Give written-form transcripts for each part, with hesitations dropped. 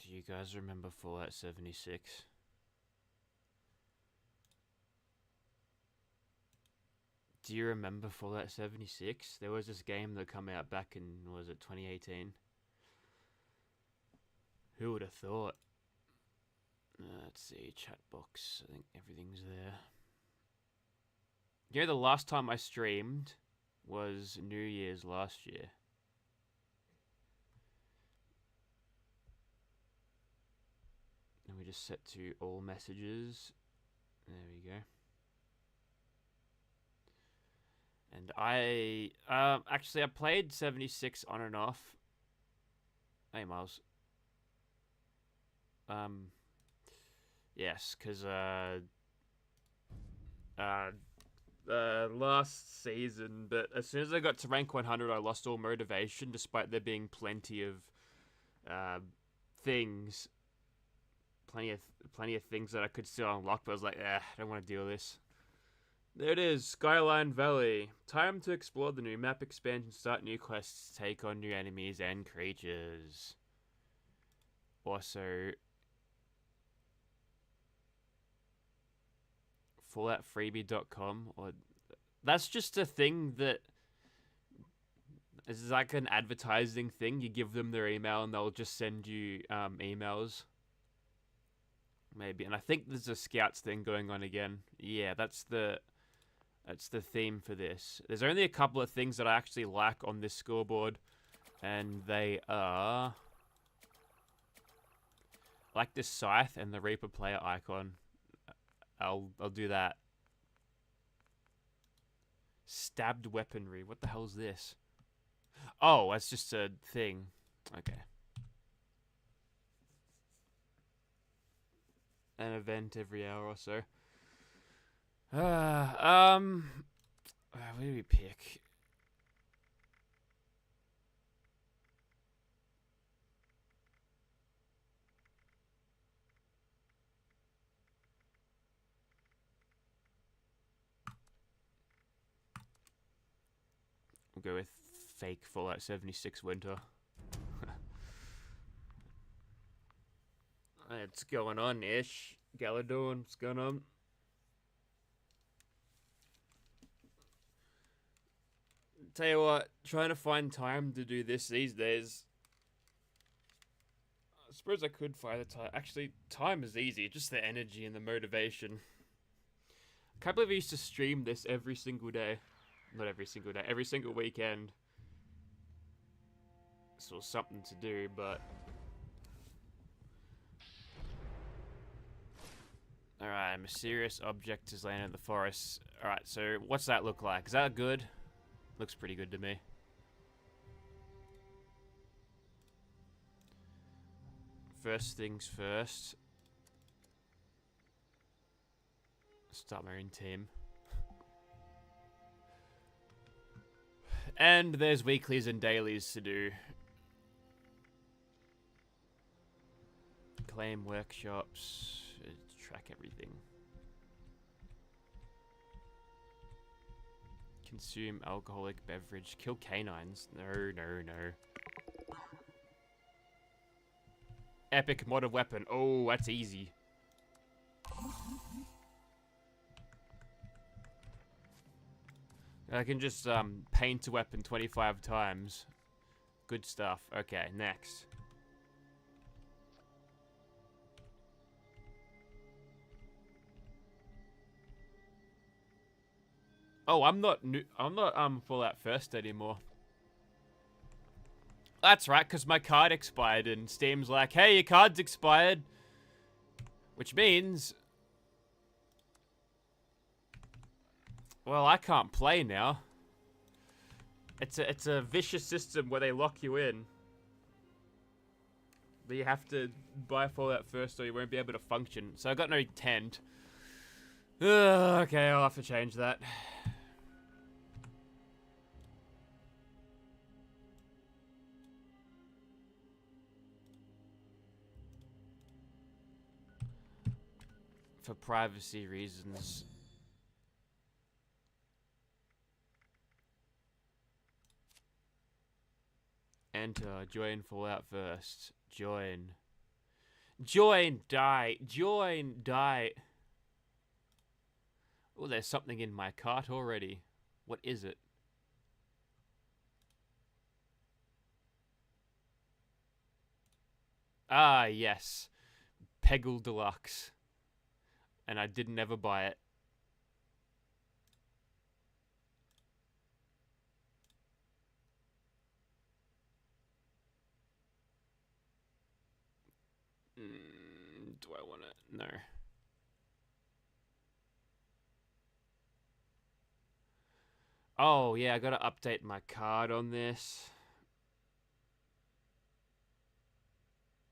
Do you guys remember Fallout 76? Do you remember Fallout 76? There was this game that came out back in, was it 2018? Who would have thought? Let's see, chat box. I think everything's there. You know, the last time I streamed was New Year's last year. And we just set to all messages. There we go. And I actually I played 76 on and off. Hey Miles. Yes, because last season, but as soon as I got to rank 100, I lost all motivation, despite there being plenty of things, plenty of things that I could still unlock. But I was like, I don't want to deal with this. There it is, Skyline Valley. Time to explore the new map expansion, start new quests, take on new enemies and creatures. Also, falloutfreebie.com, or that's just a thing that is like an advertising thing. You give them their email and they'll just send you emails. Maybe, and I think there's a scouts thing going on again. Yeah, that's the theme for this. There's only a couple of things that I actually like on this scoreboard, and they are like this scythe and the Reaper player icon. I'll do that. Stabbed weaponry. What the hell is this? Oh, that's just a thing. Okay. An event every hour or so. Where do we pick? We'll go with fake Fallout 76 winter. It's going on, Ish. Galadorn, what's going on? Tell you what, trying to find time to do this these days. I suppose I could find the time. Actually, time is easy, just the energy and the motivation. I can't believe I used to stream this every single day. Not every single day, every single weekend. This was something to do, but... Alright, a mysterious object has landed in the forest. Alright, so what's that look like? Is that good? Looks pretty good to me. First things first. Start my own team. And there's weeklies and dailies to do. Claim workshops. Track everything. Consume alcoholic beverage. Kill canines. No, no, no. Epic mod of weapon. Oh, that's easy. I can just paint a weapon 25 times. Good stuff. Okay, next. Oh, I'm not Fallout First anymore. That's right, because my card expired and Steam's like, hey, your card's expired. Which means... well, I can't play now. It's a vicious system where they lock you in. But you have to buy Fallout First or you won't be able to function. So I got no tent. Okay, I'll have to change that. For privacy reasons. Enter. Join Fallout First. Join. Join, die. Join, die. Oh, there's something in my cart already. What is it? Ah, yes. Peggle Deluxe. And I didn't ever buy it. Do I want to? No. Oh, yeah, I gotta update my card on this.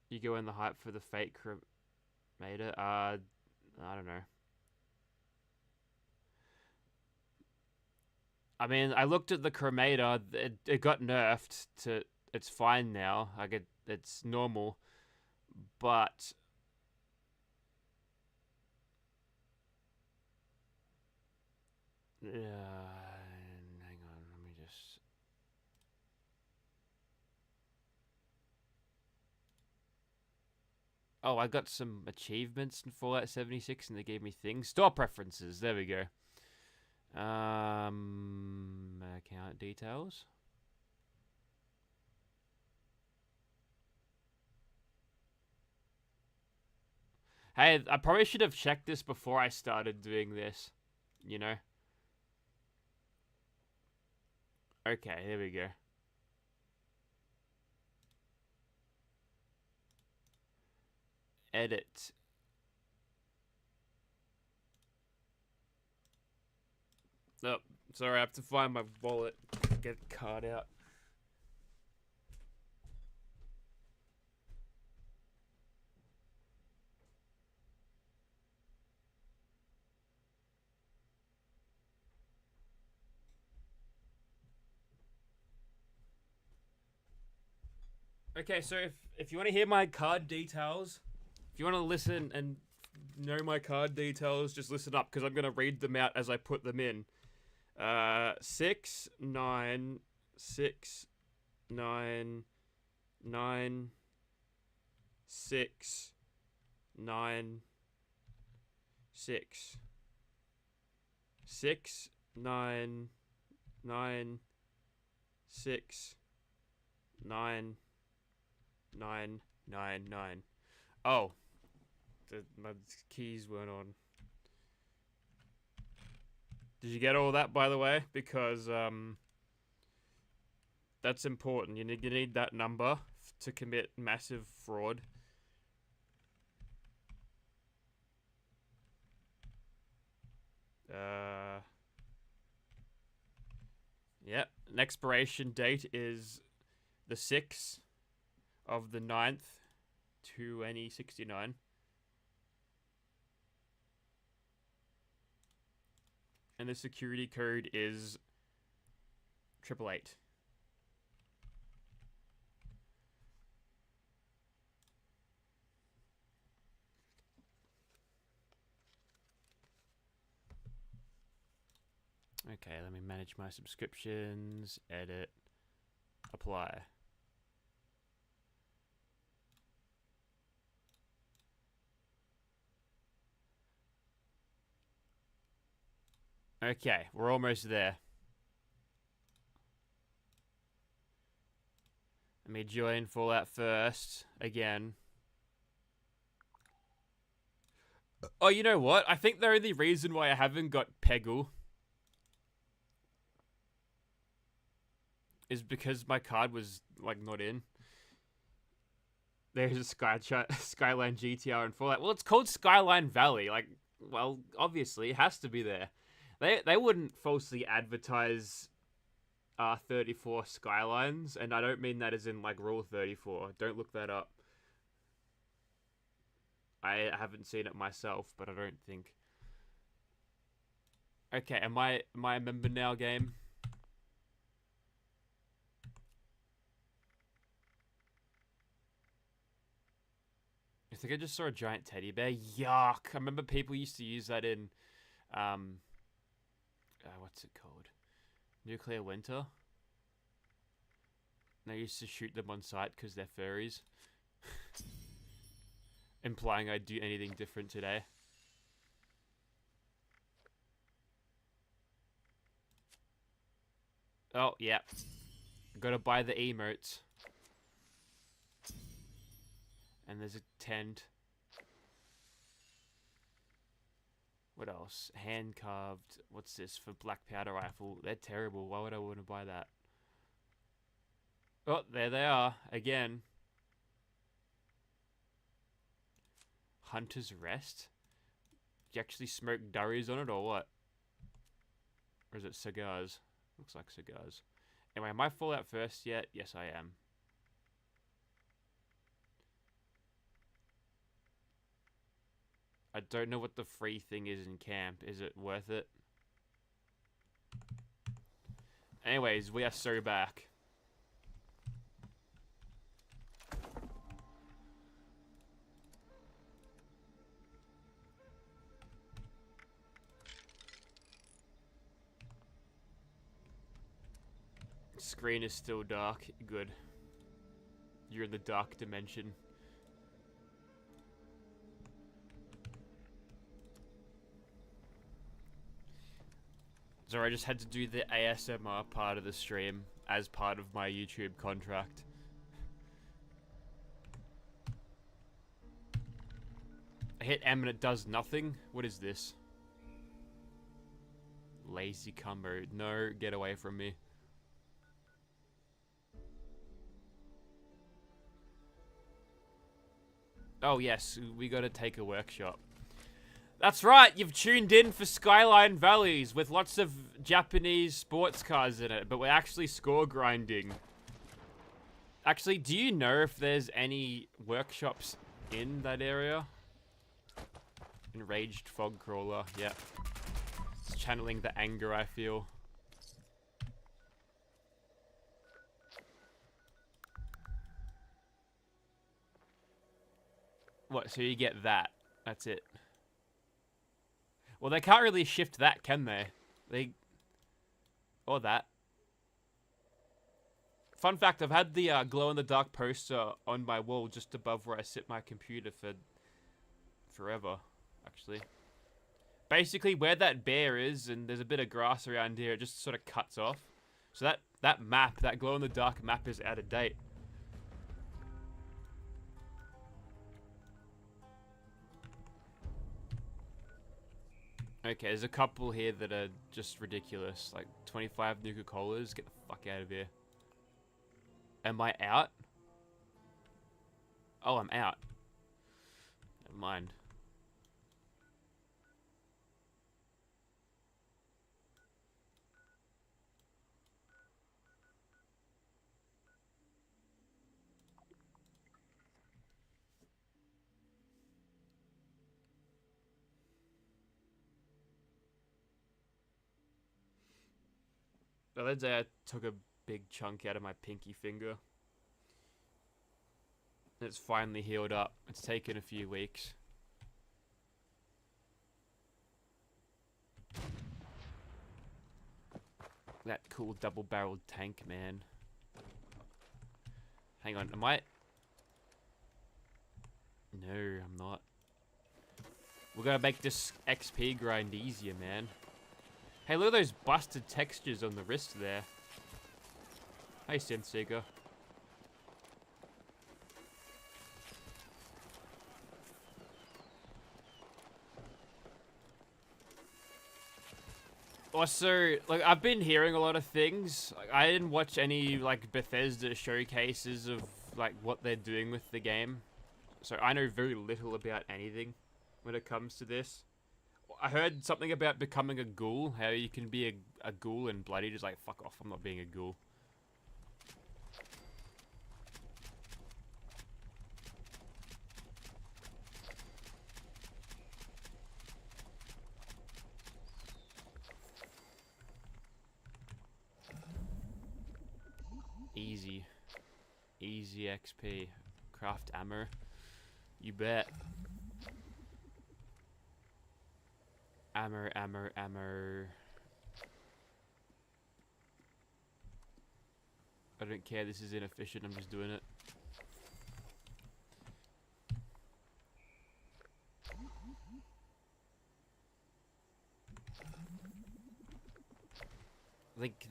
You go in the hype for the fake cremator? I don't know. I mean, I looked at the cremator. It got nerfed to. It's fine now. It's normal, but hang on. Let me just. Oh, I got some achievements in Fallout 76, and they gave me things. Store preferences. There we go. Account details. Hey, I probably should have checked this before I started doing this. You know? Okay, here we go. Edit. Oh, sorry, I have to find my wallet. Get the card out. Okay, so if you want to hear my card details, if you want to listen and know my card details, just listen up because I'm gonna read them out as I put them in. 6 9 6 9 9 6 9 6 6 9 9 6 9 9 9 9. Oh, my keys weren't on. Did you get all that, by the way? Because that's important. You need that number to commit massive fraud. Yep. An expiration date is the 6th of the 9th, 2069. And the security code is 888. Okay, let me manage my subscriptions, edit, apply. Okay, we're almost there. Let me join Fallout first, again. Oh, you know what? I think the only reason why I haven't got Peggle is because my card was, like, not in. There's a Skyline GTR and Fallout. Well, it's called Skyline Valley. Like, well, obviously, it has to be there. They wouldn't falsely advertise R34 Skylines, and I don't mean that as in, like, Rule 34. Don't look that up. I haven't seen it myself, but I don't think. Okay, am I a member now, game? I think I just saw a giant teddy bear. Yuck! I remember people used to use that in, what's it called? Nuclear Winter. And they used to shoot them on sight because they're furries. implying I'd do anything different today. Oh, yeah. Gotta buy the emotes. And there's a tent. What else? Hand carved. What's this for black powder rifle? They're terrible. Why would I want to buy that? Oh, there they are. Again. Hunter's Rest? Do you actually smoke durries on it or what? Or is it cigars? Looks like cigars. Anyway, am I full out first yet? Yes, I am. I don't know what the free thing is in camp. Is it worth it? Anyways, we are so back. Screen is still dark. Good. You're in the dark dimension. Sorry, I just had to do the ASMR part of the stream as part of my YouTube contract. I hit M and it does nothing? What is this? Lazy combo. No, get away from me. Oh yes, we gotta take a workshop. That's right, you've tuned in for Skyline Valleys with lots of Japanese sports cars in it, but we're actually score grinding. Actually, do you know if there's any workshops in that area? Enraged Fog Crawler, yep. It's channeling the anger I feel. What, so you get that? That's it. Well, they can't really shift that, can they? Or that. Fun fact, I've had the glow-in-the-dark poster on my wall just above where I sit my computer for forever, actually. Basically, where that bear is, and there's a bit of grass around here, it just sort of cuts off. So that map, that glow-in-the-dark map is out of date. Okay, there's a couple here that are just ridiculous. Like 25 Nuka-Colas. Get the fuck out of here. Am I out? Oh, I'm out. Never mind. The other day I took a big chunk out of my pinky finger. And it's finally healed up. It's taken a few weeks. That cool double-barreled tank, man. Hang on, am I... No, I'm not. We're gonna make this XP grind easier, man. Hey, look at those busted textures on the wrist there. Hey, Synthseeker. Also, like, I've been hearing a lot of things. Like, I didn't watch any, like, Bethesda showcases of, like, what they're doing with the game. So I know very little about anything when it comes to this. I heard something about becoming a ghoul. How you can be a ghoul and bloody just like, fuck off, I'm not being a ghoul. Easy. Easy XP. Craft ammo. You bet. Ammo. I don't care, this is inefficient, I'm just doing it.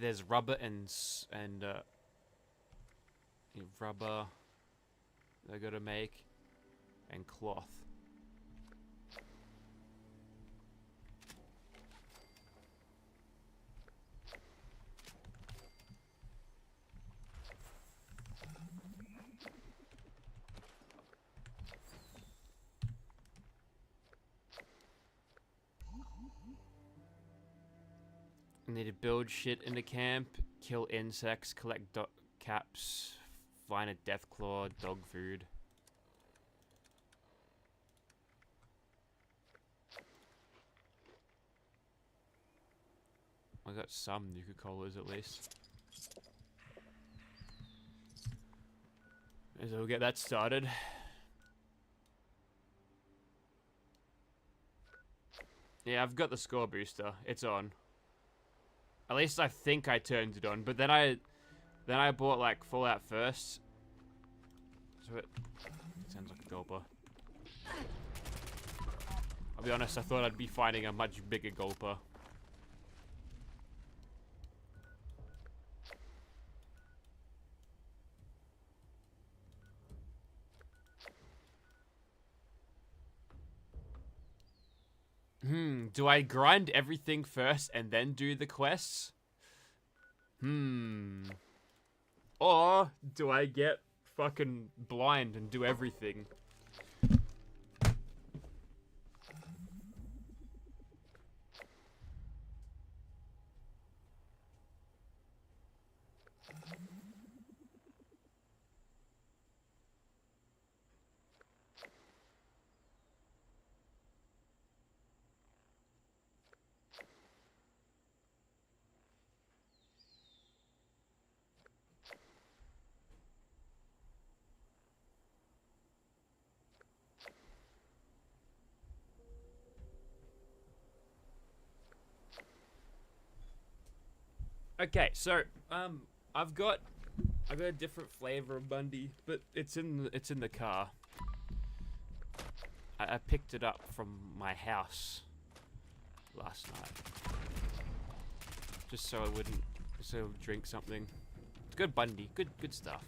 there's rubber and rubber I gotta make, and cloth. I need to build shit in the camp, kill insects, collect caps, find a death claw, dog food. I got some Nuka-Colas at least. So we'll get that started. Yeah, I've got the score booster. It's on. At least I think I turned it on, but then I bought like Fallout first. So it sounds like a gulper. I'll be honest, I thought I'd be finding a much bigger gulper. Do I grind everything first and then do the quests? Or do I get fucking blind and do everything? Okay, so I've got a different flavor of Bundy, but it's in the car. I picked it up from my house last night, just so I wouldn't drink something. It's good Bundy, good stuff.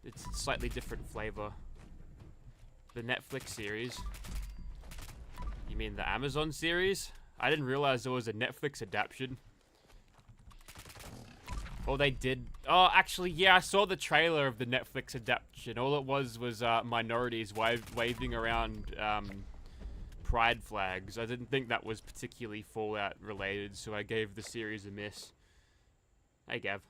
It's a slightly different flavor. The Netflix series. You mean the Amazon series? I didn't realize there was a Netflix adaptation. Oh, they did. Oh, actually, yeah, I saw the trailer of the Netflix adaptation. All it was minorities waving around pride flags. I didn't think that was particularly Fallout related, so I gave the series a miss. Hey, Gav.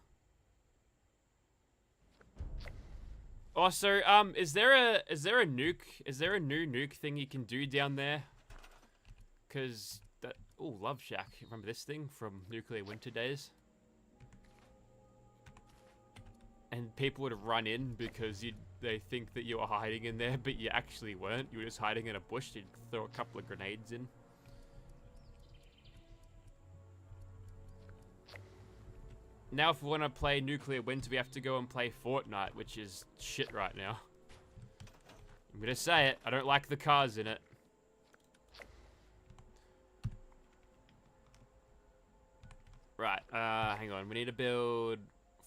Also, is there a nuke? Is there a new nuke thing you can do down there? Cause that. Oh, Love Shack. Remember this thing from Nuclear Winter Days? And people would run in because they think that you were hiding in there, but you actually weren't. You were just hiding in a bush. You'd throw a couple of grenades in. Now if we want to play Nuclear Winter, we have to go and play Fortnite, which is shit right now. I'm gonna say it. I don't like the cars in it. Right, hang on. We need to build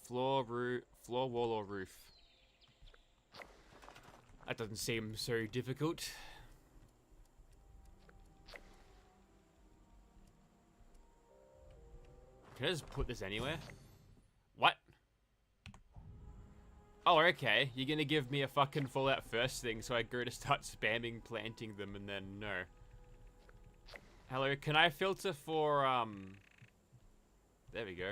floor, wall, or roof. That doesn't seem so difficult. Can I just put this anywhere? What? Oh, okay. You're gonna give me a fucking Fallout first thing, so I go to start spamming planting them, and then no. Hello, can I filter for, there we go.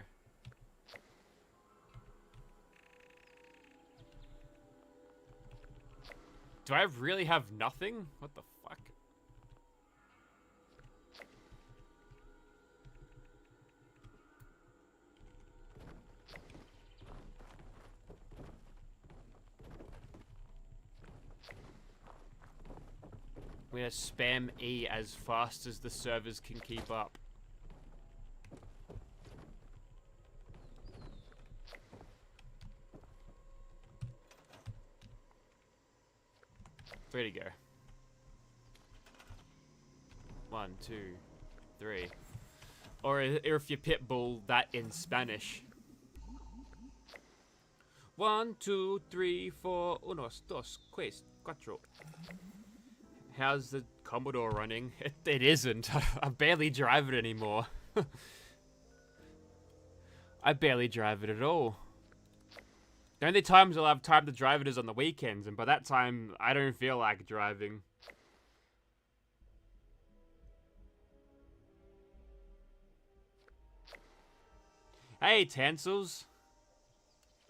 Do I really have nothing? What the fuck? I'm gonna spam E as fast as the servers can keep up. Where'd he go? 1, 2, 3. Or if you pitbull that in Spanish. 1, 2, 3, 4, unos, dos, tres, cuatro. How's the Commodore running? It isn't. I barely drive it anymore. I barely drive it at all. The only times I'll have time to drive it is on the weekends, and by that time, I don't feel like driving. Hey, Tansels.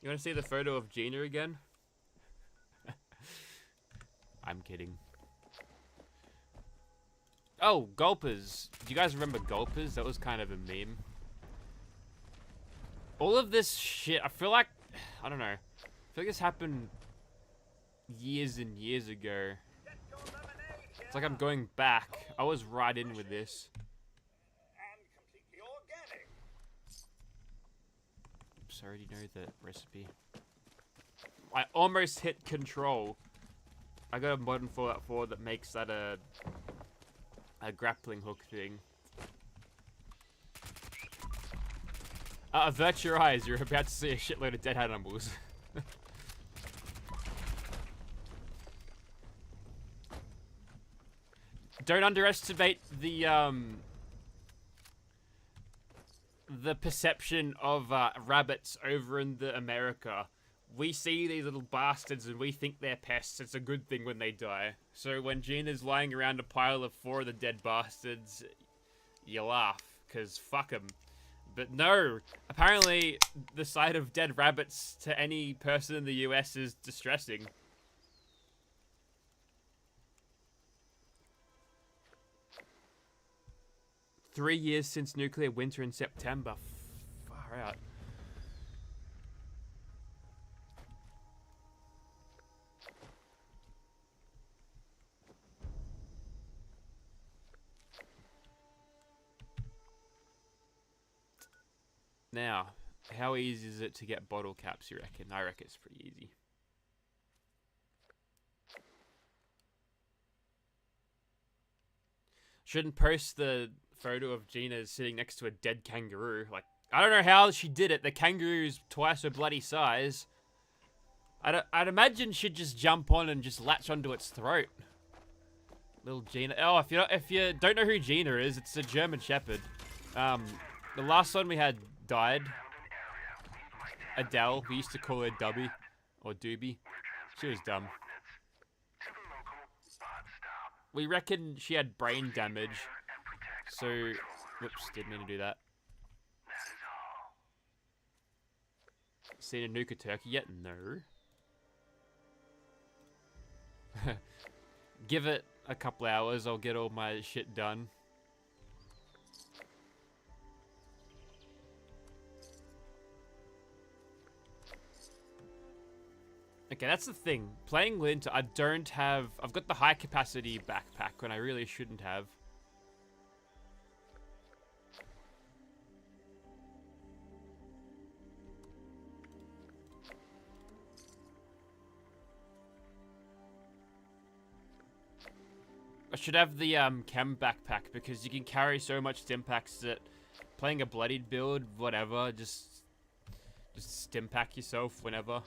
You want to see the photo of Gina again? I'm kidding. Oh, Gulpers. Do you guys remember Gulpers? That was kind of a meme. All of this shit, I feel like... I don't know. I feel like this happened years and years ago. It's like I'm going back. I was right in with this. Oops, I already know the recipe. I almost hit control. I got a modern Fallout 4 that makes that a grappling hook thing. Avert your eyes, you're about to see a shitload of dead animals. Don't underestimate the perception of rabbits over in America. We see these little bastards and we think they're pests. It's a good thing when they die. So when Gina's lying around a pile of 4 of the dead bastards, you laugh, because fuck them. But no, apparently the sight of dead rabbits to any person in the US is distressing. Three years since nuclear winter in September. Far out. Now, how easy is it to get bottle caps, you reckon? I reckon it's pretty easy. Shouldn't post the photo of Gina sitting next to a dead kangaroo. Like, I don't know how she did it. The kangaroo's twice her bloody size. I'd imagine she'd just jump on and just latch onto its throat. Little Gina. Oh, if you don't know who Gina is, it's a German Shepherd. The last one we had died. Adele. We used to call her Dubby or Doobie. She was dumb. We reckon she had brain damage. So, whoops, didn't mean to do that. Seen a nuke a turkey yet? No. Give it a couple hours, I'll get all my shit done. Okay, that's the thing. Playing Lint, I've got the high capacity backpack when I really shouldn't have. I should have the chem backpack because you can carry so much stimpaks that playing a bloodied build, whatever, just stimpack yourself whenever.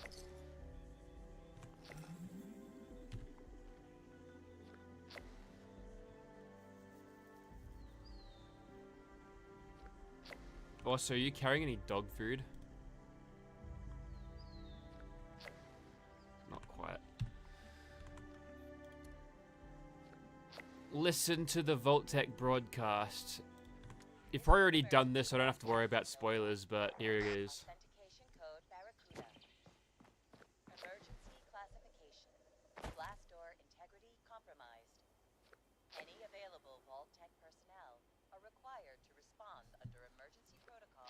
Also, are you carrying any dog food? Not quite. Listen to the Vault-Tec broadcast. You've probably already done this, so I don't have to worry about spoilers, but here it is. Authentication code Barracuda. Emergency classification. Blast door integrity compromised. Any available Vault-Tec personnel are required to respond under emergency protocol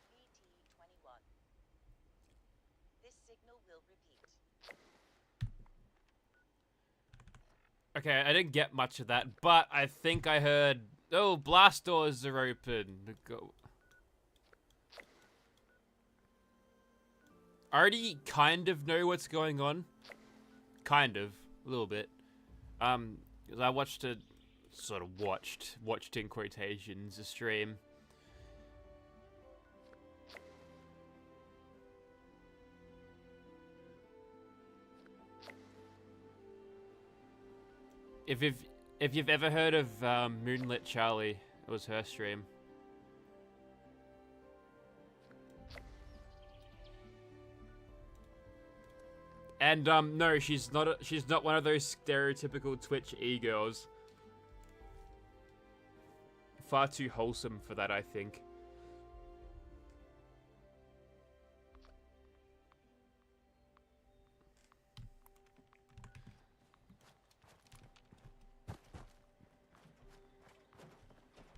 PT-21. This signal will repeat. Okay, I didn't get much of that, but I think I heard... Oh, blast doors are open. Go. I already kind of know what's going on. Kind of. A little bit. I watched a... Sort of watched in quotations, a stream. If you've ever heard of Moonlit Charlie, it was her stream. And no, she's not one of those stereotypical Twitch e-girls. Far too wholesome for that, I think.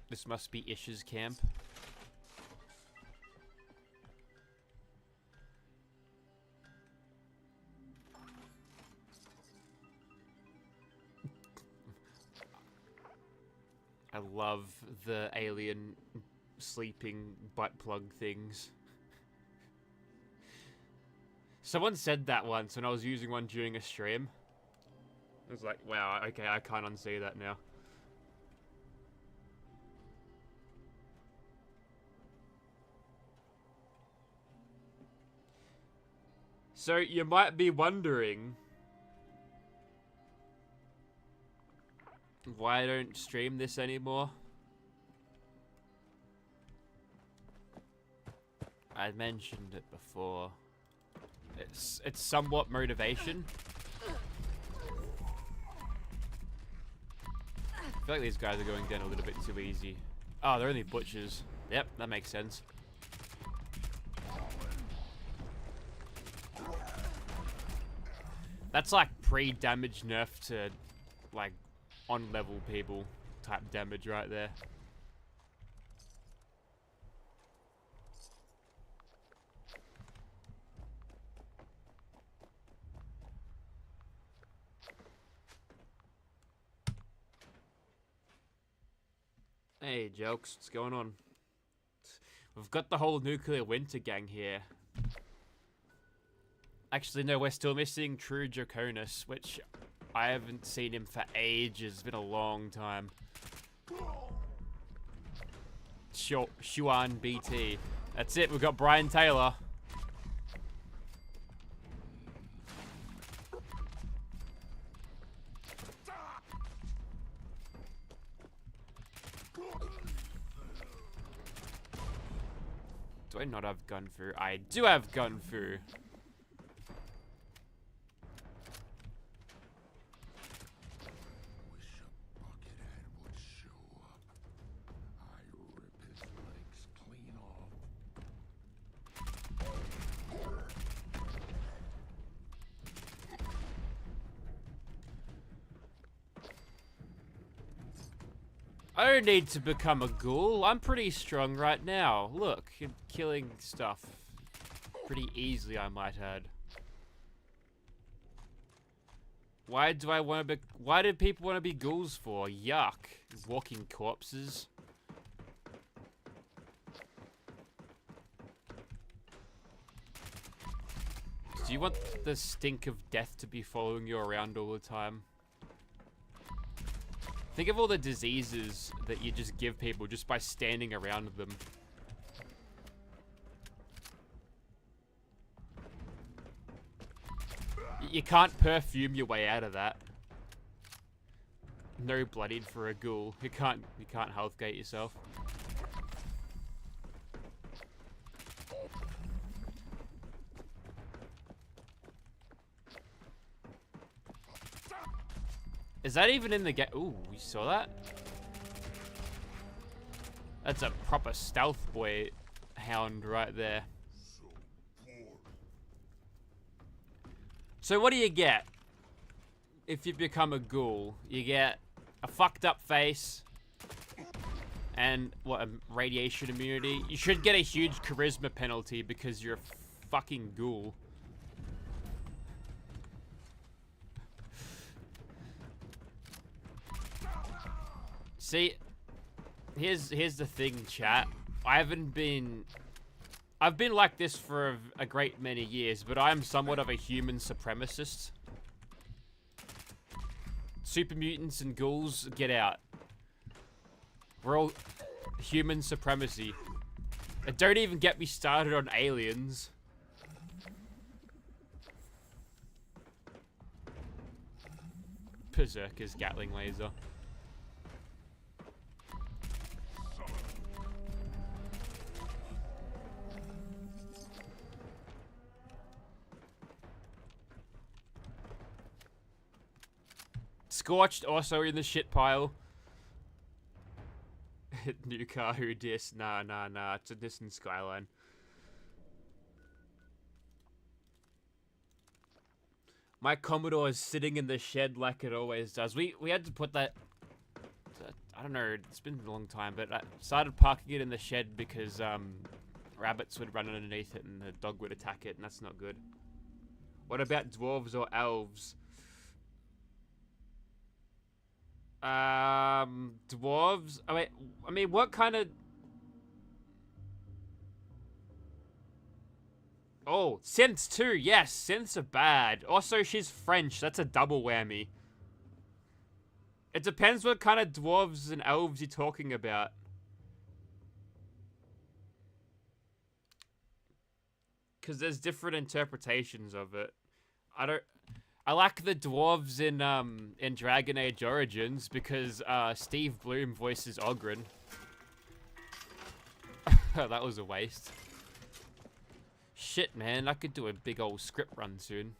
This must be Ish's camp. I love the alien sleeping butt plug things. Someone said that once when I was using one during a stream. I was like, wow, okay, I can't unsee that now. So you might be wondering why I don't stream this anymore. I mentioned it before. It's somewhat motivation. I feel like these guys are going down a little bit too easy. Oh, they're only butchers. Yep, that makes sense. That's like pre-damage nerf to like on-level people type damage right there. Hey, Jokes, what's going on? We've got the whole nuclear winter gang here. Actually, no, we're still missing True Draconis, which I haven't seen him for ages. It's been a long time. Xuan BT. That's it, we've got Brian Taylor. Do I not have gun fu? I do have gun fu. I don't need to become a ghoul. I'm pretty strong right now. Look, I'm killing stuff pretty easily, I might add. Why do I want to be... Why do people want to be ghouls for? Yuck. Walking corpses. Do you want the stink of death to be following you around all the time? Think of all the diseases that you just give people just by standing around them. You can't perfume your way out of that. No bloodied for a ghoul. You can't healthgate yourself. Is that even in the game? Ooh, you saw that? That's a proper stealth boy hound right there. So what do you get if you become a ghoul? You get a fucked up face and what, a radiation immunity. You should get a huge charisma penalty because you're a fucking ghoul. See, here's the thing, chat. I've been like this for a great many years, but I'm somewhat of a human supremacist. Super mutants and ghouls, get out. We're all human supremacy. And don't even get me started on aliens. Berserker's Gatling laser. Scorched also in the shit pile. New car, who dis? Nah. It's a diss in Skyline. My Commodore is sitting in the shed like it always does. We had to put that... I don't know, it's been a long time, but I started parking it in the shed because rabbits would run underneath it and the dog would attack it, and that's not good. What about dwarves or elves? Dwarves? I mean, what kind of... Oh, synths too. Yes, synths are bad. Also, she's French. That's a double whammy. It depends what kind of dwarves and elves you're talking about. Because there's different interpretations of it. I like the dwarves in Dragon Age Origins because Steve Bloom voices Oghren. That was a waste. Shit, man, I could do a big old script run soon.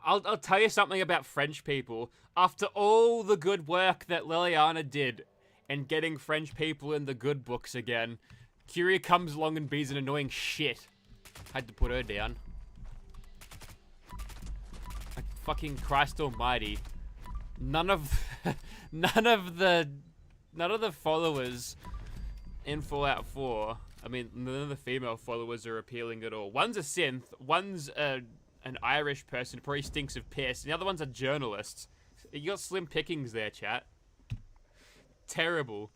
I'll tell you something about French people. After all the good work that Liliana did in getting French people in the good books again, Curie comes along and be's an annoying shit. Had to put her down. Like, fucking Christ almighty. None of the followers in Fallout 4, I mean, none of the female followers are appealing at all. One's a synth, one's an Irish person who probably stinks of piss, and the other one's a journalist. You got slim pickings there, chat. Terrible.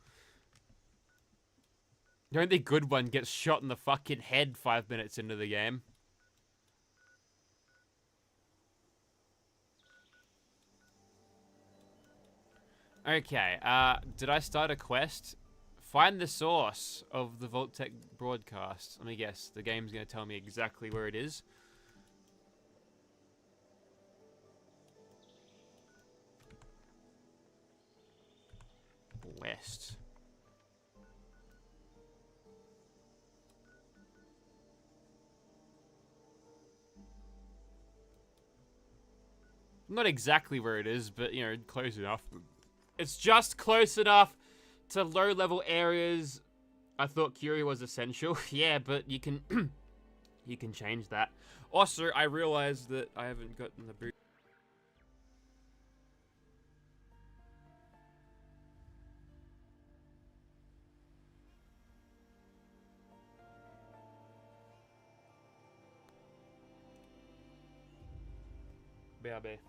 The only good one gets shot in the fucking head 5 minutes into the game. Okay, did I start a quest? Find the source of the Vault-Tec broadcast. Let me guess, the game's gonna tell me exactly where it is. West. Not exactly where it is, but, you know, close enough. It's just close enough to low-level areas. I thought Curie was essential. Yeah, but you can you can change that. Also, I realized that I haven't gotten the boot. BRB.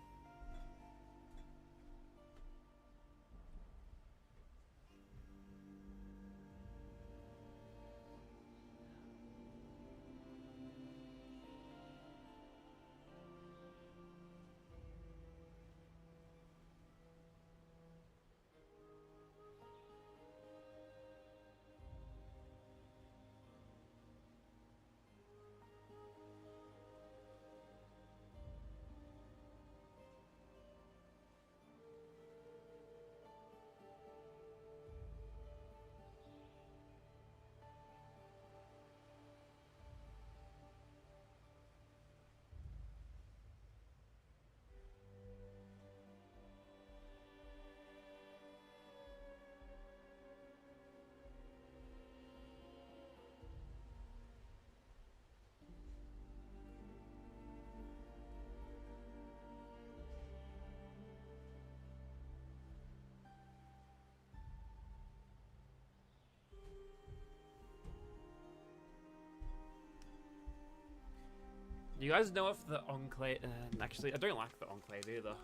You guys know if the Enclave... actually, I don't like the Enclave either.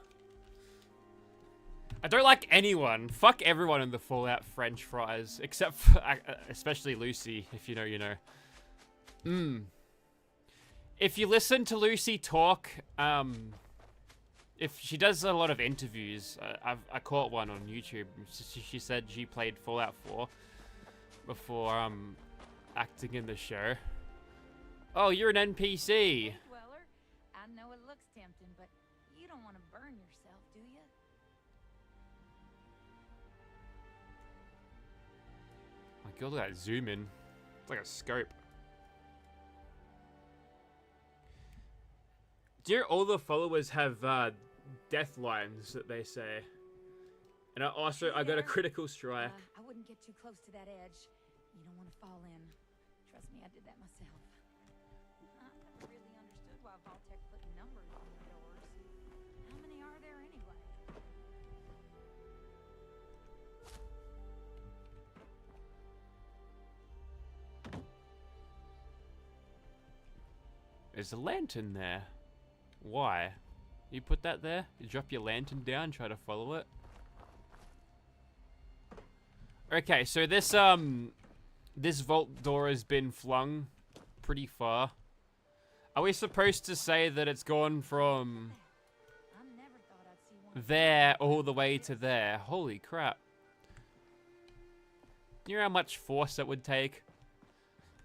I don't like anyone. Fuck everyone in the Fallout French fries. Except for... especially Lucy, if you know, you know. If you listen to Lucy talk, if she does a lot of interviews, I caught one on YouTube. She said she played Fallout 4 before acting in the show. Oh, you're an NPC. Dweller, I know it looks tempting, but you don't want to burn yourself, do you? My God, look at that zoom in. It's like a scope. Do you know all the followers have death lines that they say? And I got a critical strike. I wouldn't get too close to that edge. You don't want to fall in. Trust me, I did that myself. I never really understood why Vault-Tec put numbers on the doors. How many are there anyway? There's a lantern there. Why? You put that there? You drop your lantern down, try to follow it? Okay, so this vault door has been flung pretty far. Are we supposed to say that it's gone from I never thought I'd see one. there all the way to there? Holy crap. You know how much force that would take?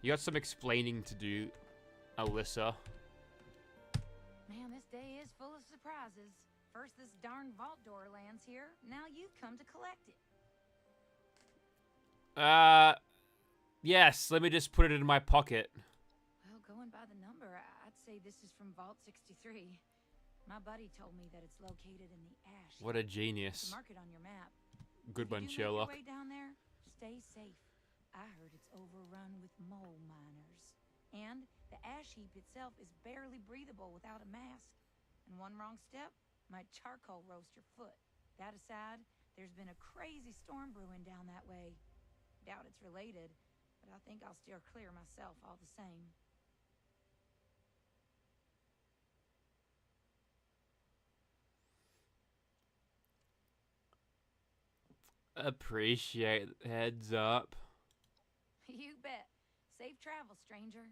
You got some explaining to do, Alyssa. Man, this day is full of surprises. First this darn vault door lands here, now you come to collect it. Yes, let me just put it in my pocket. Well, going by the number, I'd say this is from Vault 63. My buddy told me that it's located in the ash. What a genius. Mark it on your map. Good one, If you do make Sherlock. your way down there, stay safe. I heard it's overrun with mole miners. And the ash heap itself is barely breathable without a mask. And one wrong step might charcoal roast your foot. That aside, there's been a crazy storm brewing down that way. Doubt it's related, but I think I'll steer clear myself all the same. Appreciate the heads up. You bet. Safe travel, stranger.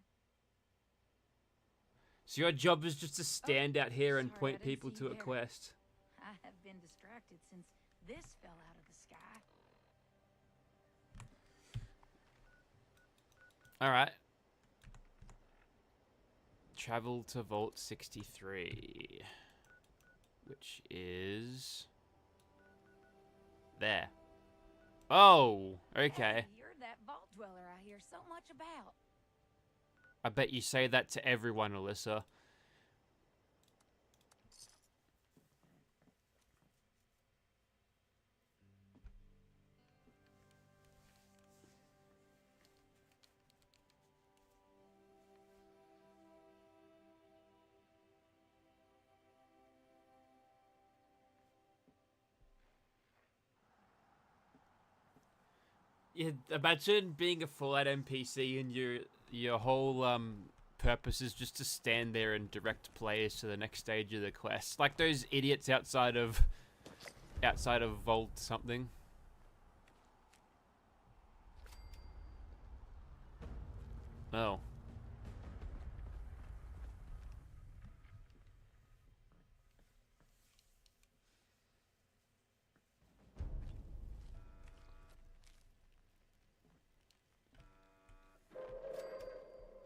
So your job is just to stand out here and sorry, I point didn't people see to you a there. quest. I have been distracted since this fell out of the sky. Alright. Travel to Vault 63. Which is there. Oh, okay. Hey, you're that vault dweller I hear so much about. I bet you say that to everyone, Alyssa. Yeah, imagine being a Fallout NPC and your whole purpose is just to stand there and direct players to the next stage of the quest, like those idiots outside of Vault something. Oh.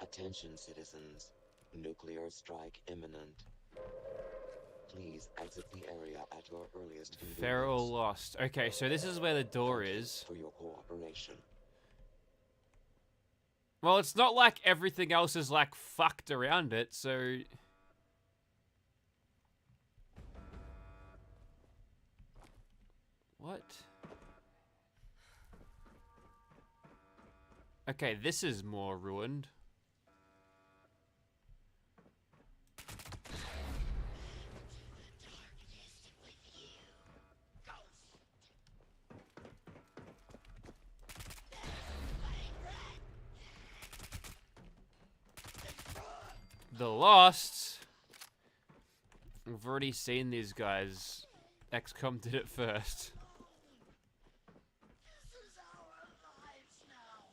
Attention, citizens. Nuclear strike imminent. Please exit the area at your earliest convenience. Feral lost. Okay, so this is where the door is. For your cooperation. Well, it's not like everything else is like fucked around it, so what? Okay, this is more ruined. The Lost. We've already seen these guys. XCOM did it first. This is our lives now.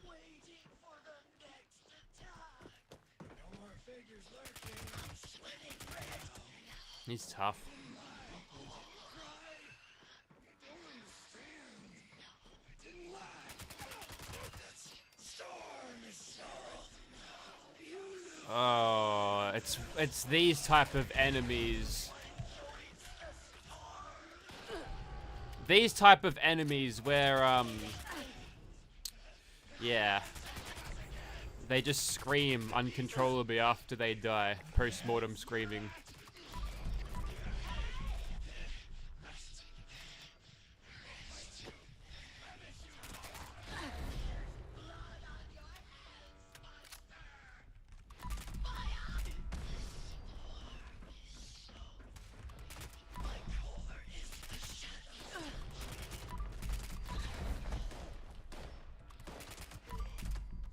Waiting for the next attack. Don't worry. He's tough. Oh, it's these type of enemies. These type of enemies where yeah, they just scream uncontrollably after they die. Post-mortem screaming.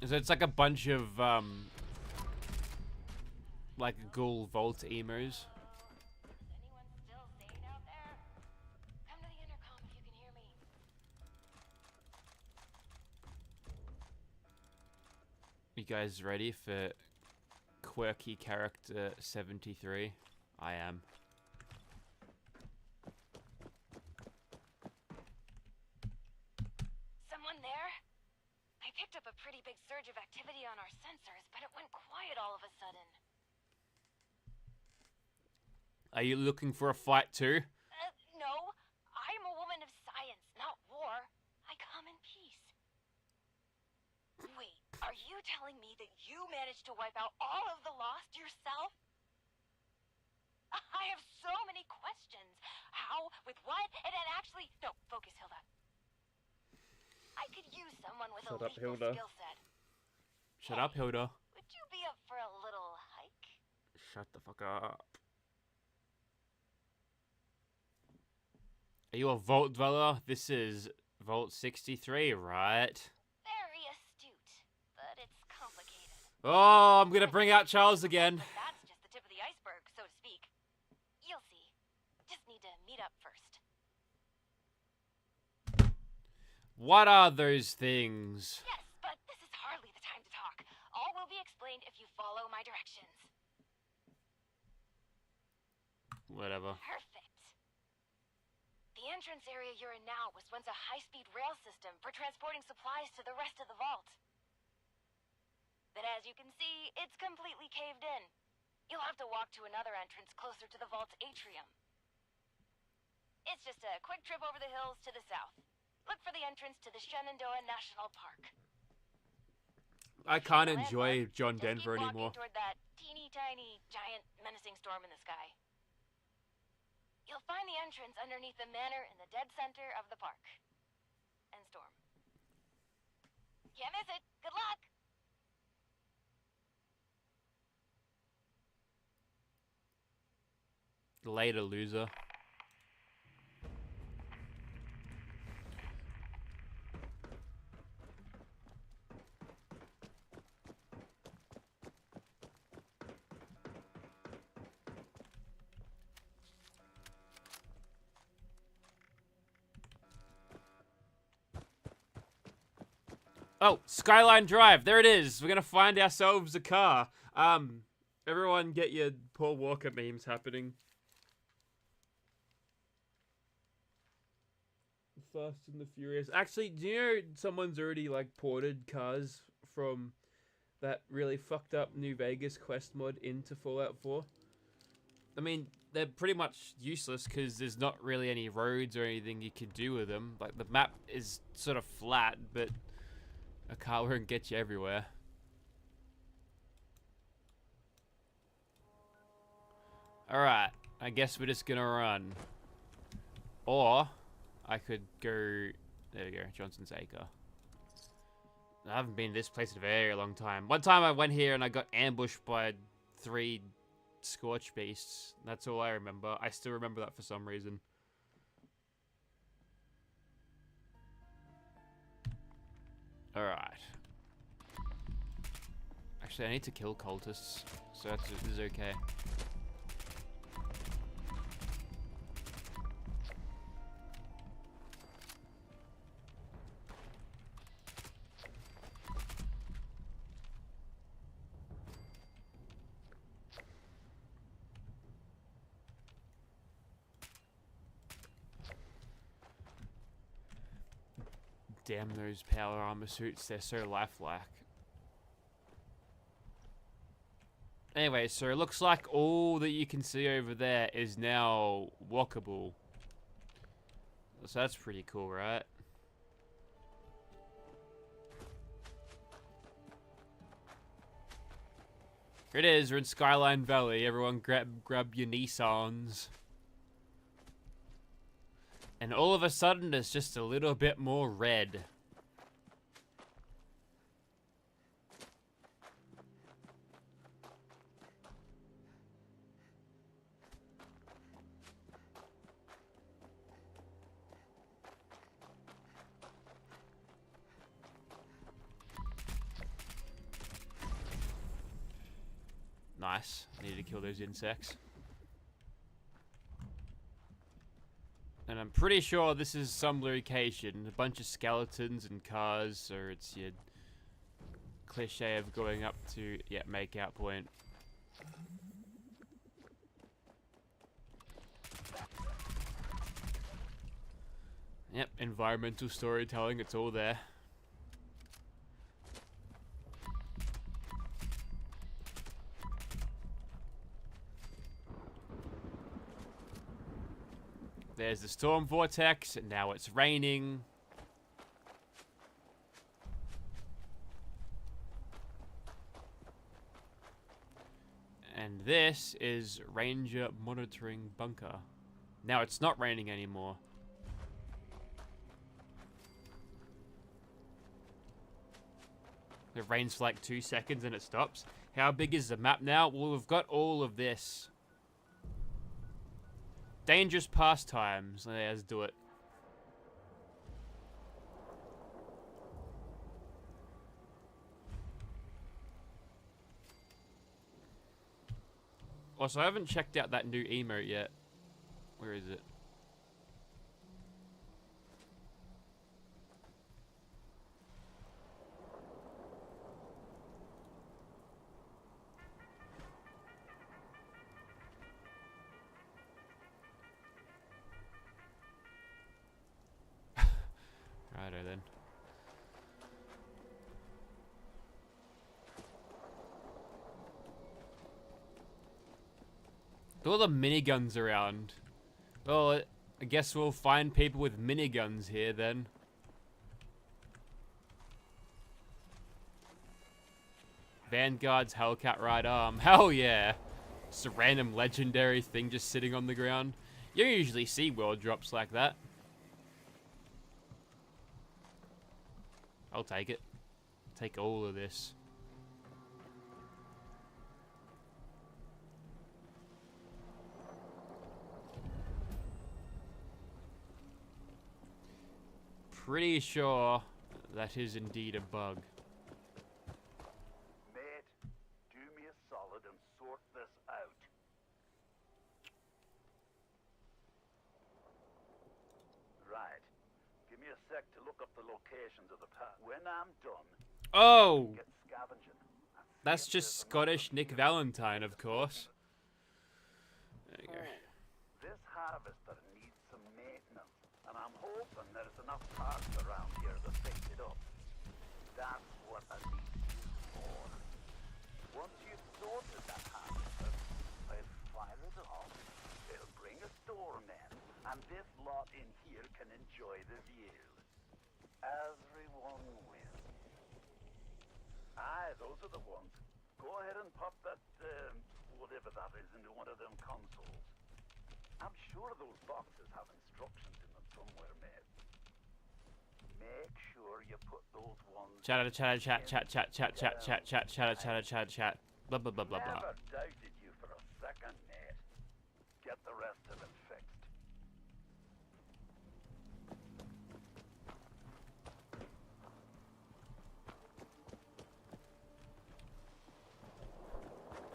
So it's like a bunch of like ghoul vault emos. Anyone still sane out there? Come to the intercom if you can hear me. You guys ready for quirky character 73? I am. Someone there? I picked up a pretty big surge of activity on our sensors, but it went quiet all of a sudden. Are you looking for a fight too? No. I'm a woman of science, not war. I come in peace. Wait, are you telling me that you managed to wipe out all of the Lost yourself? I have so many questions. How? With what? And actually... No, focus, Hilda. I could use someone with Shut a up, lethal Hilda. skill set. Shut up, Hilda. Would you be up for a little hike? Shut the fuck up. Are you a Vault Dweller? This is Vault 63, right? Very astute, but it's complicated. Oh, I'm gonna bring out Charles again. But that's just the tip of the iceberg, so to speak. You'll see. Just need to meet up first. What are those things? Yes, but this is hardly the time to talk. All will be explained if you follow my directions. Whatever. Perfect. The entrance area you're in now was once a high-speed rail system for transporting supplies to the rest of the vault. But as you can see, it's completely caved in. You'll have to walk to another entrance closer to the vault's atrium. It's just a quick trip over the hills to the south. Look for the entrance to the Shenandoah National Park. I can't The enjoy landmark, John just Denver keep anymore. walking toward that teeny tiny, giant, menacing storm in the sky. You'll find the entrance underneath the manor in the dead center of the park. And storm. Can't miss it. Good luck. Later, loser. Oh, Skyline Drive. There it is. We're gonna find ourselves a car. Everyone get your Paul Walker memes happening. Fast and the Furious. Actually, do you know someone's already like ported cars from that really fucked up New Vegas quest mod into Fallout 4? I mean, they're pretty much useless because there's not really any roads or anything you could do with them. Like, the map is sort of flat, but a car won't get you everywhere. Alright, I guess we're just gonna run. Or I could go... There we go, Johnson's Acre. I haven't been to this place in a very long time. One time I went here and I got ambushed by 3 Scorch Beasts. That's all I remember. I still remember that for some reason. Alright. Actually, I need to kill cultists, so this is okay. Damn those power armor suits, they're so lifelike. Anyway, so it looks like all that you can see over there is now walkable. So that's pretty cool, right? Here it is, we're in Skyline Valley. Everyone grab your Nissans. And all of a sudden, it's just a little bit more red. Nice. I need to kill those insects. And I'm pretty sure this is some location. A bunch of skeletons and cars, so it's your cliche of going up to, yeah, makeout point. Yep, environmental storytelling, it's all there. There's the storm vortex, and now it's raining. And this is Ranger Monitoring Bunker. Now it's not raining anymore. It rains for like 2 seconds and it stops. How big is the map now? Well, we've got all of this. Dangerous pastimes. Let's do it. Also, I haven't checked out that new emote yet. Where is it? Righto then. All the miniguns around. Well, I guess we'll find people with miniguns here then. Vanguard's Hellcat right arm. Hell yeah! Just a random legendary thing just sitting on the ground. You don't usually see world drops like that. I'll take it. Take all of this. Pretty sure that is indeed a bug. Mate, do me a solid and sort this out. Right. Give me a sec to look up the locations of the path. When I'm done, Oh! get scavenging. and see That's if just there's enough Scottish of Nick here. Valentine, of course. There you go. This harvester needs some maintenance, and I'm hoping there's enough parts around here to fix it up. That's what I need you for. Once you've sorted that harvester, I'll fire it off. It'll bring a storm in, and this lot in here can enjoy the view. Everyone wins. Aye, those are the ones. Go ahead and pop that, whatever that is, into one of them consoles. I'm sure those boxes have instructions in them somewhere, mate. Make sure you put those ones... Chat. Blah, blah, blah, blah, blah. Never doubted you for a second, mate. Get the rest of it fixed.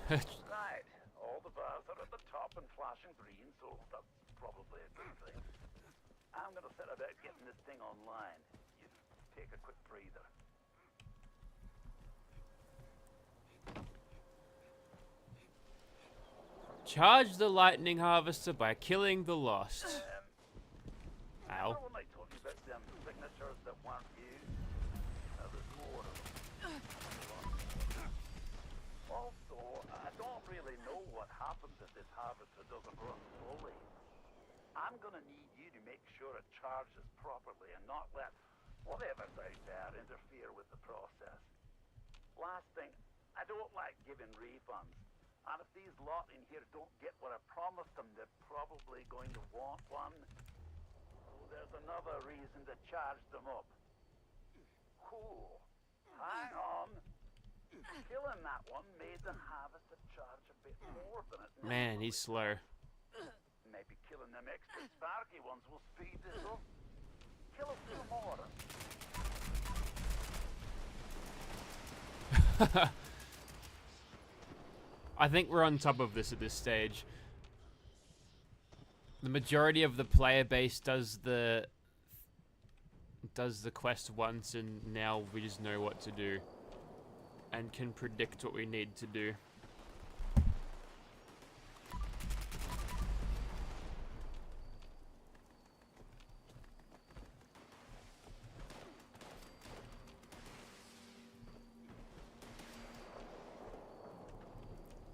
Right, all the bars are at the top and flashing green, so that's probably a good thing. I'm gonna set about getting this thing online. You take a quick breather. Charge the lightning harvester by killing the lost. Ow. Remember when I told you about them signatures that weren't Also, I don't really know what happens if this harvester doesn't run fully. I'm gonna need you to make sure it charges properly and not let whatever's out there interfere with the process. Last thing, I don't like giving refunds. And if these lot in here don't get what I promised them, they're probably going to want one. So there's another reason to charge them up. Cool. Hang on. Killing that one made the harvester charge a bit more than it Man, he's slow. Maybe killing them extra sparky ones will speed this up. Kill a few more. I think we're on top of this at this stage. The majority of the player base does the quest once, and now we just know what to do and can predict what we need to do.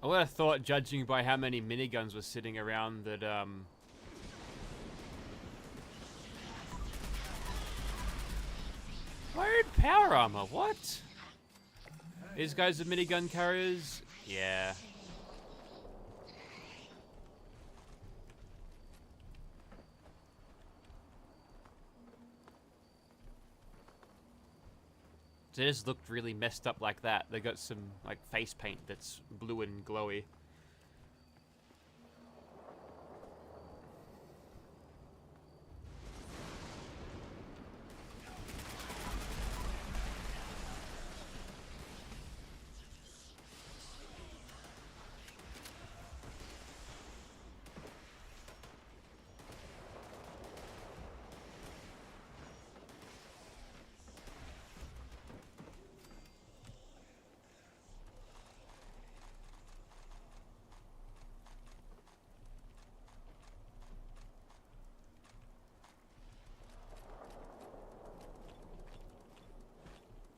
I would have thought, judging by how many miniguns were sitting around, that wired power armor, what? These guys are minigun carriers? Yeah. They just looked really messed up like that. They got some like face paint that's blue and glowy.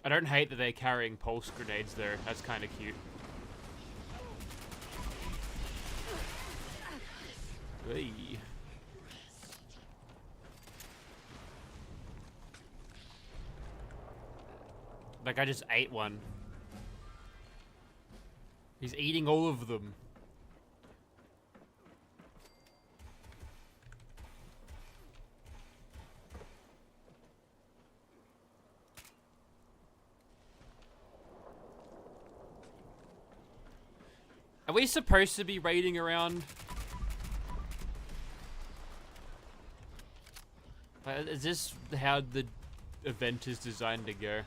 I don't hate that they're carrying pulse grenades though. That's kind of cute. Hey. Like I just ate one. He's eating all of them. Are we supposed to be raiding around? Is this how the event is designed to go?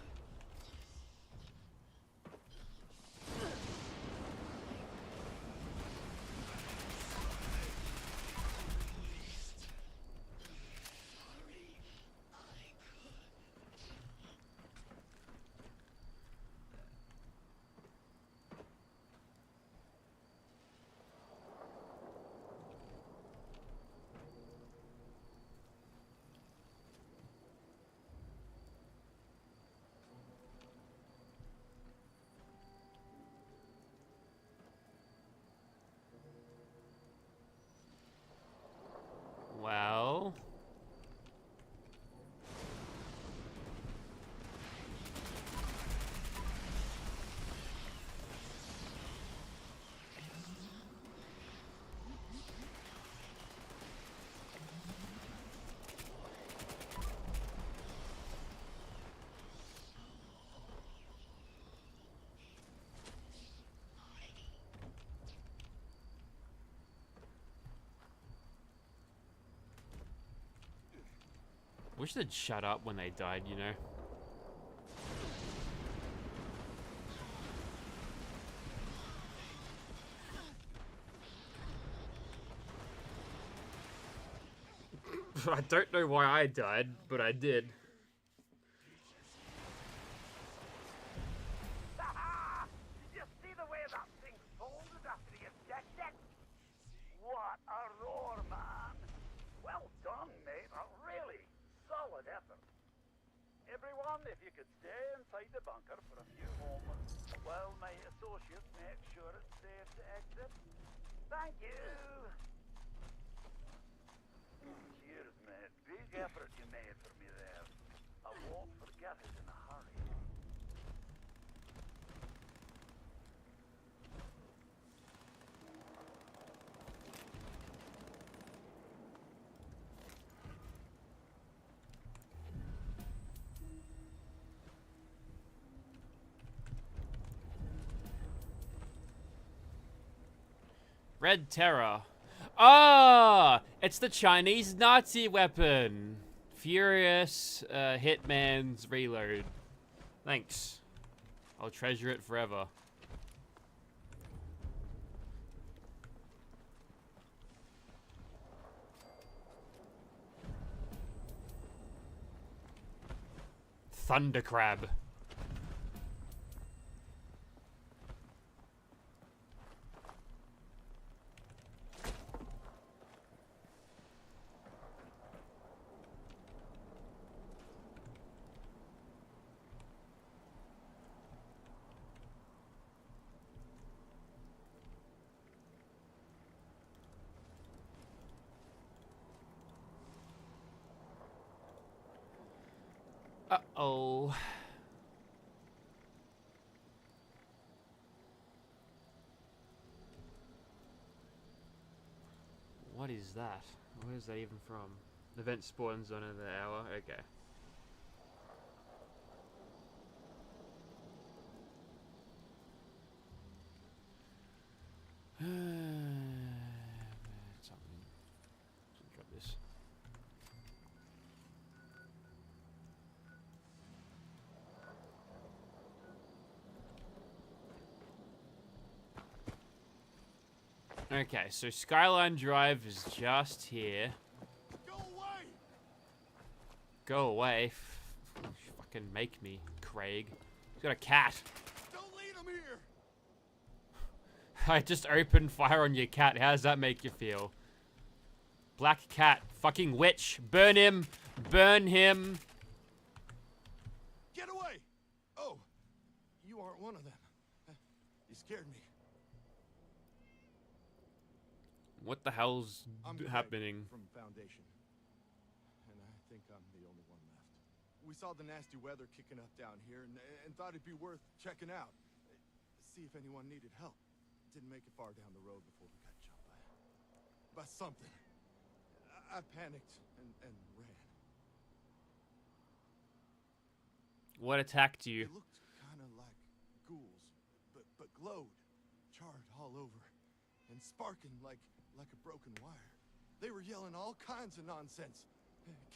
Well... Wish they'd shut up when they died, you know? I don't know why I died, but I did. Did you see the way that thing folded after the objective? What a roar, man! Well done, mate. A really solid effort. Everyone, if you could stay and inside the bunker for a few moments while my associates make sure it's safe to exit. Thank you! Cheers, mate. Big effort you made for me there. I won't forget it in a hurry. Red Terror. Ah! It's the Chinese Nazi weapon. Furious Hitman's Reload. Thanks. I'll treasure it forever. Thunder Crab. Uh-oh. What is that? Where is that even from? The event spawns on another hour. Okay. Something. Drop this. Okay, so Skyline Drive is just here. Go away! Go away. Fucking make me, Craig. He's got a cat. Don't lead him here! I just opened fire on your cat. How does that make you feel? Black cat. Fucking witch. Burn him. Burn him. Get away! Oh, you aren't one of them. You scared me. What the hell's I'm Craig happening? From Foundation. And I think I'm the only one left. We saw the nasty weather kicking up down here and thought it'd be worth checking out. See if anyone needed help. Didn't make it far down the road before we got jumped by something. I panicked and ran. What attacked you? They looked kind of like ghouls, but glowed, charred all over, and sparking like a broken wire. They were yelling all kinds of nonsense.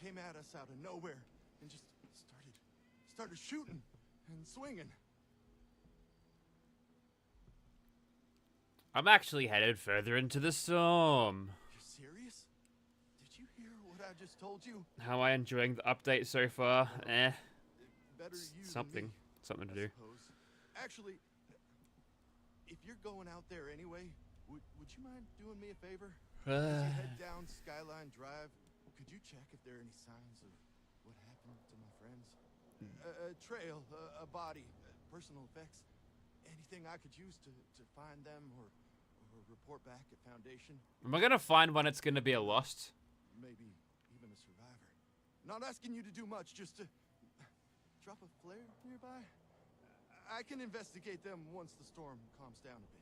Came at us out of nowhere and just started shooting and swinging. I'm actually headed further into the storm. You're serious? Did you hear what I just told you? How am I enjoying the update so far? Better you Something. than me, Something to I do. suppose. Actually, if you're going out there anyway, would you mind doing me a favor? As you head down Skyline Drive, could you check if there are any signs of what happened to my friends? A trail, a body, personal effects, anything I could use to find them or report back at Foundation. Am I gonna find one that's gonna be a lost? Maybe even a survivor. Not asking you to do much, just to drop a flare nearby. I can investigate them once the storm calms down a bit.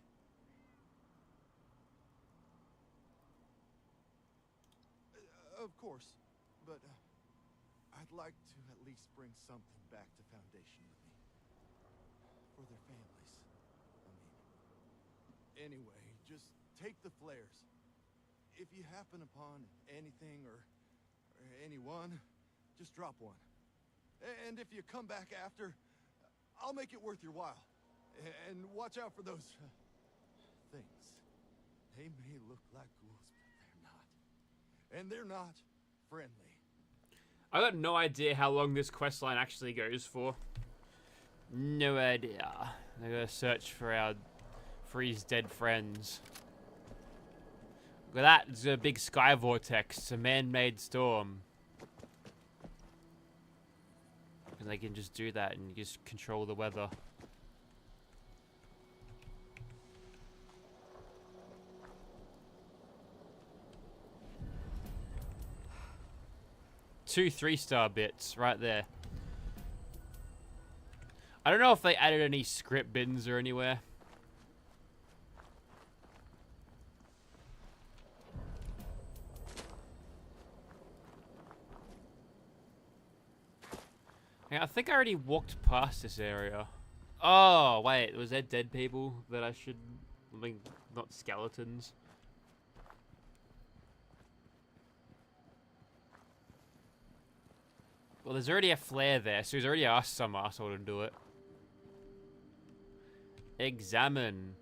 Of course, but I'd like to at least bring something back to Foundation with me. For their families, I mean. Anyway, just take the flares. If you happen upon anything or anyone, just drop one. And if you come back after, I'll make it worth your while. And watch out for those things. They may look like ghouls, but they're not. And they're not friendly. I got no idea how long this quest line actually goes for. No idea. I gotta search for his dead friends. Look at that, it's a big sky vortex. It's a man-made storm. And they can just do that and just control the weather. Two 3-star bits right there. I don't know if they added any script bins or anywhere. I think I already walked past this area. Oh, wait. Was there dead people that I should... I mean, not skeletons. Well, there's already a flare there, so he's already asked some asshole to do it. Examine.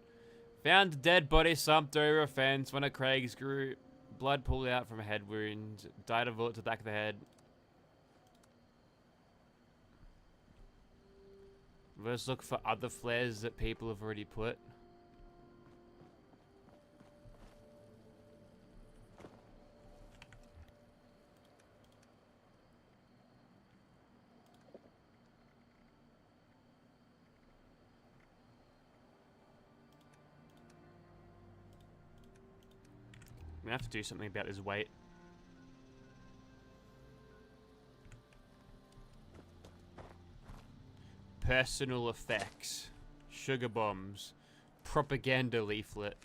Found a dead body slumped over a fence. One of Craig's grew. Blood pulled out from a head wound. Died of a bullet to the back of the head. Let's look for other flares that people have already put. I'm gonna have to do something about his weight. Personal effects. Sugar bombs. Propaganda leaflet.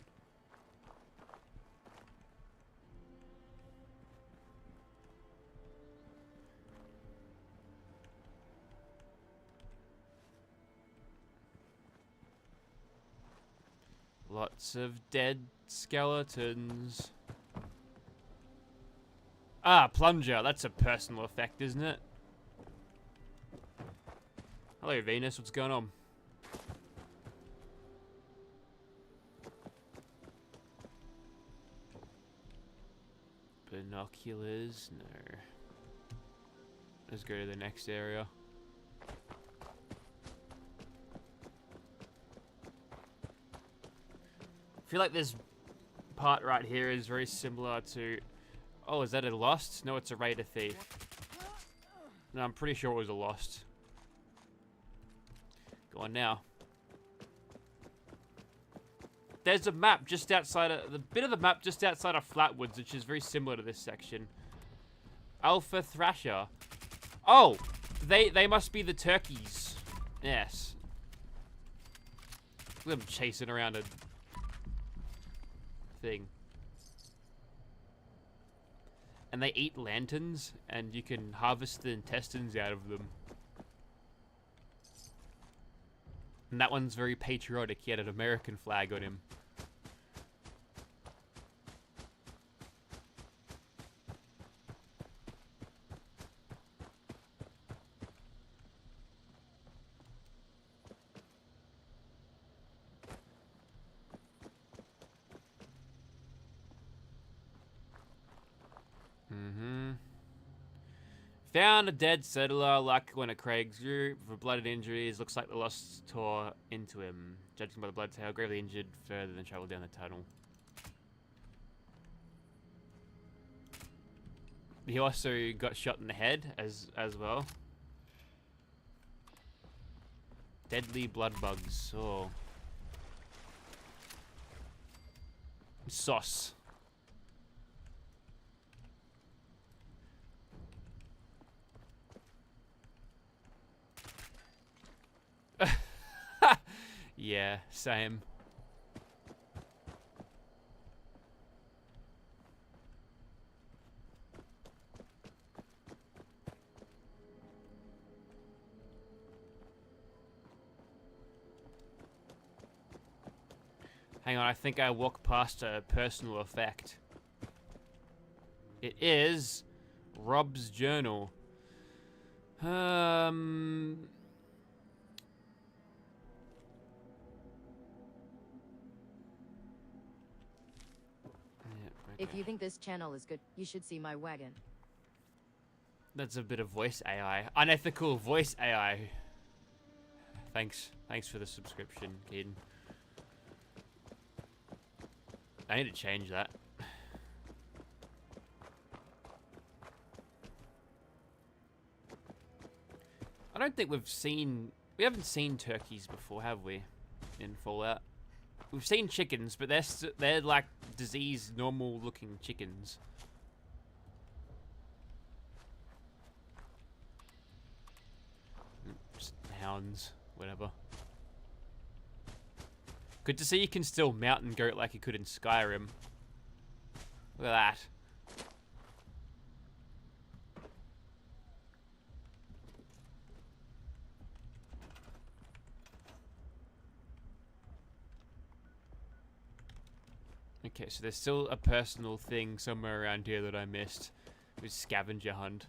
Lots of dead skeletons. Ah, plunger. That's a personal effect, isn't it? Hello, Venus. What's going on? Binoculars? No. Let's go to the next area. I feel like this part right here is very similar to... Oh, is that a Lost? No, it's a Raider Thief. No, I'm pretty sure it was a Lost. Go on now. There's a map just outside of... The bit of the map just outside of Flatwoods, which is very similar to this section. Alpha Thrasher. Oh! They must be the turkeys. Yes. Look at them chasing around a... thing. And they eat lanterns, and you can harvest the intestines out of them. And that one's very patriotic. He had an American flag on him. Found a dead settler, like one of Craig's group, for blooded injuries. Looks like the loss tore into him. Judging by the blood tail, gravely injured further than traveled down the tunnel. He also got shot in the head as well. Deadly blood bugs. Oh. Sauce. Yeah, same. Hang on, I think I walked past a personal effect. It is Rob's journal. If you think this channel is good, you should see my wagon. That's a bit of voice AI. Unethical voice AI. Thanks for the subscription, Keaton. I need to change that. I don't think we haven't seen turkeys before, have we? In Fallout. We've seen chickens, but they're like diseased, normal-looking chickens. Just hounds, whatever. Good to see you can still mountain goat like you could in Skyrim. Look at that. Okay, so there's still a personal thing somewhere around here that I missed. With scavenger hunt.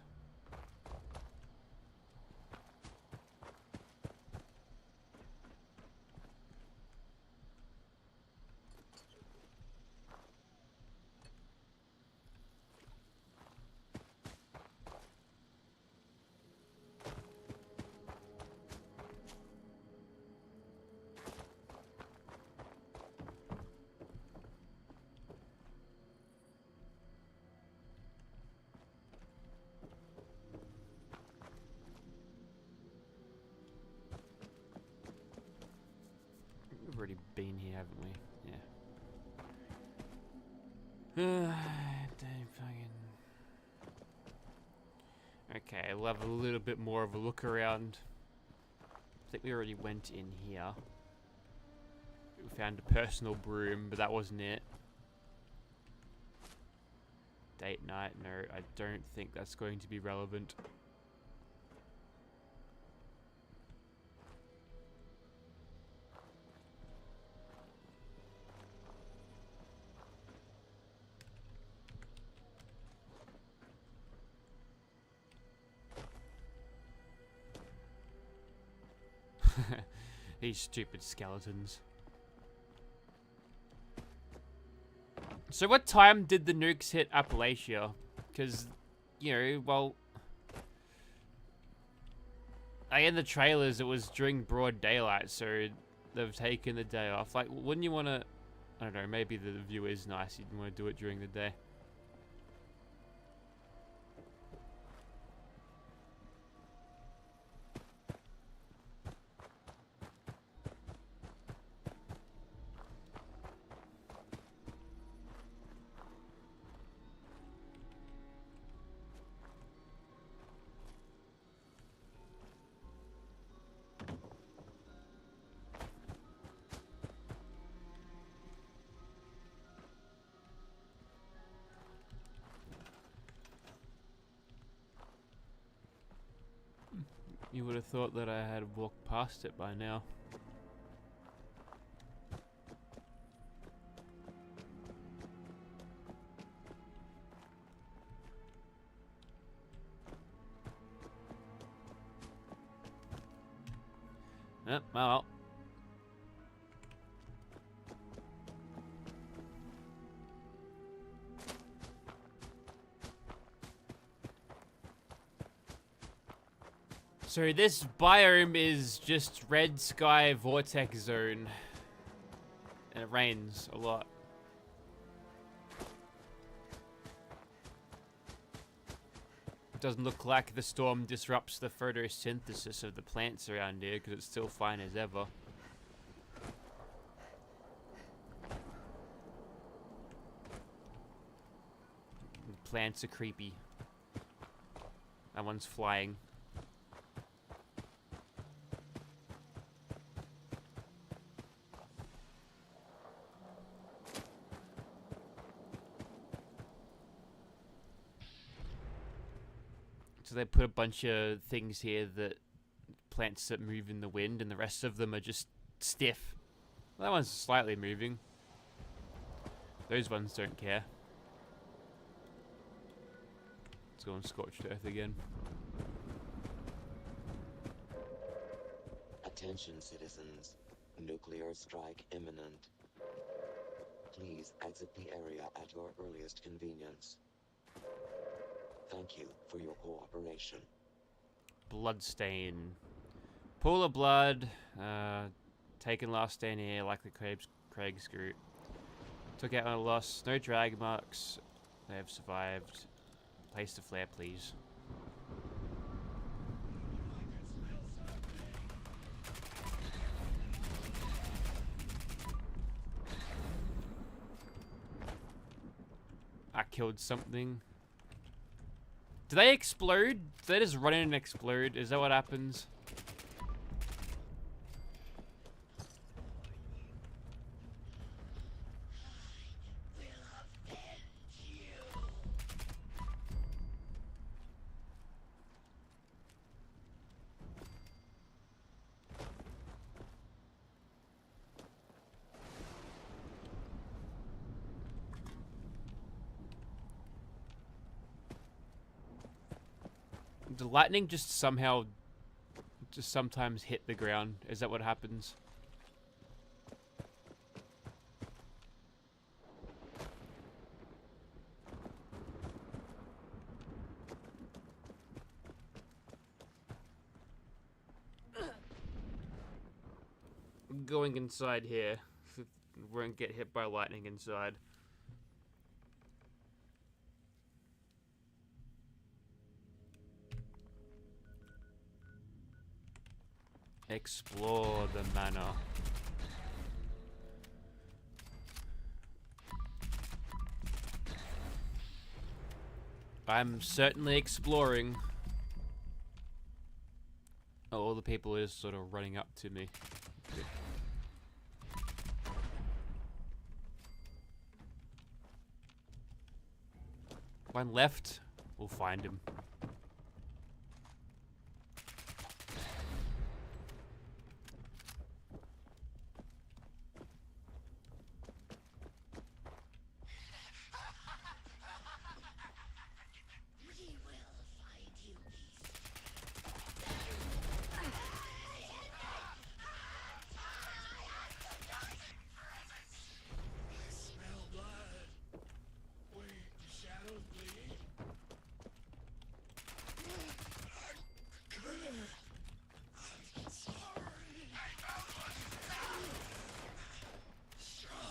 We've already been here, haven't we? Yeah. Damn fucking. Okay, we'll have a little bit more of a look around. I think we already went in here. We found a personal broom, but that wasn't it. Date night, no, I don't think that's going to be relevant. These stupid skeletons. So what time did the nukes hit Appalachia? Because, you know, well... in the trailers, it was during broad daylight, so they've taken the day off. Like, wouldn't you want to... I don't know, maybe the view is nice. You'd want to do it during the day. You would have thought that I had walked past it by now. Yep, well. So this biome is just red sky vortex zone. And it rains a lot. It doesn't look like the storm disrupts the photosynthesis of the plants around here because it's still fine as ever. The plants are creepy. That one's flying. So they put a bunch of things here that plants that move in the wind, and the rest of them are just stiff. That one's slightly moving. Those ones don't care. Let's go on scorched earth again. Attention, citizens. Nuclear strike imminent. Please exit the area at your earliest convenience. Thank you for your cooperation. Bloodstain. Pool of blood. Taken last stand here, likely Craig's group. Took out on a loss. No drag marks. They have survived. Place the flare, please. killed something. Do they explode? Do they just run in and explode? Is that what happens? The lightning just sometimes hit the ground. Is that what happens? I'm going inside here. Won't get hit by lightning inside. Explore the manor. I'm certainly exploring. Oh, all the people are just sort of running up to me. One left. We'll find him.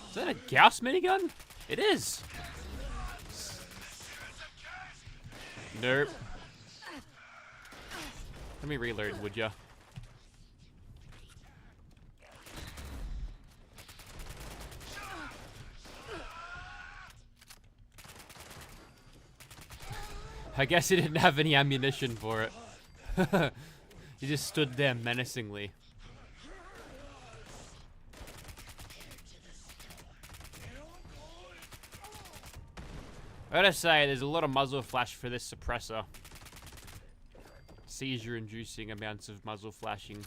Is that a Gauss minigun? It is. Nope. Let me reload, would ya? I guess he didn't have any ammunition for it. He just stood there menacingly. I gotta say, there's a lot of muzzle flash for this suppressor. Seizure-inducing amounts of muzzle flashing.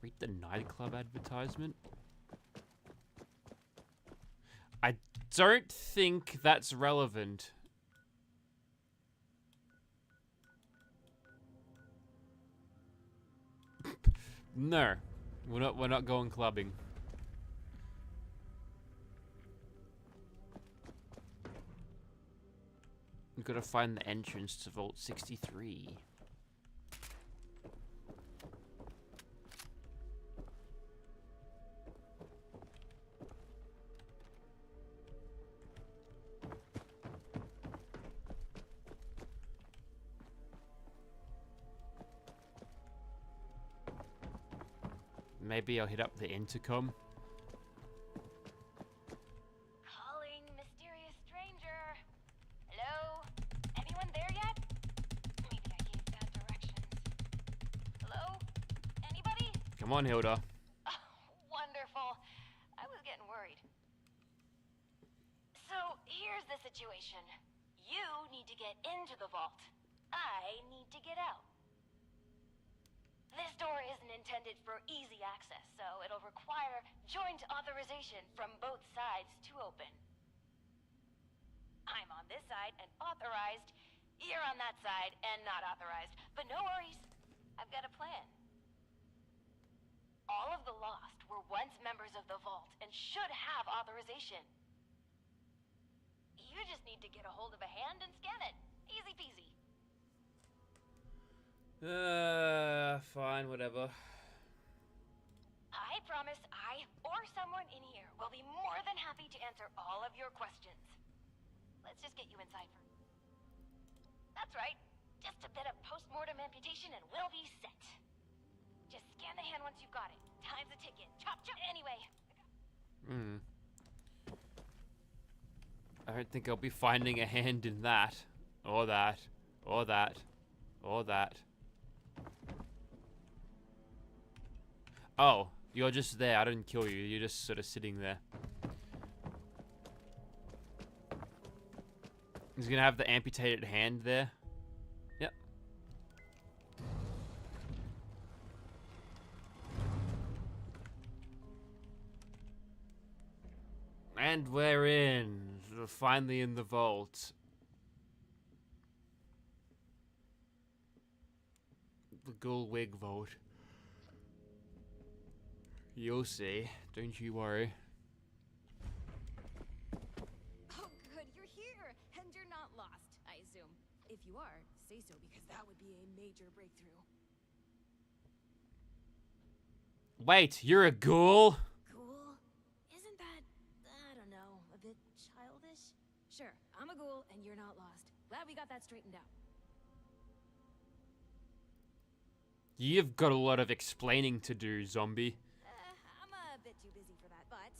Read the nightclub advertisement. I don't think that's relevant. No, we're not going clubbing. We've got to find the entrance to Vault 63. Maybe I'll hit up the intercom. Calling mysterious stranger. Hello? Anyone there yet? Maybe I gave bad directions. Hello? Anybody? Come on, Hilda. Oh, wonderful. I was getting worried. So, here's the situation. You need to get into the vault. I need to get out. This door isn't intended for easy access, so it'll require joint authorization from both sides to open. I'm on this side and authorized. You're on that side and not authorized. But no worries. I've got a plan. All of the Lost were once members of the Vault and should have authorization. You just need to get a hold of a hand and scan it. Easy peasy. Fine, whatever. I promise I or someone in here will be more than happy to answer all of your questions. Let's just get you inside for... That's right. Just a bit of post-mortem amputation and we'll be set. Just scan the hand once you've got it. Time's a ticket. Chop, chop. Anyway. I don't think I'll be finding a hand in that. Or that. Or that. Or that. Oh, you're just there. I didn't kill you. You're just sort of sitting there. He's gonna have the amputated hand there. Yep. And we're in. We're finally in the vault. The Gullwig vault. You'll see. Don't you worry. Oh, good, you're here, and you're not lost, I assume. If you are, say so, because that would be a major breakthrough. Wait, you're a ghoul? Ghoul? Isn't that, I don't know, a bit childish? Sure, I'm a ghoul, and you're not lost. Glad we got that straightened out. You've got a lot of explaining to do, zombie. I'm a bit too busy for that, but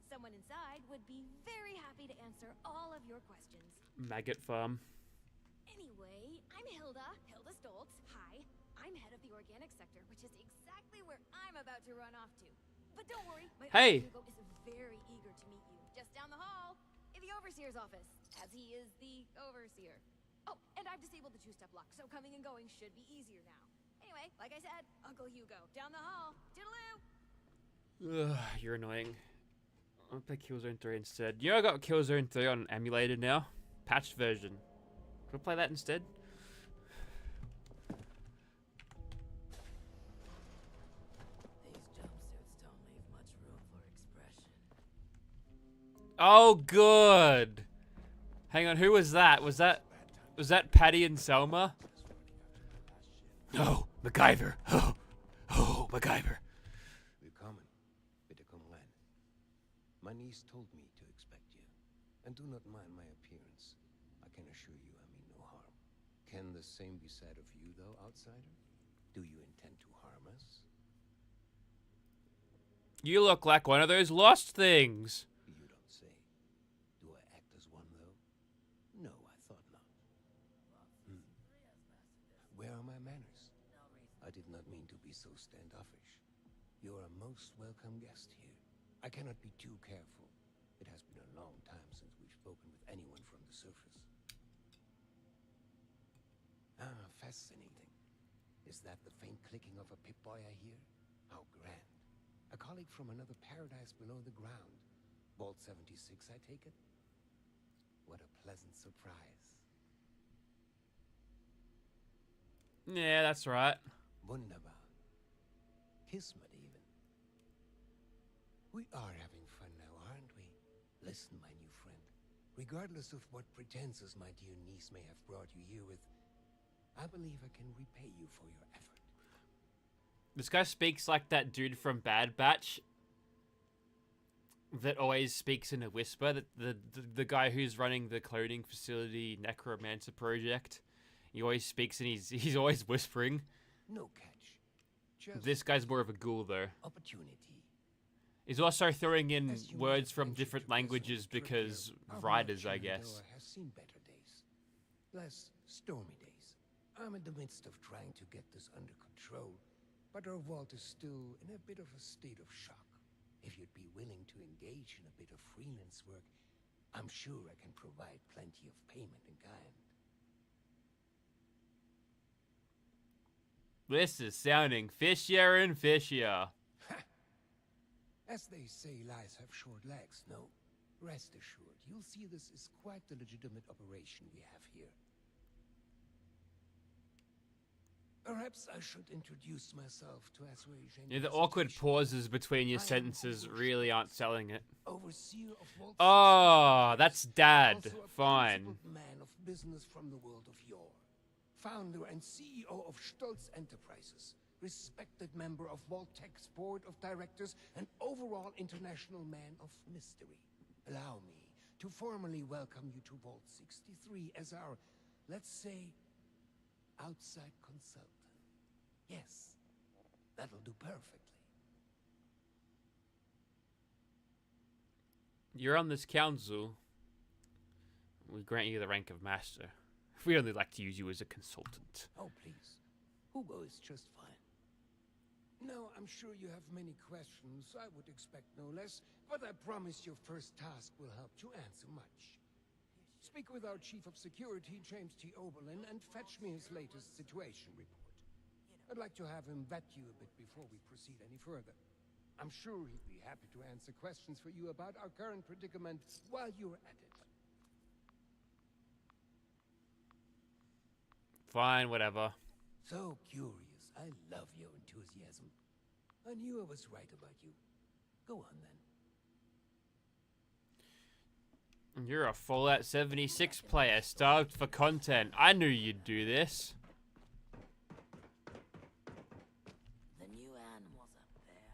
someone inside would be very happy to answer all of your questions. Maggot farm. Anyway, I'm Hilda Stoltz. Hi. I'm head of the organic sector, which is exactly where I'm about to run off to. But don't worry, my Hey. Hugo is very eager to meet you. Just down the hall, in the overseer's office, as he is the overseer. Oh, and I've disabled the two-step lock, so coming and going should be easier now. Anyway, like I said, Uncle Hugo, down the hall. Toodaloo! Ugh, you're annoying. I'll play Killzone 3 instead. You know I got Killzone 3 on emulated now? Patched version. Can I play that instead? These jumpsuits don't leave much room for expression. Oh, good! Hang on, who was that? Was that Patty and Selma? Oh, MacGyver. Oh, MacGyver. Willkommen. Bitte komm rein. My niece told me to expect you. And do not mind my appearance. I can assure you I mean no harm. Can the same be said of you, though, outsider? Do you intend to harm us? You look like one of those lost things. You don't say. Do I act as one, though? No, I thought not. Where are my manners? I did not mean to be so standoffish. You're a most welcome guest here. I cannot be too careful. It has been a long time since we've spoken with anyone from the surface. Ah, fascinating. Is that the faint clicking of a Pip-Boy I hear? How grand. A colleague from another paradise below the ground. Vault 76, I take it? What a pleasant surprise. Yeah, that's right. Wunderbar. Kismet, even. We are having fun now, aren't we? Listen, my new friend. Regardless of what pretenses my dear niece may have brought you here with, I believe I can repay you for your effort. This guy speaks like that dude from Bad Batch that always speaks in a whisper. The guy who's running the cloning facility necromancer project. He always speaks and he's always whispering. No catch. Just This guy's more of a ghoul though. opportunity. He's also throwing in As you might words from venture different to guess on languages the trip because here, our writers, I Appalachia guess. endeavor has seen better days. Less stormy days. I'm in the midst of trying to get this under control, but our vault is still in a bit of a state of shock. If you'd be willing to engage in a bit of freelance work, I'm sure I can provide plenty of payment in kind. This is sounding fishier and fishier. As they say, lies have short legs, no? Rest assured, you'll see this is quite the legitimate operation we have here. Perhaps I should introduce myself to assuage any Yeah, the awkward hesitation. pauses between your I am sentences Overseer, really aren't selling it. Overseer of Vault Oh, 66, that's Dad. also a Fine. principled man of business from the world of yore. Founder and CEO of Stoltz Enterprises, respected member of Vault-Tech's board of directors, and overall international man of mystery. Allow me to formally welcome you to Vault 63 as our, let's say, outside consultant. Yes, That'll do perfectly. You're on this council. We grant you the rank of master. We only like to use you as a consultant. Oh, please. Hugo is just fine. Now, I'm sure you have many questions. I would expect no less, but I promise your first task will help to answer much. Speak with our Chief of Security, James T. Oberlin, and fetch me his latest situation report. I'd like to have him vet you a bit before we proceed any further. I'm sure he'd be happy to answer questions for you about our current predicament while you're at it. Fine, whatever. So curious. I love your enthusiasm. I knew I was right about you. Go on, then. You're a Fallout 76 player, starved for content. I knew you'd do this. The new animals up there.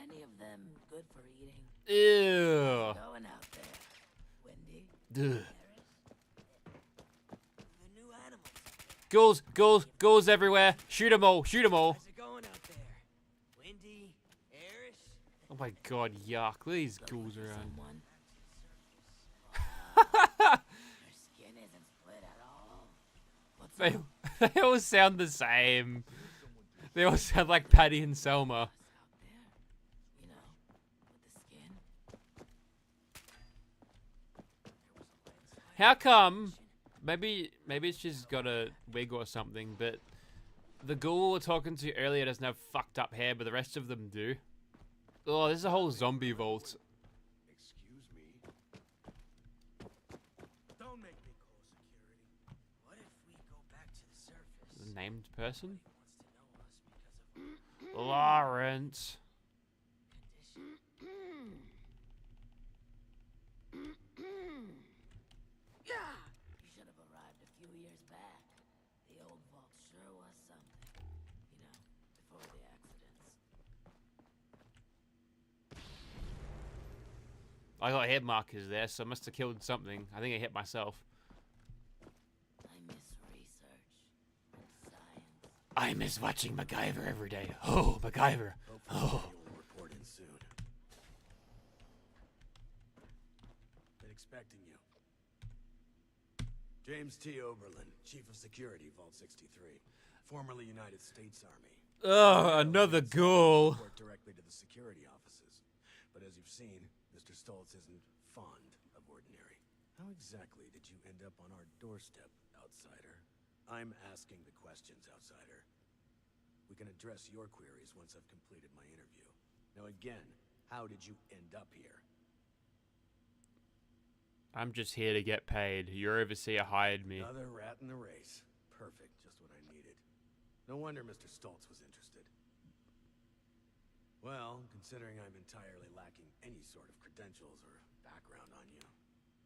Any of them good for eating? Ew. Going out there. Wendy? Ugh. The new animals. Ghouls, ghouls, ghouls everywhere. Shoot 'em all, shoot 'em all. How's it going out there? Wendy? Eris? Oh my god, yuck. Look at these ghouls around. Someone? Their skin isn't split at all. What's up? They all sound the same. They all sound like Patty and Selma. Out there? You know, with the skin? There was a landslide. How come? Maybe it's just got a wig or something, but the ghoul we were talking to earlier doesn't have fucked up hair, but the rest of them do. Oh, there's a whole zombie vault. Excuse me. Don't make me call security. What if we go back to the surface? The named person? He wants to know us because of Lawrence. condition. You should have arrived a few years back. The old vault sure was something. You know, before the accidents. I got hit markers there, so I must have killed something. I think I hit myself. I miss research and science. I miss watching MacGyver every day. Oh, MacGyver. Oh. You'll report in soon. Been expecting you. James T. Oberlin, Chief of Security, Vault 63, formerly United States Army. Oh, another ghoul. Report directly to the security offices. But as you've seen, Mr. Stoltz isn't fond of ordinary. How exactly did you end up on our doorstep, outsider? I'm asking the questions, outsider. We can address your queries once I've completed my interview. Now again, how did you end up here? I'm just here to get paid. Your overseer hired me. Another rat in the race. Perfect, just what I needed. No wonder Mr. Stoltz was interested. Well, considering I'm entirely lacking any sort of credentials or background on you,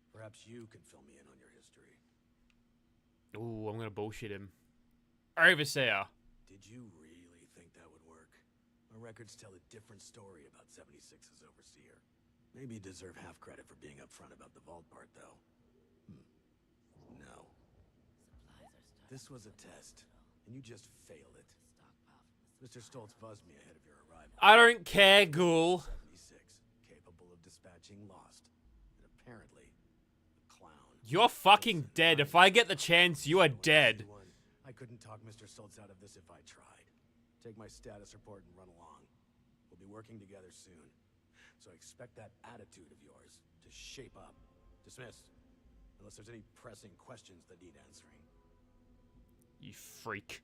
perhaps you can fill me in on your history. Ooh, I'm gonna bullshit him. Overseer. Did you really think that would work? Our records tell a different story about 76's overseer. Maybe you deserve half credit for being upfront about the vault part, though. No. Supplies are starting. This was a test, and you just failed it. Stockpile from the Mr. Stoltz buzzed me ahead of your arrival. I don't care, ghoul. 76, capable of dispatching Lost, and apparently, a clown. You're fucking dead. If I get the chance, you are dead. I couldn't talk Mr. Stoltz out of this if I tried. Take my status report and run along. We'll be working together soon. So I expect that attitude of yours to shape up. Dismissed. Unless there's any pressing questions that need answering. You freak.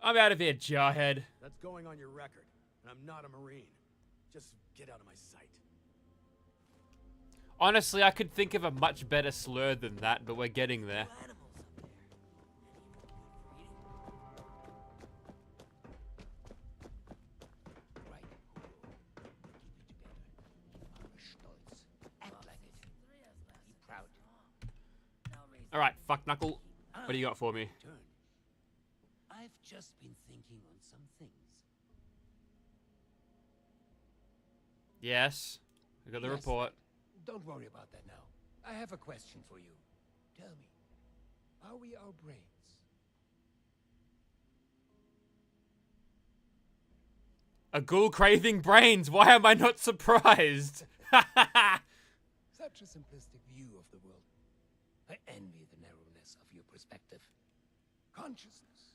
I'm out of here, jarhead. That's going on your record. And I'm not a Marine. Just get out of my sight. Honestly, I could think of a much better slur than that, but we're getting there. new animals up there. Any more good for eating? Right. Keep it together. Stolz. Act like it. Three has lasted Be proud. this long. No reason. Alright, fuck knuckle. What do you got for me? Turn. I've just been thinking on some things. Yes. I got the Yes. report. Don't worry about that now. I have a question for you. Tell me, are we our brains? A ghoul craving brains. Why am I not surprised? Such a simplistic view of the world. I envy the narrowness of your perspective. Consciousness,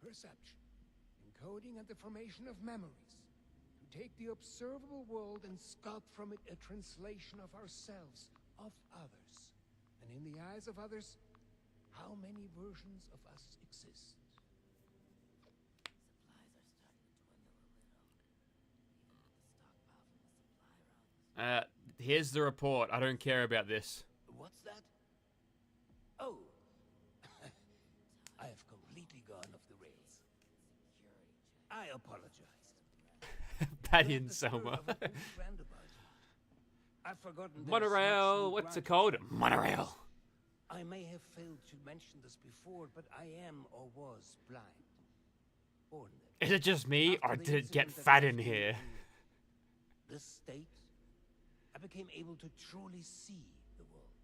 perception, encoding and the formation of memories. To take the observable world and sculpt from it a translation of ourselves, of others. And in the eyes of others, how many versions of us exist? Here's the report. I don't care about this. What's that? Oh, I have completely gone off the rails. I apologize. Patty and Selma. I've forgotten. Monorail. What's it called? Monorail. I may have failed to mention this before, but I am or was blind. Born there. Is it just me, or After the did it get incident that fat left in me here? This state, I became able to truly see the world.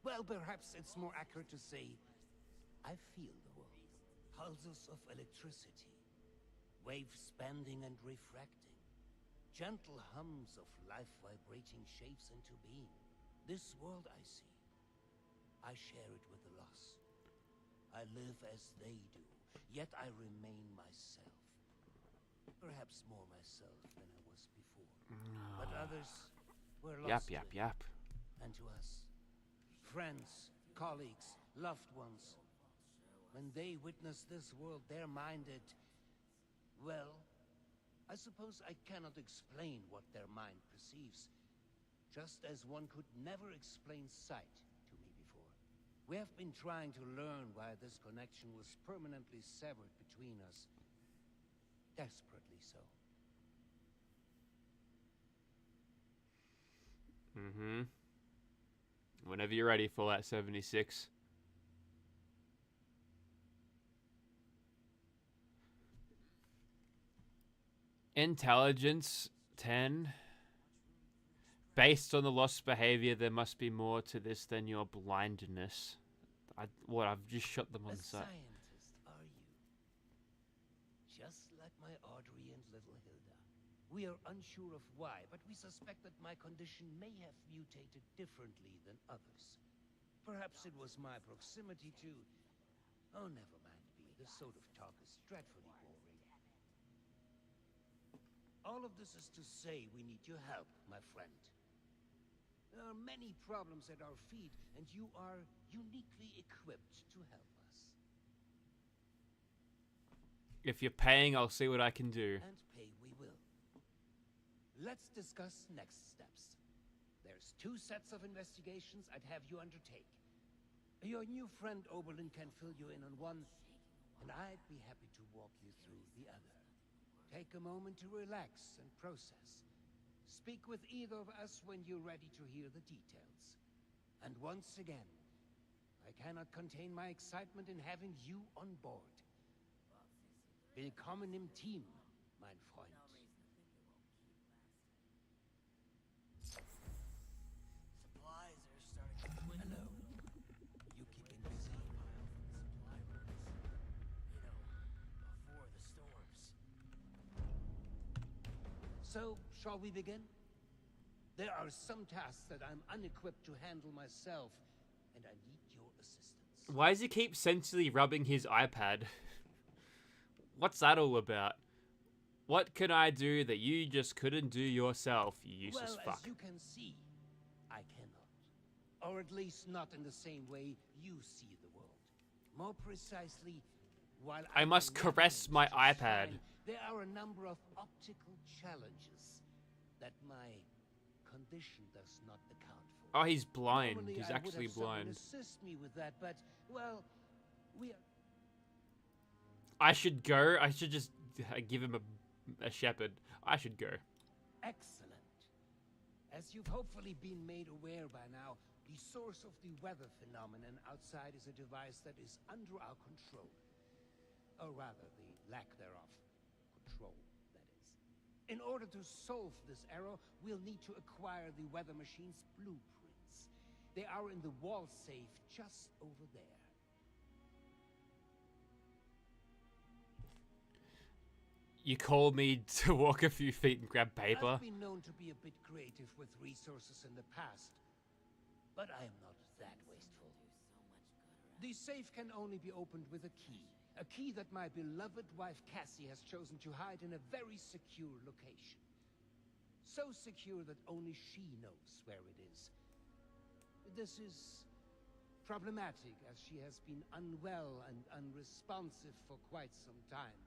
Well, perhaps it's more accurate to say, I feel the world. Pulses of electricity, waves bending and refracting, gentle hums of life vibrating shapes into being. This world I see, I share it with the lost. I live as they do, yet I remain myself. Perhaps more myself than I was before. But others were lost. Yap. And to us, friends, colleagues, loved ones, when they witness this world, they're minded, well, I suppose I cannot explain what their mind perceives, just as one could never explain sight to me before. We have been trying to learn why this connection was permanently severed between us. Desperately so. Whenever you're ready, Fallout 76. Intelligence 10. Based on the lost behavior, there must be more to this than your blindness. I've just shot them on the side. Scientist, are you? Just like my Audrey and little Hilda. We are unsure of why, but we suspect that my condition may have mutated differently than others. Perhaps it was my proximity to... Oh, never mind me. This sort of talk is dreadfully boring. All of this is to say we need your help, my friend. There are many problems at our feet, and you are uniquely equipped to help us. If you're paying, I'll see what I can do. And pay we will. Let's discuss next steps. There's 2 sets of investigations I'd have you undertake. Your new friend Oberlin can fill you in on one, and I'd be happy to walk you through the other. Take a moment to relax and process. Speak with either of us when you're ready to hear the details. And once again, I cannot contain my excitement in having you on board. Willkommen im Team, mein Freund. Supplies are starting to dwindle. Hello. You keeping busy? Supply runs. Before the storms. So, shall we begin? There are some tasks that I'm unequipped to handle myself, and I need your assistance. Why does he keep sensually rubbing his iPad? What's that all about? What can I do that you just couldn't do yourself, you useless Well, fuck? as you can see, I cannot. Or at least not in the same way you see the world. More precisely, while I must can caress manage my to iPad. shine, there are a number of optical challenges that my condition does not account for. Oh, he's blind. Normally, He's I would actually have someone blind. assist me with that, but well, we are... I should go. I should just give him a shepherd. I should go. Excellent. As you've hopefully been made aware by now, the source of the weather phenomenon outside is a device that is under our control. Or rather, the lack thereof. Control, that is. In order to solve this error, we'll need to acquire the weather machine's blueprints. They are in the wall safe just over there. You called me to walk a few feet and grab paper. I've been known to be a bit creative with resources in the past, but I am not that wasteful. The safe can only be opened with a key that my beloved wife Cassie has chosen to hide in a very secure location. So secure that only she knows where it is. This is problematic, as she has been unwell and unresponsive for quite some time.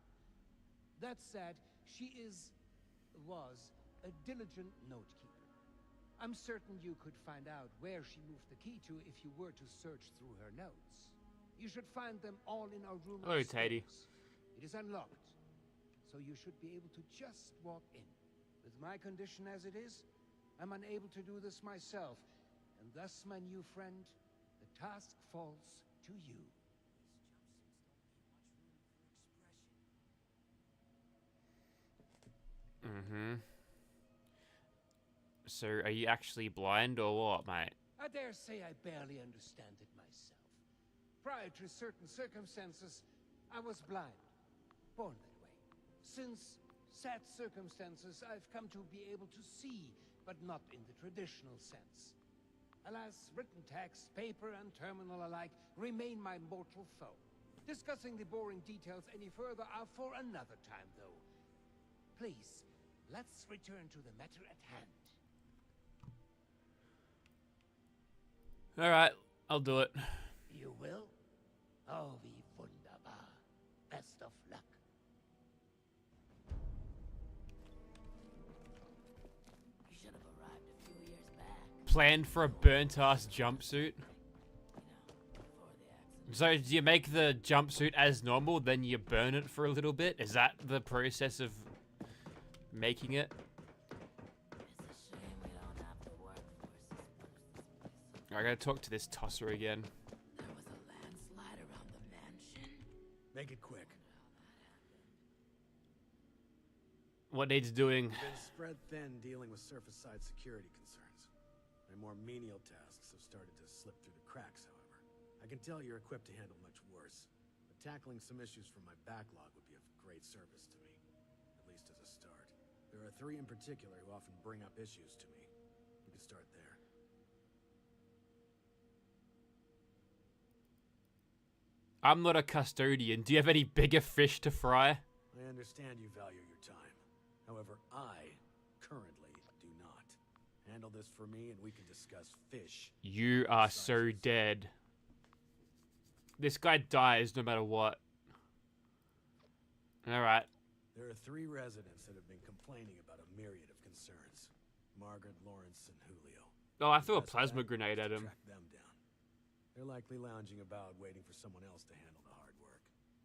That said, she was a diligent note-keeper. I'm certain you could find out where she moved the key to if you were to search through her notes. You should find them all in our room. Hello, Teddy. It is unlocked, so you should be able to just walk in. With my condition as it is, I'm unable to do this myself, and thus, my new friend, the task falls to you. So, are you actually blind or what, mate? I dare say I barely understand it myself. Prior to certain circumstances, I was blind. Born that way. Since sad circumstances, I've come to be able to see, but not in the traditional sense. Alas, written text, paper, and terminal alike remain my mortal foe. Discussing the boring details any further are for another time, though. Please, let's return to the matter at hand. Alright, I'll do it. You will? Oh, wie wunderbar. Best of luck. You should have arrived a few years back. Planned for a burnt-ass jumpsuit. Before the accident. So, do you make the jumpsuit as normal, then you burn it for a little bit? Is that the process of making it? It's a shame we don't have the workforce as much as this place. I gotta talk to this tosser again. There was a landslide around the mansion. Make it quick. What needs doing? We've been spread thin dealing with surface-side security concerns. My more menial tasks have started to slip through the cracks, however. I can tell you're equipped to handle much worse, but tackling some issues from my backlog would be of great service to me, at least as a start. There are 3 in particular who often bring up issues to me. We can start there. I'm not a custodian. Do you have any bigger fish to fry? I understand you value your time. However, I currently do not. Handle this for me and we can discuss fish. You are so dead. This guy dies no matter what. Alright. There are 3 residents that have been complaining about a myriad of concerns. Margaret, Lawrence, and Julio. Oh, I threw a Best plasma bet grenade is at to him. track them down. They're likely lounging about waiting for someone else to handle the hard work.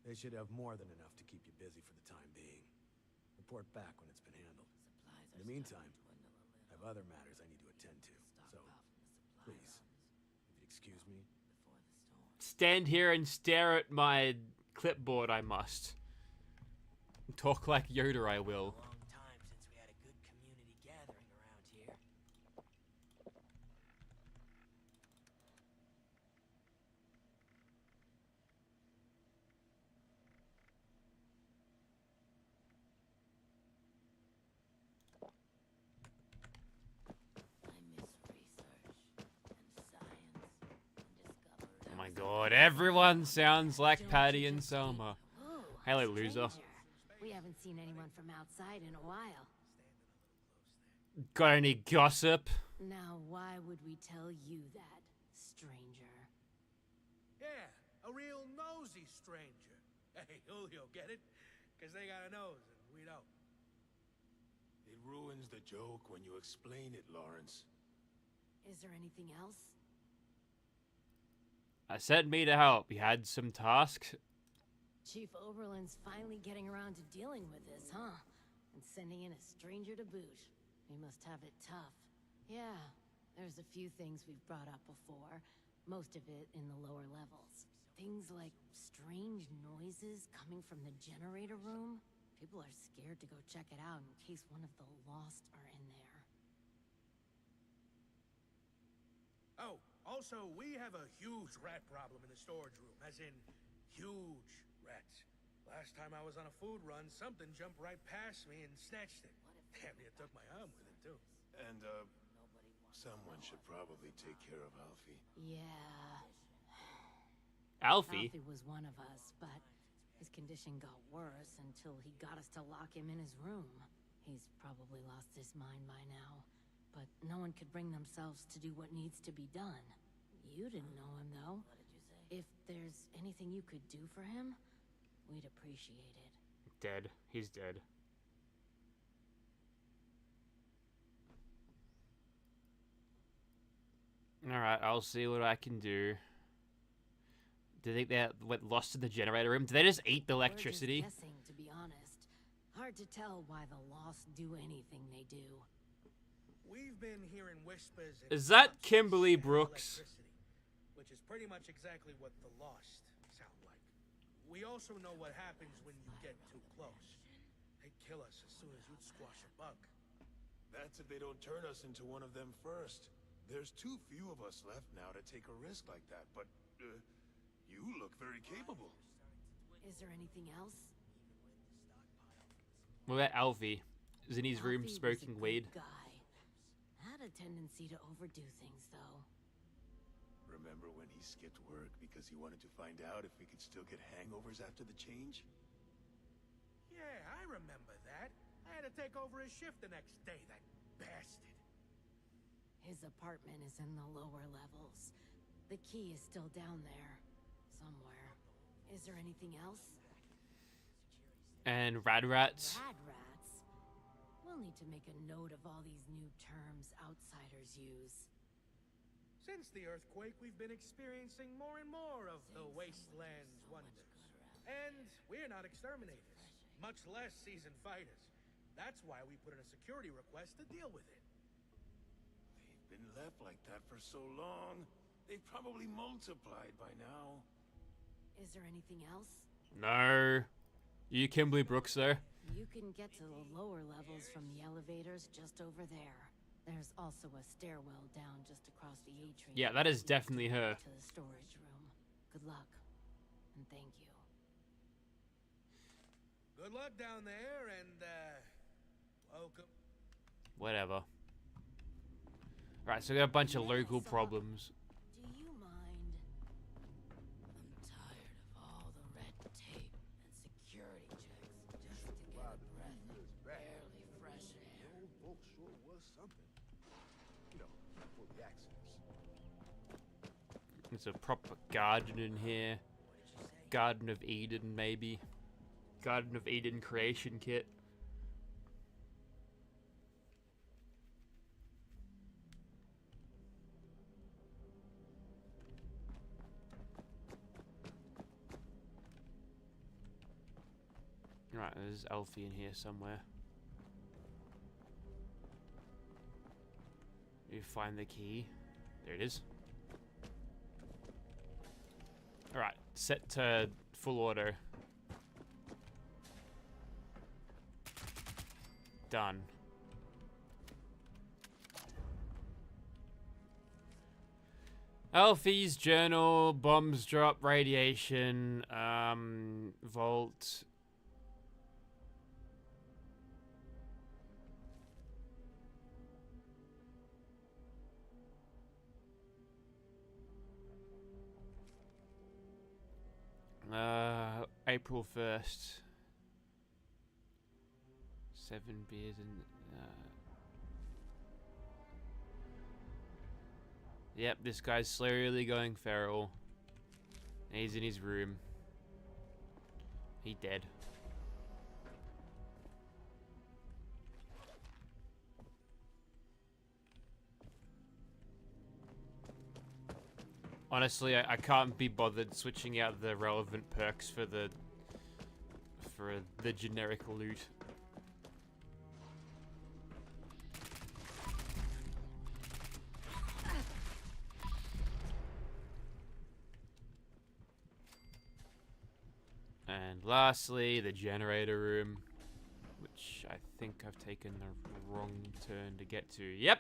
They should have more than enough to keep you busy for the time being. Report back when it's been handled. Supplies In are the meantime, starting to dwindle a I have little. other matters I need to attend to. So, Stockpile from the supply please, runs if you'd excuse me. before the storm. Stand here and stare at my clipboard, I must. Talk like Yoda, I will. A long time since we had a good community gathering around here. I miss research and science and discovery. Oh my god, everyone sounds like Patty and Selma. Ooh, Hello, loser. stranger. We haven't seen anyone from outside in a while. Got any gossip? Now, why would we tell you that, stranger? Yeah, a real nosy stranger. Hey, Julio, get it? Because they got a nose and we don't. It ruins the joke when you explain it, Lawrence. Is there anything else? I sent me to help. You had some tasks? Chief Oberlin's finally getting around to dealing with this, huh? And sending in a stranger to boot. He must have it tough. Yeah, there's a few things we've brought up before. Most of it in the lower levels. Things like strange noises coming from the generator room. People are scared to go check it out in case one of the Lost are in there. Oh, also, we have a huge rat problem in the storage room, as in huge rats. Last time I was on a food run, something jumped right past me and snatched it. Damn near took my arm with it, too. And, someone should probably take care of Alfie. Yeah. Alfie? Alfie was one of us, but his condition got worse until he got us to lock him in his room. He's probably lost his mind by now, but no one could bring themselves to do what needs to be done. You didn't know him, though. What did you say? If there's anything you could do for him, we'd appreciate it. Dead. He's dead. Alright, I'll see what I can do. Do they think they went lost in the generator room? Did they just eat the electricity? We're just guessing, to be honest. Hard to tell why the Lost do anything they do. We've been hearing whispers. Is that Kimberly Brooks? Which is pretty much exactly what the Lost sound like. We also know what happens when you get too close. They kill us as soon as you squash a bug. That's if they don't turn us into one of them first. There's too few of us left now to take a risk like that, but, you look very capable. Is there anything else? What about Alfie? Is in his room Alfie smoking was a weed. good guy. Had a tendency to overdo things, though. Remember when he skipped work because he wanted to find out if we could still get hangovers after the change? Yeah, I remember that. I had to take over his shift the next day, that bastard. His apartment is in the lower levels. The key is still down there, somewhere. Is there anything else? And rad rats. Rad rats? We'll need to make a note of all these new terms outsiders use. Since the earthquake, we've been experiencing more and more of the wasteland's wonders. And we're not exterminators, much less seasoned fighters. That's why we put in a security request to deal with it. They've been left like that for so long. They've probably multiplied by now. Is there anything else? No. You Kimberly Brooks there? You can get to the lower levels from the elevators just over there. There's also a stairwell down just across the atrium. Yeah, that is definitely her. To the storage room. Good luck. And thank you. Good luck down there, and, welcome. Whatever. Right, so we got a bunch of local problems. Do you mind? I'm tired of all the red tape and security checks just to get a breath of barely fresh air. The old folks sure was something. You know, for the accidents. There's a proper garden in here. Garden of Eden, maybe. Garden of Eden creation kit. Right, there's Alfie in here somewhere. You find the key. There it is. Alright, set to full auto. Done. Alfie's journal, bombs drop, radiation, vault. April 1st. 7 beers and yep, this guy's slowly going feral. He's in his room. He dead. Honestly, I can't be bothered switching out the relevant perks for the generic loot. And lastly, the generator room, which I think I've taken the wrong turn to get to. Yep!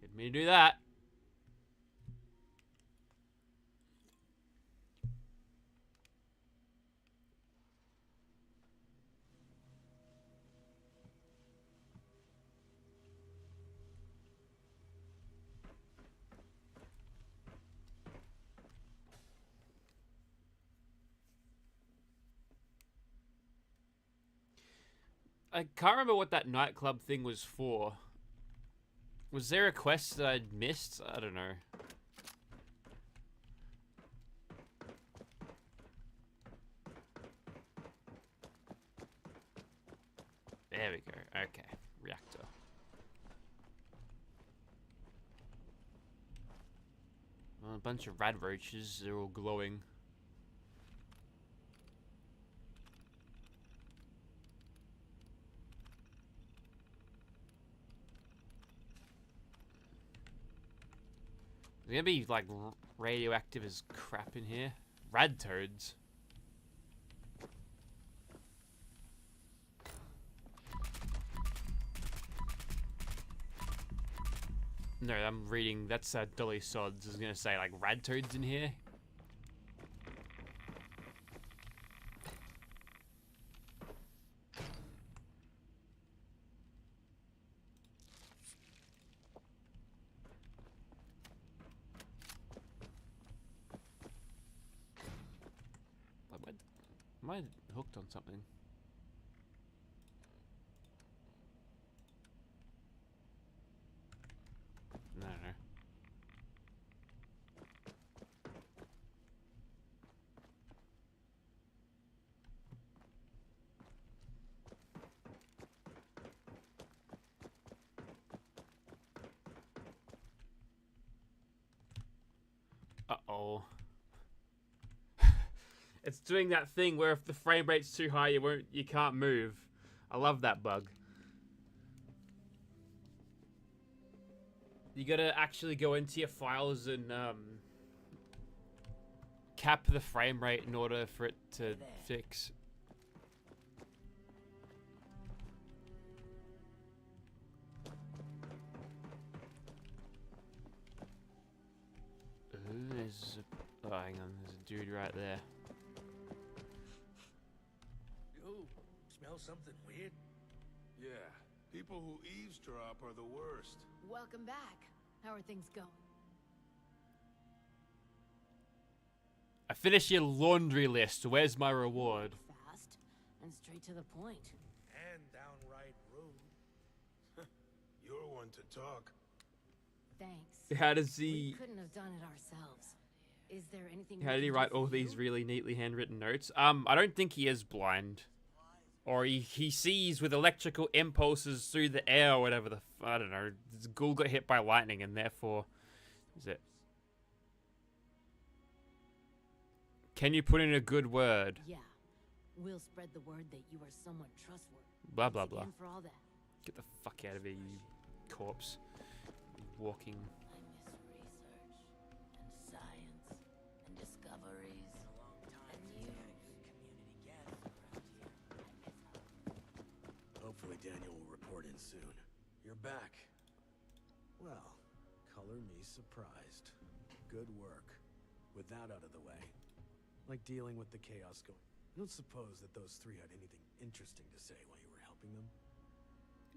Didn't mean to do that. I can't remember what that nightclub thing was for. Was there a quest that I'd missed? I don't know. There we go. Okay. Reactor. Well, a bunch of rad roaches. They're all glowing. There's gonna be like radioactive as crap in here. Rad toads. No, I'm reading. That's Dolly Sods. I was gonna say like rad toads in here. Am I hooked on something? No, no. Uh-oh. It's doing that thing where if the frame rate's too high, you can't move. I love that bug. You gotta actually go into your files and cap the frame rate in order for it to fix. Ooh, there's a, oh, hang on, there's a dude right there. Ooh, smell something weird? Yeah, people who eavesdrop are the worst. Welcome back. How are things going? I finished your laundry list. Where's my reward? Fast and straight to the point. And downright rude. You're one to talk. Thanks. How does We he... couldn't have done it ourselves. Is there anything? How did he write all these really neatly handwritten notes? I don't think he is blind. Or he sees with electrical impulses through the air or whatever the... I don't know. This ghoul got hit by lightning and therefore... Is it... Can you put in a good word? Yeah. We'll spread the word that you are someone trustworthy. Blah, blah, blah. Again for all that. Get the fuck out of here, you corpse. Walking... I miss research and science and discoveries and you. Hopefully Daniel will report in soon. You're back. Well, color me surprised. Good work. With that out of the way. Like dealing with the chaos going. I don't suppose that those three had anything interesting to say while you were helping them?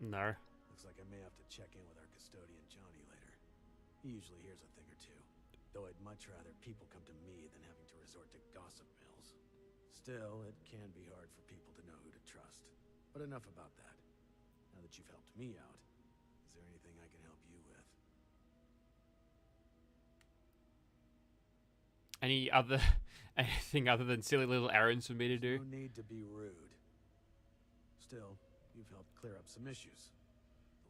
No. Looks like I may have to check in with our custodian Johnny later. He usually hears a thing or two. Though I'd much rather people come to me than having to resort to gossip mills. Still, it can be hard for people to know who to trust. But enough about that. Now that you've helped me out, is there anything I can help you with? Anything other than silly little errands for me to do? No need to be rude. Still, you've helped clear up some issues.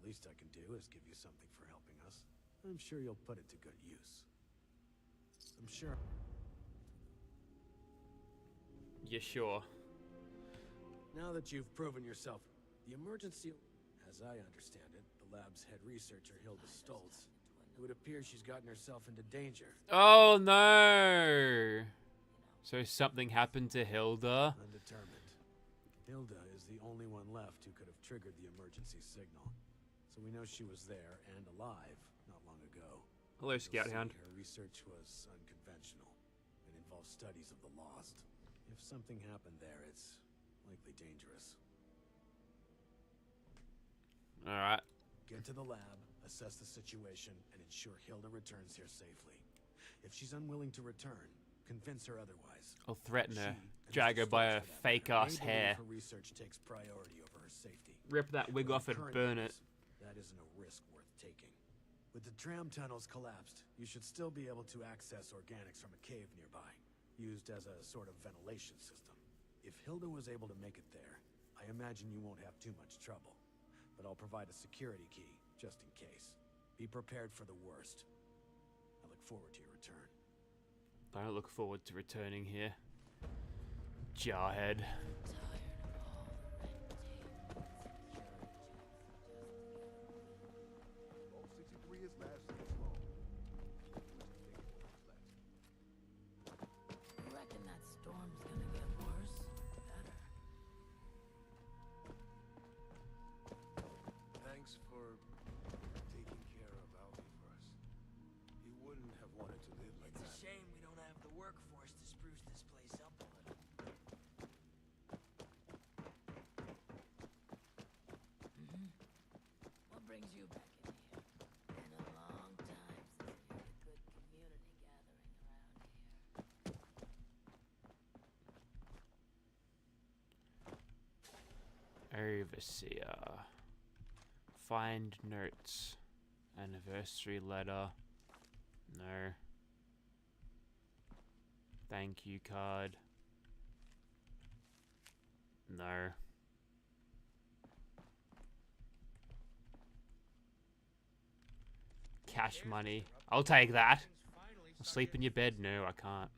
The least I can do is give you something for helping us. I'm sure you'll put it to good use. I'm sure. You sure? Now that you've proven yourself, the emergency... As I understand it, the lab's head researcher, Hilda Stoltz, it would appear she's gotten herself into danger. Oh no! So something happened to Hilda? Undetermined. Hilda is the only one left who could have triggered the emergency signal. So we know she was there and alive not long ago. Hello, Scout Hound. Her research was unconventional and involved studies of the lost. If something happened there, it's likely dangerous. Alright. Get to the lab, assess the situation, and ensure Hilda returns here safely. If she's unwilling to return, convince her otherwise. I'll threaten her. Drag her by her fake-ass hair. Her research takes priority over her safety. rip that wig off and burn it. That isn't a risk worth taking. With the tram tunnels collapsed, you should still be able to access organics from a cave nearby, used as a sort of ventilation system. If Hilda was able to make it there, I imagine you won't have too much trouble. But I'll provide a security key, just in case. Be prepared for the worst. I look forward to your return. I look forward to returning here. Jarhead. Vault 63 is last seen small. You reckon that storm's gonna get worse or better? Thanks for taking care of Alfie for us. He wouldn't have wanted to live like It's that. a shame we don't have the workforce to spruce this place up a little. What brings you back in here? Been a long time since we had a good community gathering around here. Overseer. Find notes. Anniversary letter. No. Thank you card. No. Cash money. I'll take that. Sleep in your bed? No, I can't.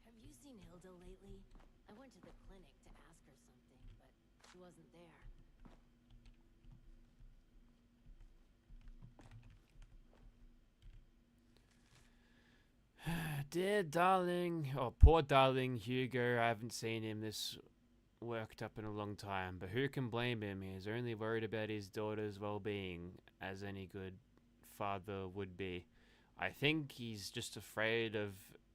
Have you seen Hilda lately? I went to the clinic to ask her something, but she wasn't there. Dear darling, oh poor darling Hugo, I haven't seen him this worked up in a long time, but who can blame him? He's only worried about his daughter's well-being, as any good father would be. I think he's just afraid of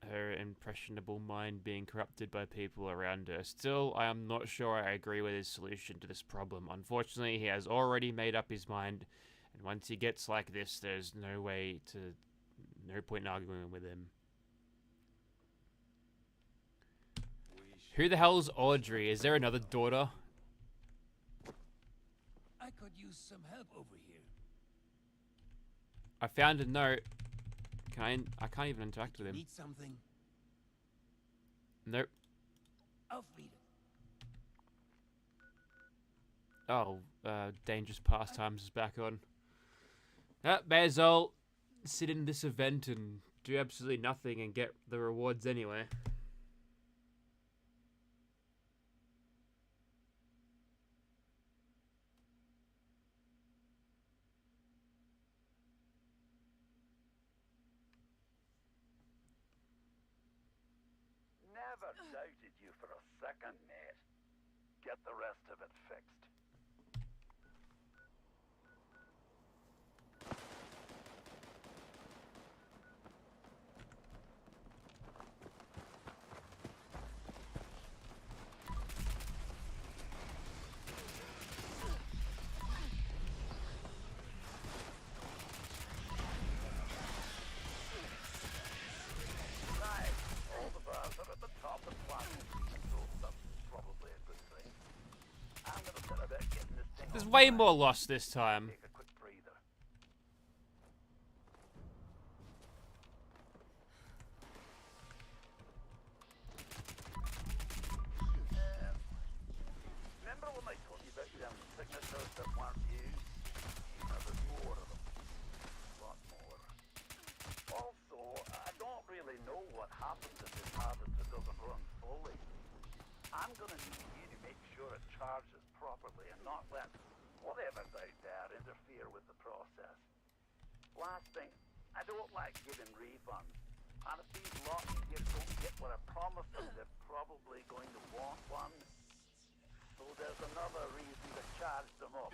her impressionable mind being corrupted by people around her. Still, I am not sure I agree with his solution to this problem. Unfortunately, he has already made up his mind, and once he gets like this, there's no point in arguing with him. Who the hell's Audrey? Is there another daughter? I could use some help over here. I found a note. I can't even interact with him. Need something? Nope. I'll read it. Oh, Dangerous Pastimes is back on. May as well sit in this event and do absolutely nothing and get the rewards anyway. Never doubted you for a second, mate. Get the rest of it fixed. Right, all the bars are at the top and platform, so that's probably a good thing. I'm gonna set about getting this thing There's on way track. more lost this time. Take a quick breather. Remember when I told you about them signatures that weren't used? There's more of them. A lot more. Also, I don't really know what happens if this harvester doesn't run fully. I'm gonna need you to make sure it charges properly and not let whatever's out there interfere with the process. Last thing, I don't like giving refunds. And if these lots here don't get what I promised them, they're probably going to want one. So there's another reason to charge them up.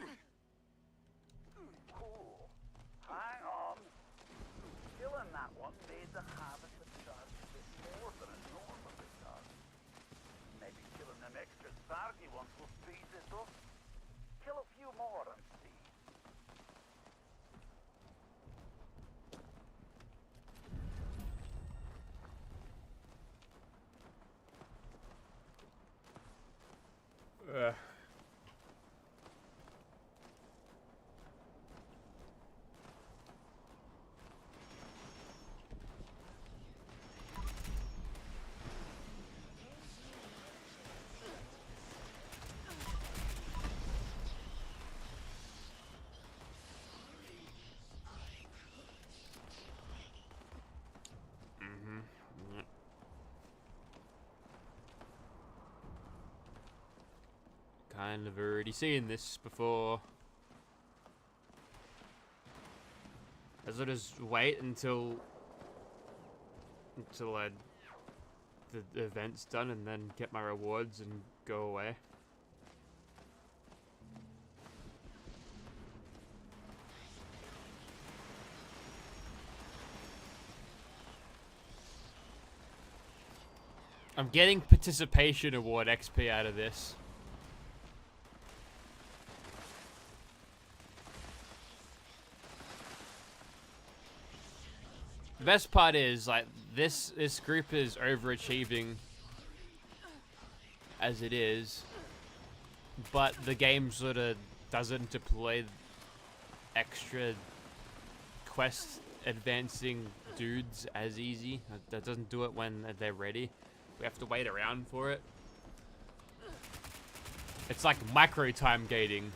Cool. Hang on. Killing that one made the harvester charge a bit more than it normally does. Maybe killing them extra sargy ones will speed this up. Kill a few more and see. kind of already seen this before. As I just wait until the event's done and then get my rewards and go away. I'm getting participation award XP out of this. The best part is, like, this group is overachieving as it is, but the game sort of doesn't deploy extra quest advancing dudes as easy. That doesn't do it when they're ready. We have to wait around for it. It's like micro time gating.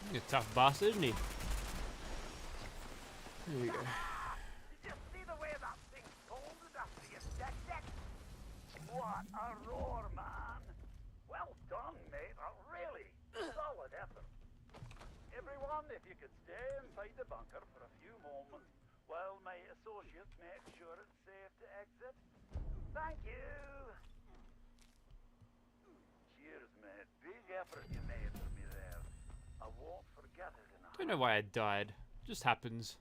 He's a tough boss, isn't he? There we go. Did you see the way that thing folded after you decked it? What a roar, man! Well done, mate. A really solid effort. Everyone, if you could stay inside the bunker for a few moments while my associates make sure it's safe to exit. Thank you. Cheers, mate. Big effort you made for me there. I won't forget it in a I don't know why I died. It just happens.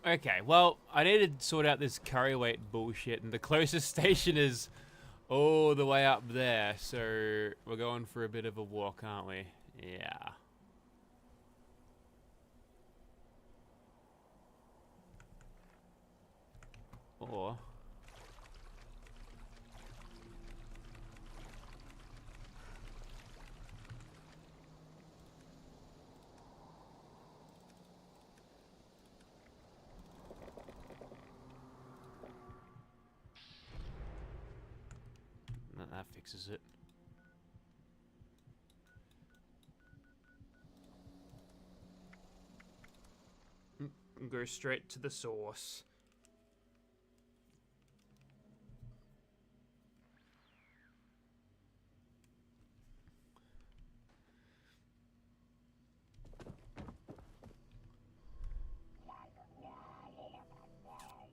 Okay, well, I need to sort out this carry weight bullshit, and the closest station is all the way up there, so we're going for a bit of a walk, aren't we? Yeah. Or... that fixes it. Go straight to the source.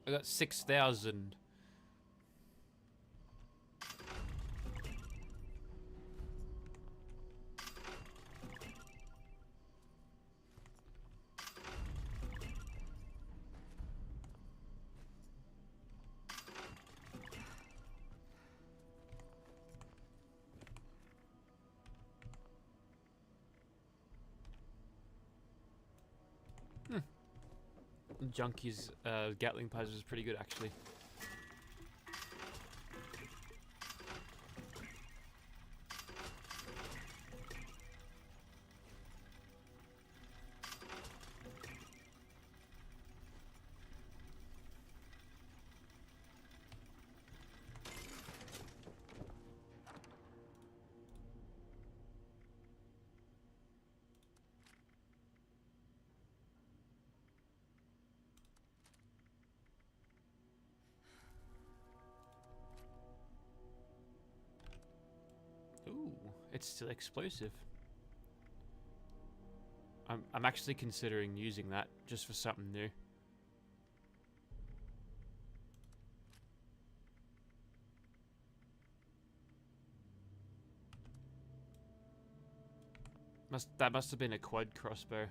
I got 6,000. Junkie's Gatling Puzz is pretty good, actually. Ooh, it's still explosive. I'm actually considering using that just for something new. That must have been a quad crossbow.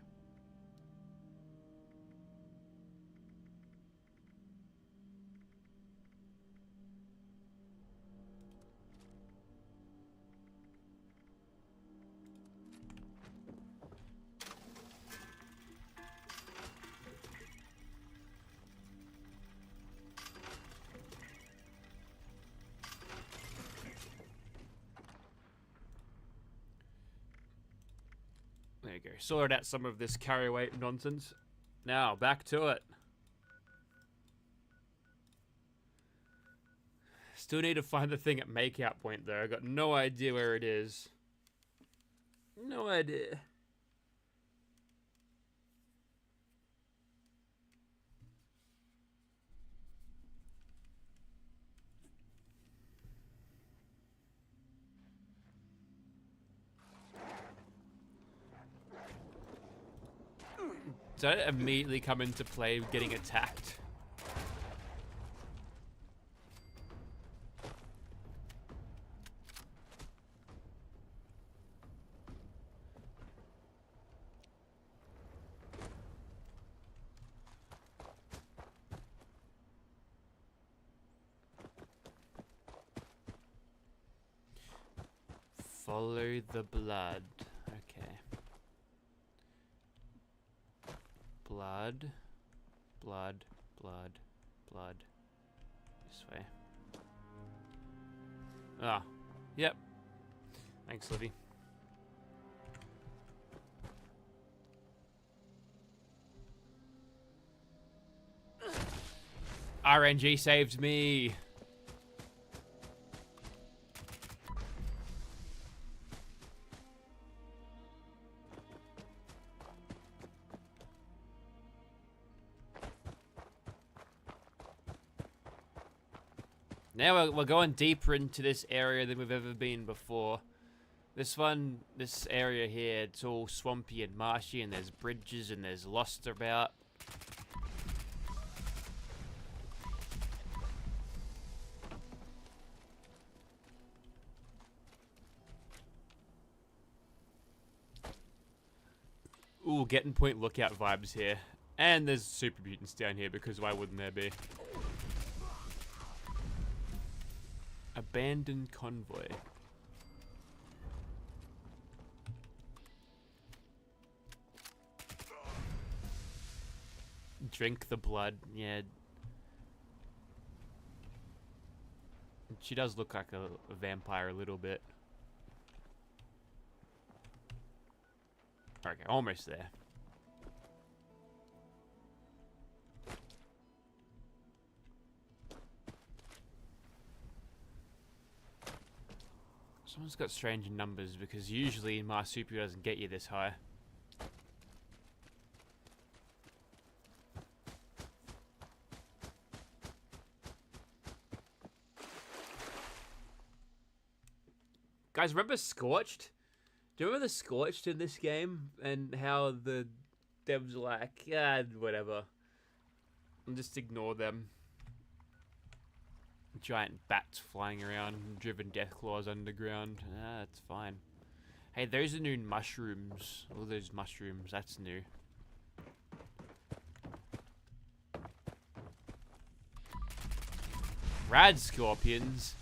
There you go. Sorted out some of this carry weight nonsense. Now, back to it. Still need to find the thing at makeout point, though. I got no idea where it is. No idea. Did I immediately come into play getting attacked? Follow the blood. Okay. Blood, blood, blood, blood. This way. Ah, yep. Thanks, Livy. RNG saved me. Now we're going deeper into this area than we've ever been before. This area here, it's all swampy and marshy, and there's bridges and there's lost about. Ooh, getting point lookout vibes here. And there's super mutants down here, because why wouldn't there be? Abandoned convoy. Drink the blood, yeah. She does look like a vampire a little bit. Okay, almost there. Someone's got strange numbers because usually Marsupial doesn't get you this high. Guys, remember Scorched? Do you remember the Scorched in this game? And how the devs were like, yeah, whatever. And just ignore them. Giant bats flying around, driven deathclaws underground. Ah, that's fine. Hey, those are new mushrooms. All those mushrooms, that's new. Rad scorpions.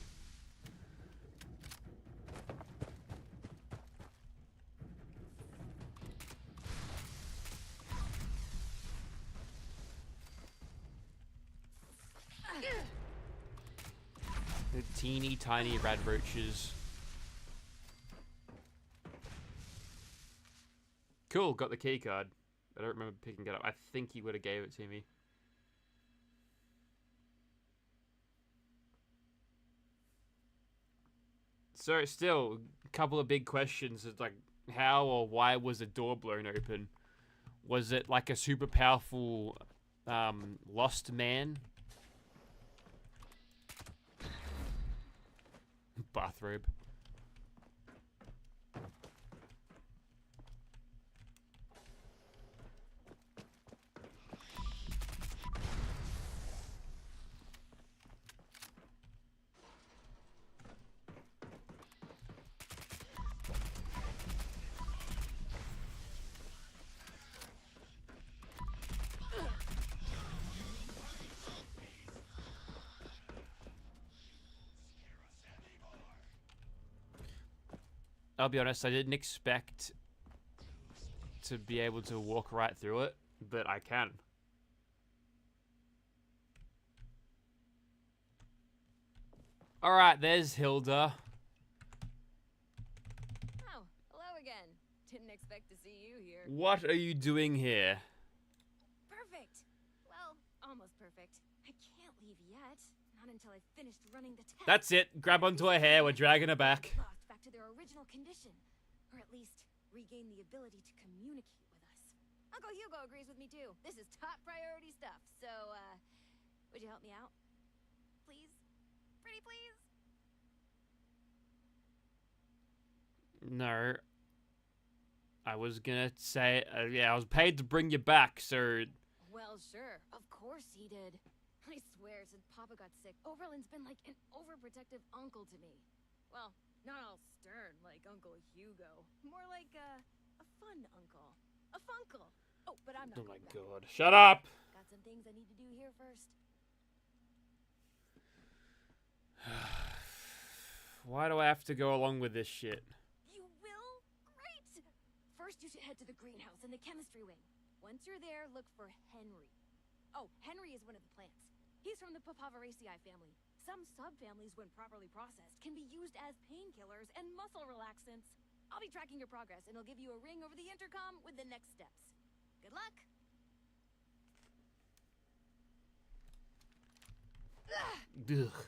The teeny tiny rad roaches. Cool, got the key card. I don't remember picking it up. I think he would have gave it to me. So still, a couple of big questions. It's like, how or why was the door blown open? Was it like a super powerful lost man? Bathrobe. I'll be honest, I didn't expect to be able to walk right through it, but I can. Alright, there's Hilda. Oh, hello again. Didn't expect to see you here. What are you doing here? Perfect. Well, almost perfect. I can't leave yet. Not until I've finished running the test. That's it. Grab onto her hair. We're dragging her back. Lost back to their original condition. Or at least regain the ability to communicate with us. Uncle Hugo agrees with me too. This is top priority stuff. So, would you help me out? Please? Pretty please? No. I was gonna say, yeah, I was paid to bring you back, so... Well, sure. Of course he did. I swear, since Papa got sick, Overland's been like an overprotective uncle to me. Well, not all stern like Uncle Hugo. More like a fun uncle. A funkle. Oh, but I'm not Oh my going back. god. Shut up! Got some things I need to do here first. Why do I have to go along with this shit? You will? Great! First, you should head to the greenhouse in the chemistry wing. Once you're there, look for Henry. Oh, Henry is one of the plants. He's from the Papaveraceae family. Some subfamilies, when properly processed, can be used as painkillers and muscle relaxants. I'll be tracking your progress, and I'll give you a ring over the intercom with the next steps. Good luck! Ugh.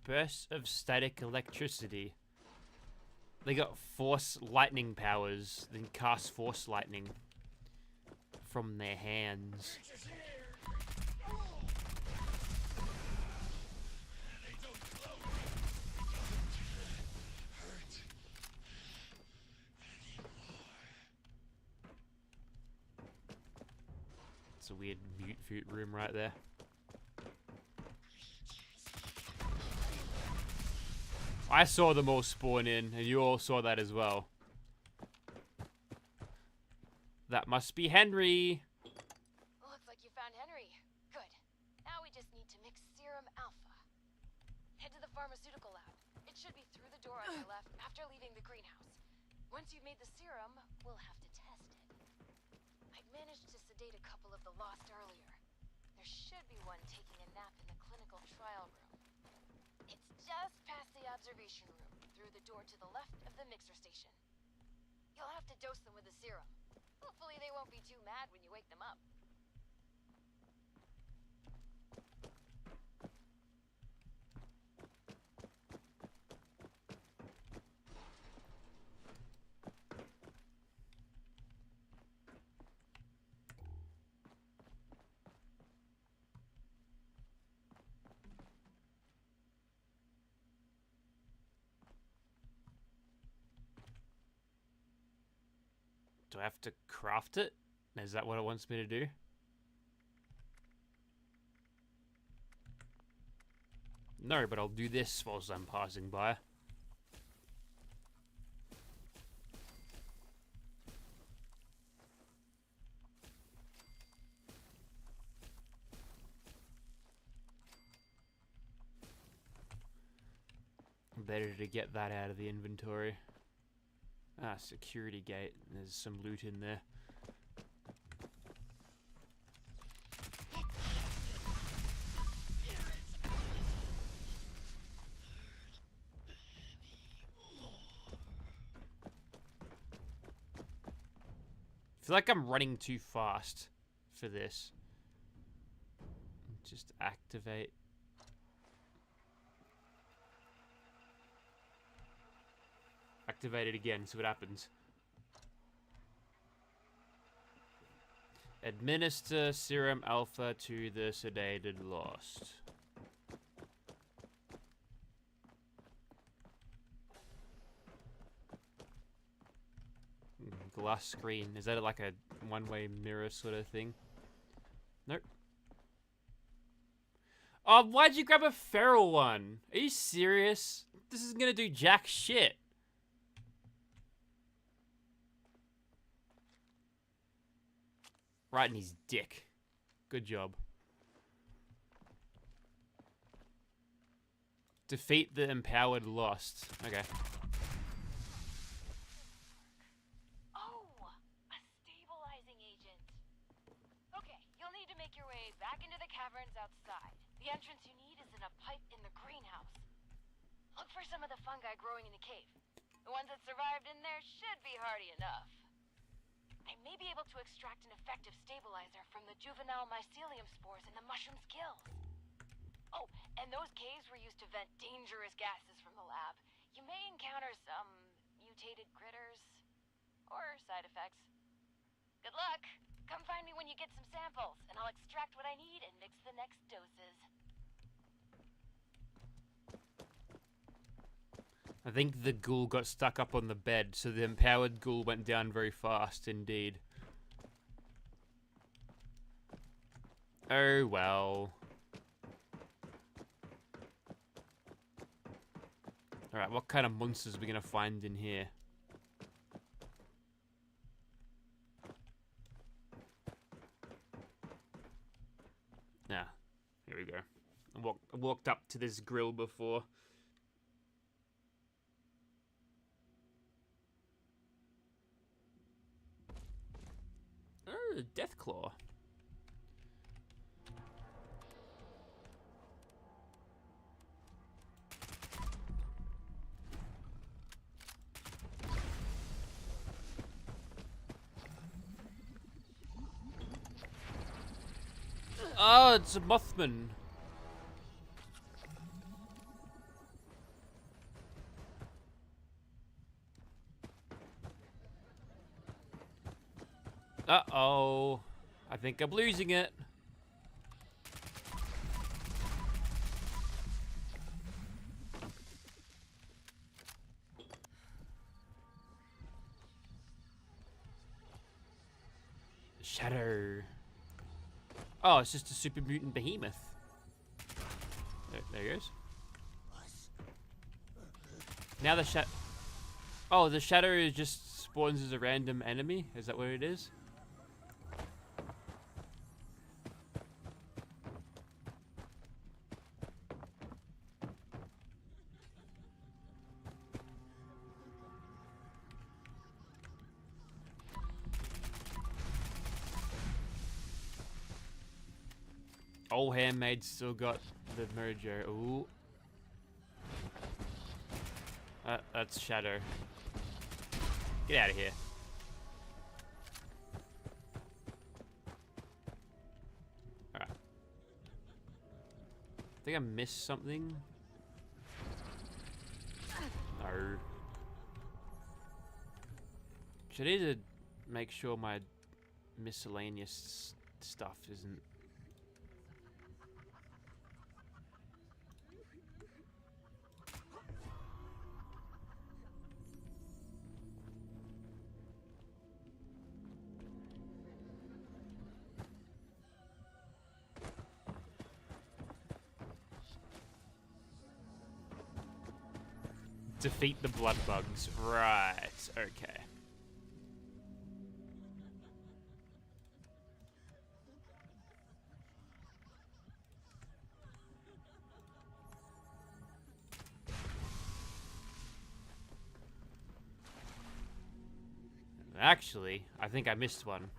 Bursts of static electricity. They got force lightning powers, then cast force lightning from their hands. It's a weird mute foot room right there. I saw them all spawn in, and you all saw that as well. That must be Henry. Looks like you found Henry. Good. Now we just need to mix serum alpha. Head to the pharmaceutical lab. It should be through the door on your left after leaving the greenhouse. Once you've made the serum, we'll have to test it. I'd managed to sedate a couple of the lost earlier. There there should be one taking a nap in the clinical trial room. It's just past the observation room, through the door to the left of the mixer station. You'll have to dose them with the serum. Hopefully they won't be too mad when you wake them up. Do I have to craft it? Is that what it wants me to do? No, but I'll do this whilst I'm passing by. Better to get that out of the inventory. Ah, security gate. There's some loot in there. I feel like I'm running too fast for this. Just activate. Activate it again, see what happens. Administer serum alpha to the sedated Lost. Glass screen. Is that like a one-way mirror sort of thing? Nope. Oh, why'd you grab a feral one? Are you serious? This isn't gonna do jack shit. Right in his dick. Good job. Defeat the empowered Lost. Okay. Oh, a stabilizing agent. Okay, you'll need to make your way back into the caverns outside. The entrance you need is in a pipe in the greenhouse. Look for some of the fungi growing in the cave. The ones that survived in there should be hardy enough. I may be able to extract an effective stabilizer from the juvenile mycelium spores in the mushroom's gills. Oh, and those caves were used to vent dangerous gases from the lab. You may encounter some mutated critters or side effects. Good luck. Come find me when you get some samples, and I'll extract what I need and mix the next doses. I think the ghoul got stuck up on the bed, so the empowered ghoul went down very fast indeed. Oh well. Alright, what kind of monsters are we gonna find in here? Ah, here we go. I walked up to this grill before. Oh, Deathclaw. Oh, it's a Mothman. Uh-oh. I think I'm losing it. Shadow. Oh, it's just a super mutant behemoth. There he goes. Now the Oh, the shadow just spawns as a random enemy? Is that what it is? Old handmaid's still got the mojo. Ooh. That's Shadow. Get out of here. Alright. I think I missed something. No. Should need to make sure my miscellaneous stuff isn't. Defeat the blood bugs. Right. Okay. Actually, I think I missed one.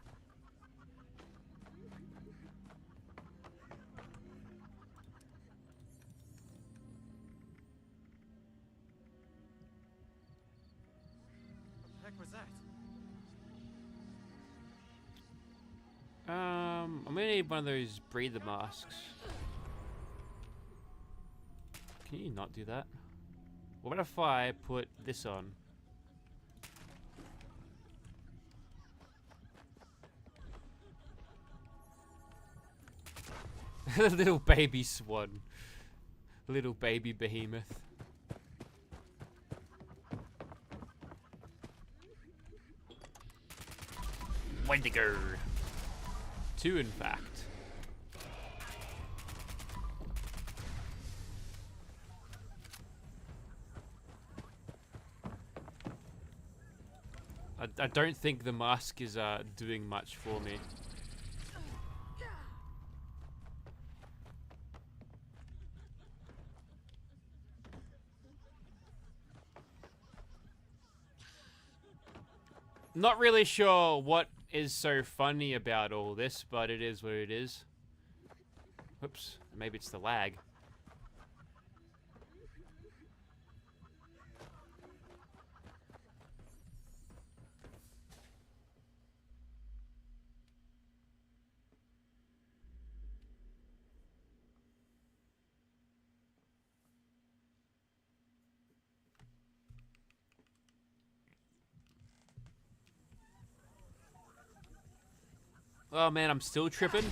I'm gonna need one of those breather masks. Can you not do that? What if I put this on? Little baby swan. Little baby behemoth. Wendigo. 2, in fact. I don't think the mask is doing much for me. Not really sure what is so funny about all this, but it is what it is. Oops, maybe it's the lag. Oh man, I'm still tripping.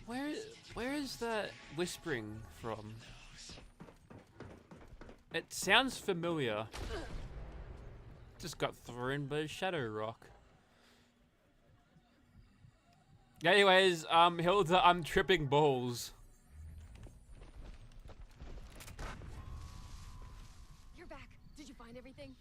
Where is that whispering from? It sounds familiar. Just got thrown by a shadow rock. Anyways, Hilda, I'm tripping balls. You're back. Did you find everything?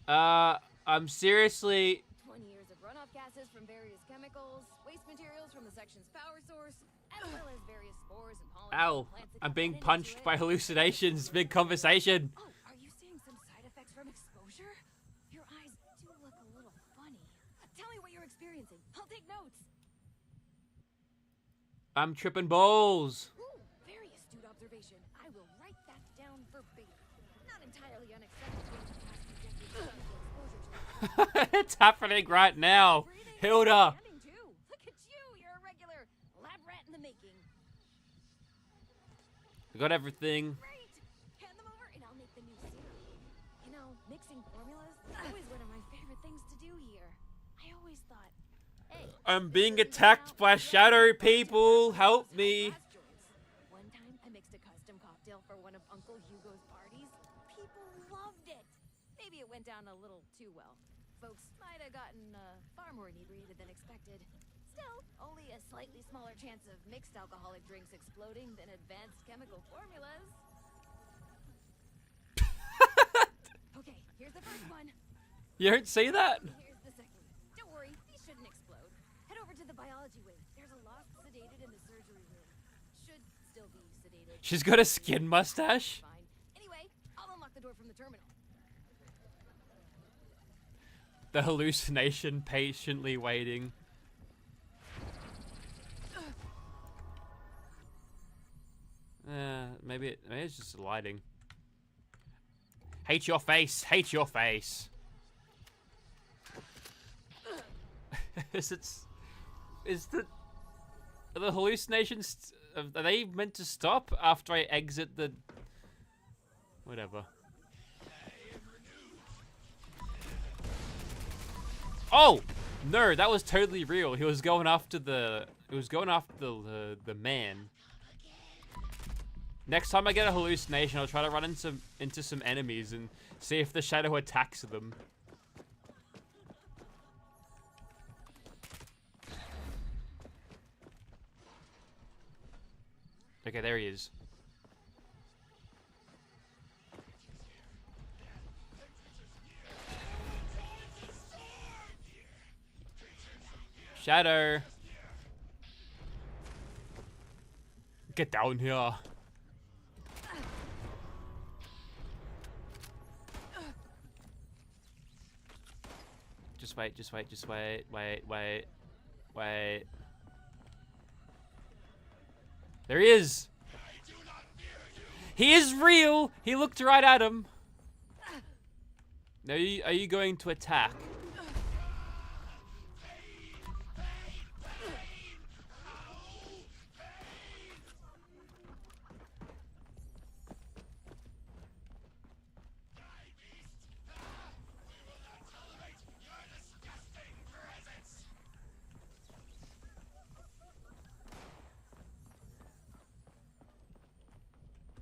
I'm seriously... 20 years of runoff gases from various chemicals, waste materials from the section's power source, as well as various spores and pollen. Ow, I'm being punched by hallucinations. Big conversation. Oh, are you seeing some side effects from exposure? Your eyes do look a little funny. Tell me what you're experiencing. I'll take notes. I'm tripping balls. Ooh, very astute observation. I will write that down verbatim. Not entirely unacceptable to past executive exposure to It's happening right now. Hilda. Look at you. You're a regular lab rat in the making. I got everything. Great. Hand them over and I'll make the new serum. You know, mixing formulas is always one of my favorite things to do here. I always thought, hey, I'm being attacked by shadow people. Help me. one time I mixed a custom cocktail for one of Uncle Hugo's parties. People loved it. Maybe it went down a little too well. Folks might have gotten far more inebriated than expected. Still, only a slightly smaller chance of mixed alcoholic drinks exploding than advanced chemical formulas. Okay, here's the first one. You don't see that? Here's the second. Don't worry, these shouldn't explode. Head over to the biology wing. There's a lost sedated in the surgery room. still be sedated. She's got a skin mustache. Fine. Anyway, I'll unlock the door from the terminal. The hallucination patiently waiting. Maybe it's just lighting. Hate your face. Hate your face. Are the hallucinations, are they meant to stop after I exit the... Whatever. Oh! No, that was totally real. He was going after the... It was going after the man. Next time I get a hallucination, I'll try to run into some enemies and see if the shadow attacks them. Okay, there he is. Shadow! Get down here. Just wait, just wait, just wait, wait. There he is! He is real! He looked right at him. Now, are you going to attack?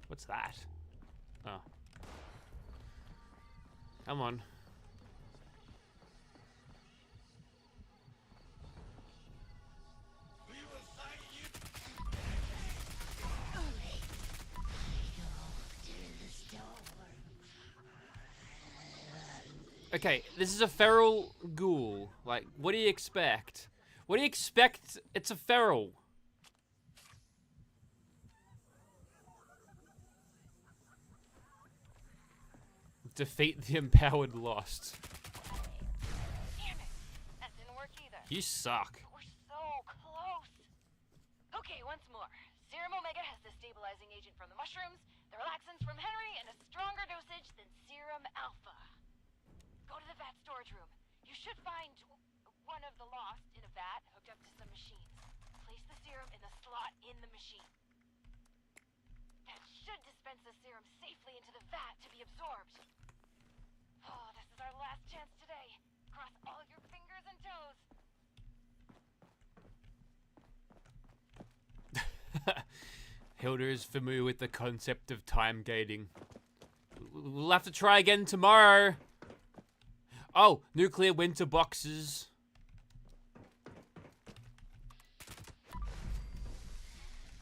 What's that? Oh. Come on. Okay, this is a feral ghoul. Like, what do you expect? What do you expect? It's a feral. Defeat the empowered lost. Damn it. That didn't work either. You suck. We're so close. Okay, once more. Serum Omega has the stabilizing agent from the mushrooms, the relaxants from Henry, and a stronger dosage than Serum Alpha. Go to the vat storage room. You should find one of the lost in a vat hooked up to some machines. Place the serum in the slot in the machine. That should dispense the serum safely into the vat to be absorbed. Oh, this is our last chance today. Cross all your fingers and toes. Hilda is familiar with the concept of time gating. We'll have to try again tomorrow. Oh, nuclear winter boxes.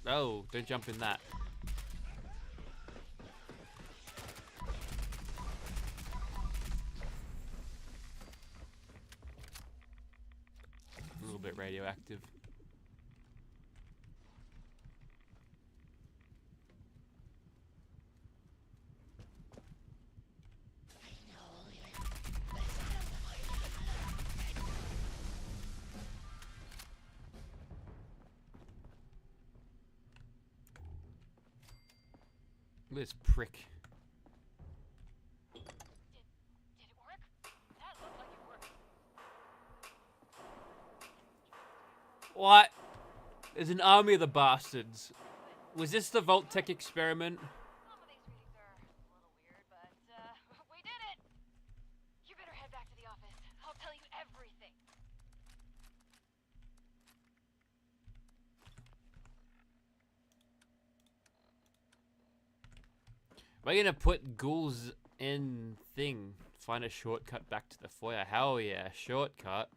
Oh, don't jump in that. A little bit radioactive. This prick. Did it work? That looked like it worked. What? There's an army of the bastards. Was this the Vault-Tec experiment? Some of these readings are a little weird, but we did it. You better head back to the office. I'll tell you everything. Am I gonna put ghouls in thing? Find a shortcut back to the foyer. Hell yeah, shortcut.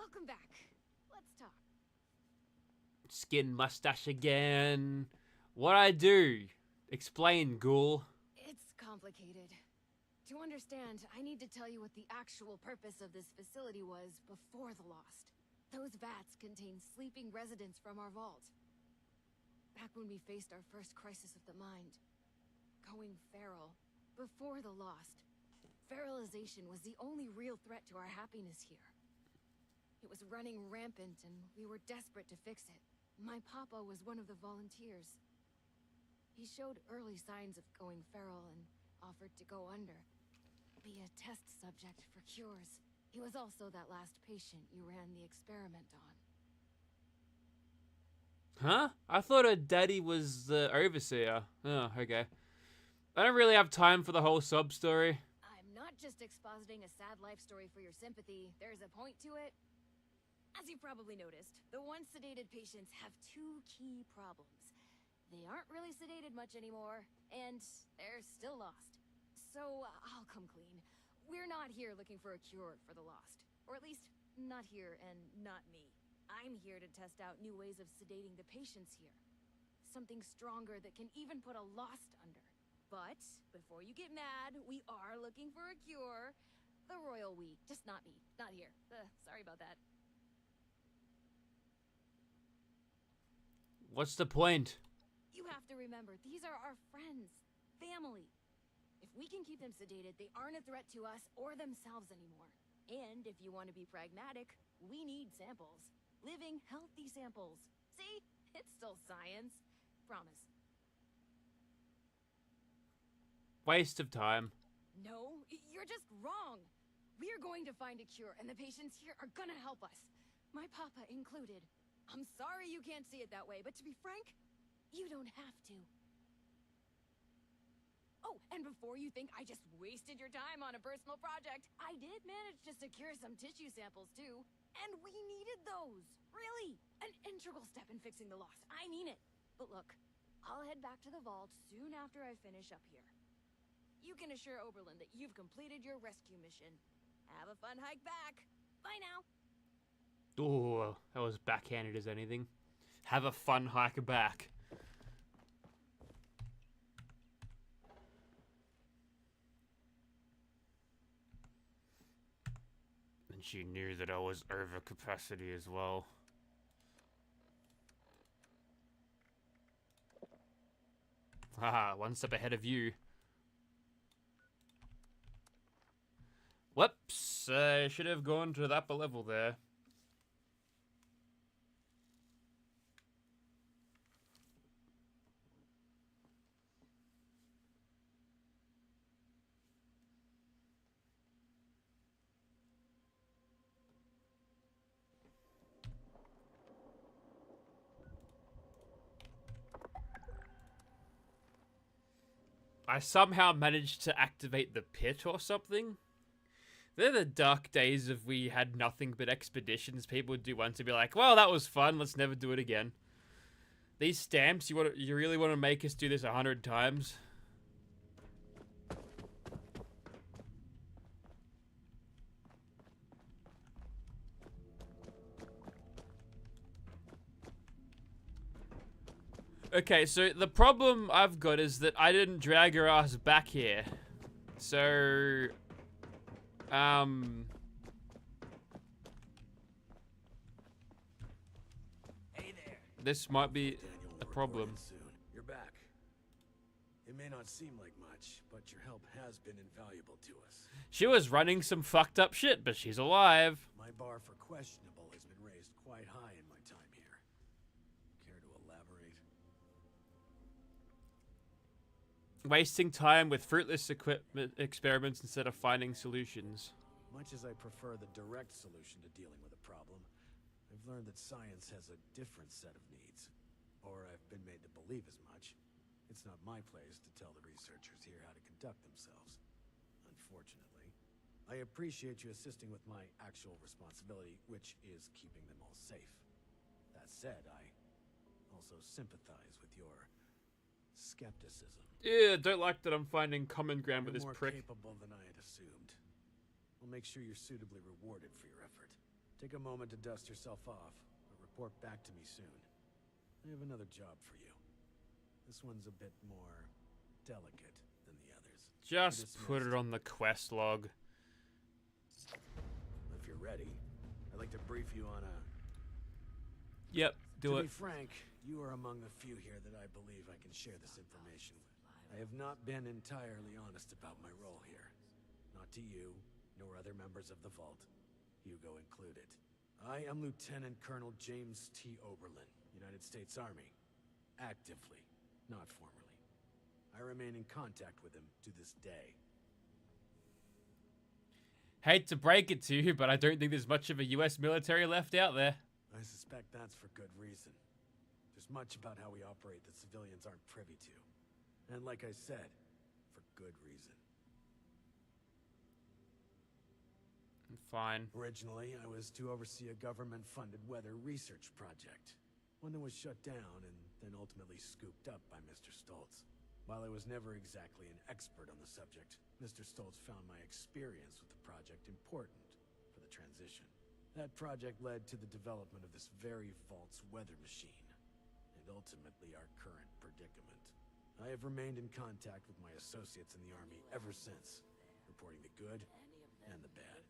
welcome back. Let's talk. Skin mustache again. What I do? Explain, ghoul. It's complicated. To understand, I need to tell you what the actual purpose of this facility was before the Lost. Those vats contain sleeping residents from our vault. Back when we faced our first crisis of the mind. Going feral. Before the Lost. Feralization was the only real threat to our happiness here. It was running rampant and we were desperate to fix it. My papa was one of the volunteers. He showed early signs of going feral and offered to go under. Be a test subject for cures. He was also that last patient you ran the experiment on. Huh? I thought her daddy was the overseer. Oh, okay. I don't really have time for the whole sub story. I'm not just expositing a sad life story for your sympathy. There's a point to it. As you probably noticed, the once sedated patients have two key problems. They aren't really sedated much anymore, and they're still lost. So, I'll come clean. We're not here looking for a cure for the Lost. Or at least, not here and not me. I'm here to test out new ways of sedating the patients here. Something stronger that can even put a Lost under. But, before you get mad, we are looking for a cure. The royal we, just not me. Not here. Sorry about that. What's the point? You have to remember, these are our friends. Family. If we can keep them sedated, they aren't a threat to us or themselves anymore. And if you want to be pragmatic, we need samples. Living, healthy samples. See? It's still science. Promise. Waste of time. No, you're just wrong. We're going to find a cure, and the patients here are gonna help us. My papa included. I'm sorry you can't see it that way, but to be frank, you don't have to. Oh, and before you think I just wasted your time on a personal project, I did manage to secure some tissue samples too. And we needed those. Really. An integral step in fixing the Lost. I mean it. But look, I'll head back to the vault soon after I finish up here. You can assure Oberlin that you've completed your rescue mission. Have a fun hike back. Bye now. Oh, that was backhanded as anything. Have a fun hike back. And she knew that I was over capacity as well. Haha, one step ahead of you. Whoops, I should have gone to the upper level there. I somehow managed to activate the pit or something. They're the dark days of we had nothing but expeditions. People would do one to be like, well, that was fun. Let's never do it again. These stamps, you really want to make us do this 100 times? Okay, so the problem I've got is that I didn't drag her ass back here. So... Hey there. This might be a problem. Soon. You're back. It may not seem like much, but your help has been invaluable to us. She was running some fucked up shit, but she's alive. My bar for questionable has been raised quite high in my time here. Care to elaborate? Wasting time with fruitless experiments instead of finding solutions. Much as I prefer the direct solution to dealing with a problem, I've learned that science has a different set of needs. Or I've been made to believe as much. It's not my place to tell the researchers here how to conduct themselves. Unfortunately. I appreciate you assisting with my actual responsibility, which is keeping them all safe. That said, I also sympathize with your skepticism. Yeah, don't like that I'm finding common ground with this You're more prick. capable than I had assumed. I'll make sure you're suitably rewarded for your effort. Take a moment to dust yourself off, but report back to me soon. I have another job for you. This one's a bit more delicate than the others. Just put it on the quest log. If you're ready, I'd like to brief you on a... Yep, do it. To be frank, you are among the few here that I believe I can share this information with. I have not been entirely honest about my role here. Not to you, nor other members of the Vault, Hugo included. I am Lieutenant Colonel James T. Oberlin, United States Army. Actively, not formally. I remain in contact with him to this day. Hate to break it to you, but I don't think there's much of a US military left out there. I suspect that's for good reason. There's much about how we operate that civilians aren't privy to. And like I said, for good reason. Fine. Originally, I was to oversee a government-funded weather research project. One that was shut down and then ultimately scooped up by Mr. Stoltz. While I was never exactly an expert on the subject, Mr. Stoltz found my experience with the project important for the transition. That project led to the development of this very Vault's weather machine, and ultimately our current predicament. I have remained in contact with my associates in the Army ever since, reporting the good and the bad.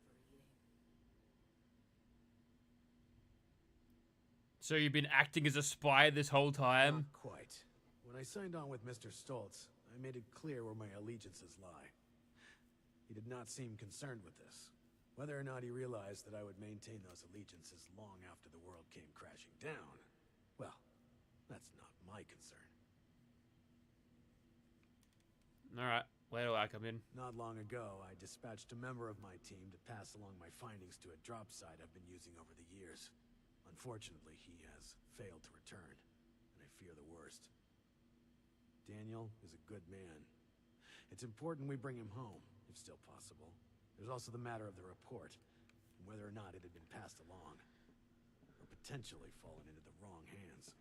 So you've been acting as a spy this whole time? Not quite. When I signed on with Mr. Stoltz, I made it clear where my allegiances lie. He did not seem concerned with this. Whether or not he realized that I would maintain those allegiances long after the world came crashing down, well, that's not my concern. Alright, where do I come in? Not long ago, I dispatched a member of my team to pass along my findings to a drop site I've been using over the years. Unfortunately, he has failed to return, and I fear the worst. Daniel is a good man. It's important we bring him home, if still possible. There's also the matter of the report, and whether or not it had been passed along, or potentially fallen into the wrong hands.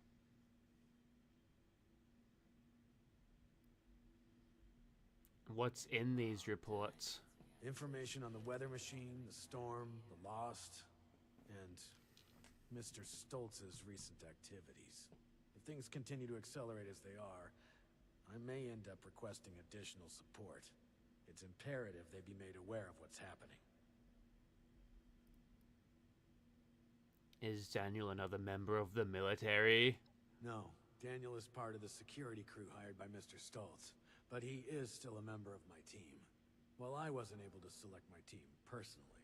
What's in these reports? Information on the weather machine, the storm, the Lost, and Mr. Stoltz's recent activities. If things continue to accelerate as they are, I may end up requesting additional support. It's imperative they be made aware of what's happening. Is Daniel another member of the military? No, Daniel is part of the security crew hired by Mr. Stoltz, but he is still a member of my team. While I wasn't able to select my team personally,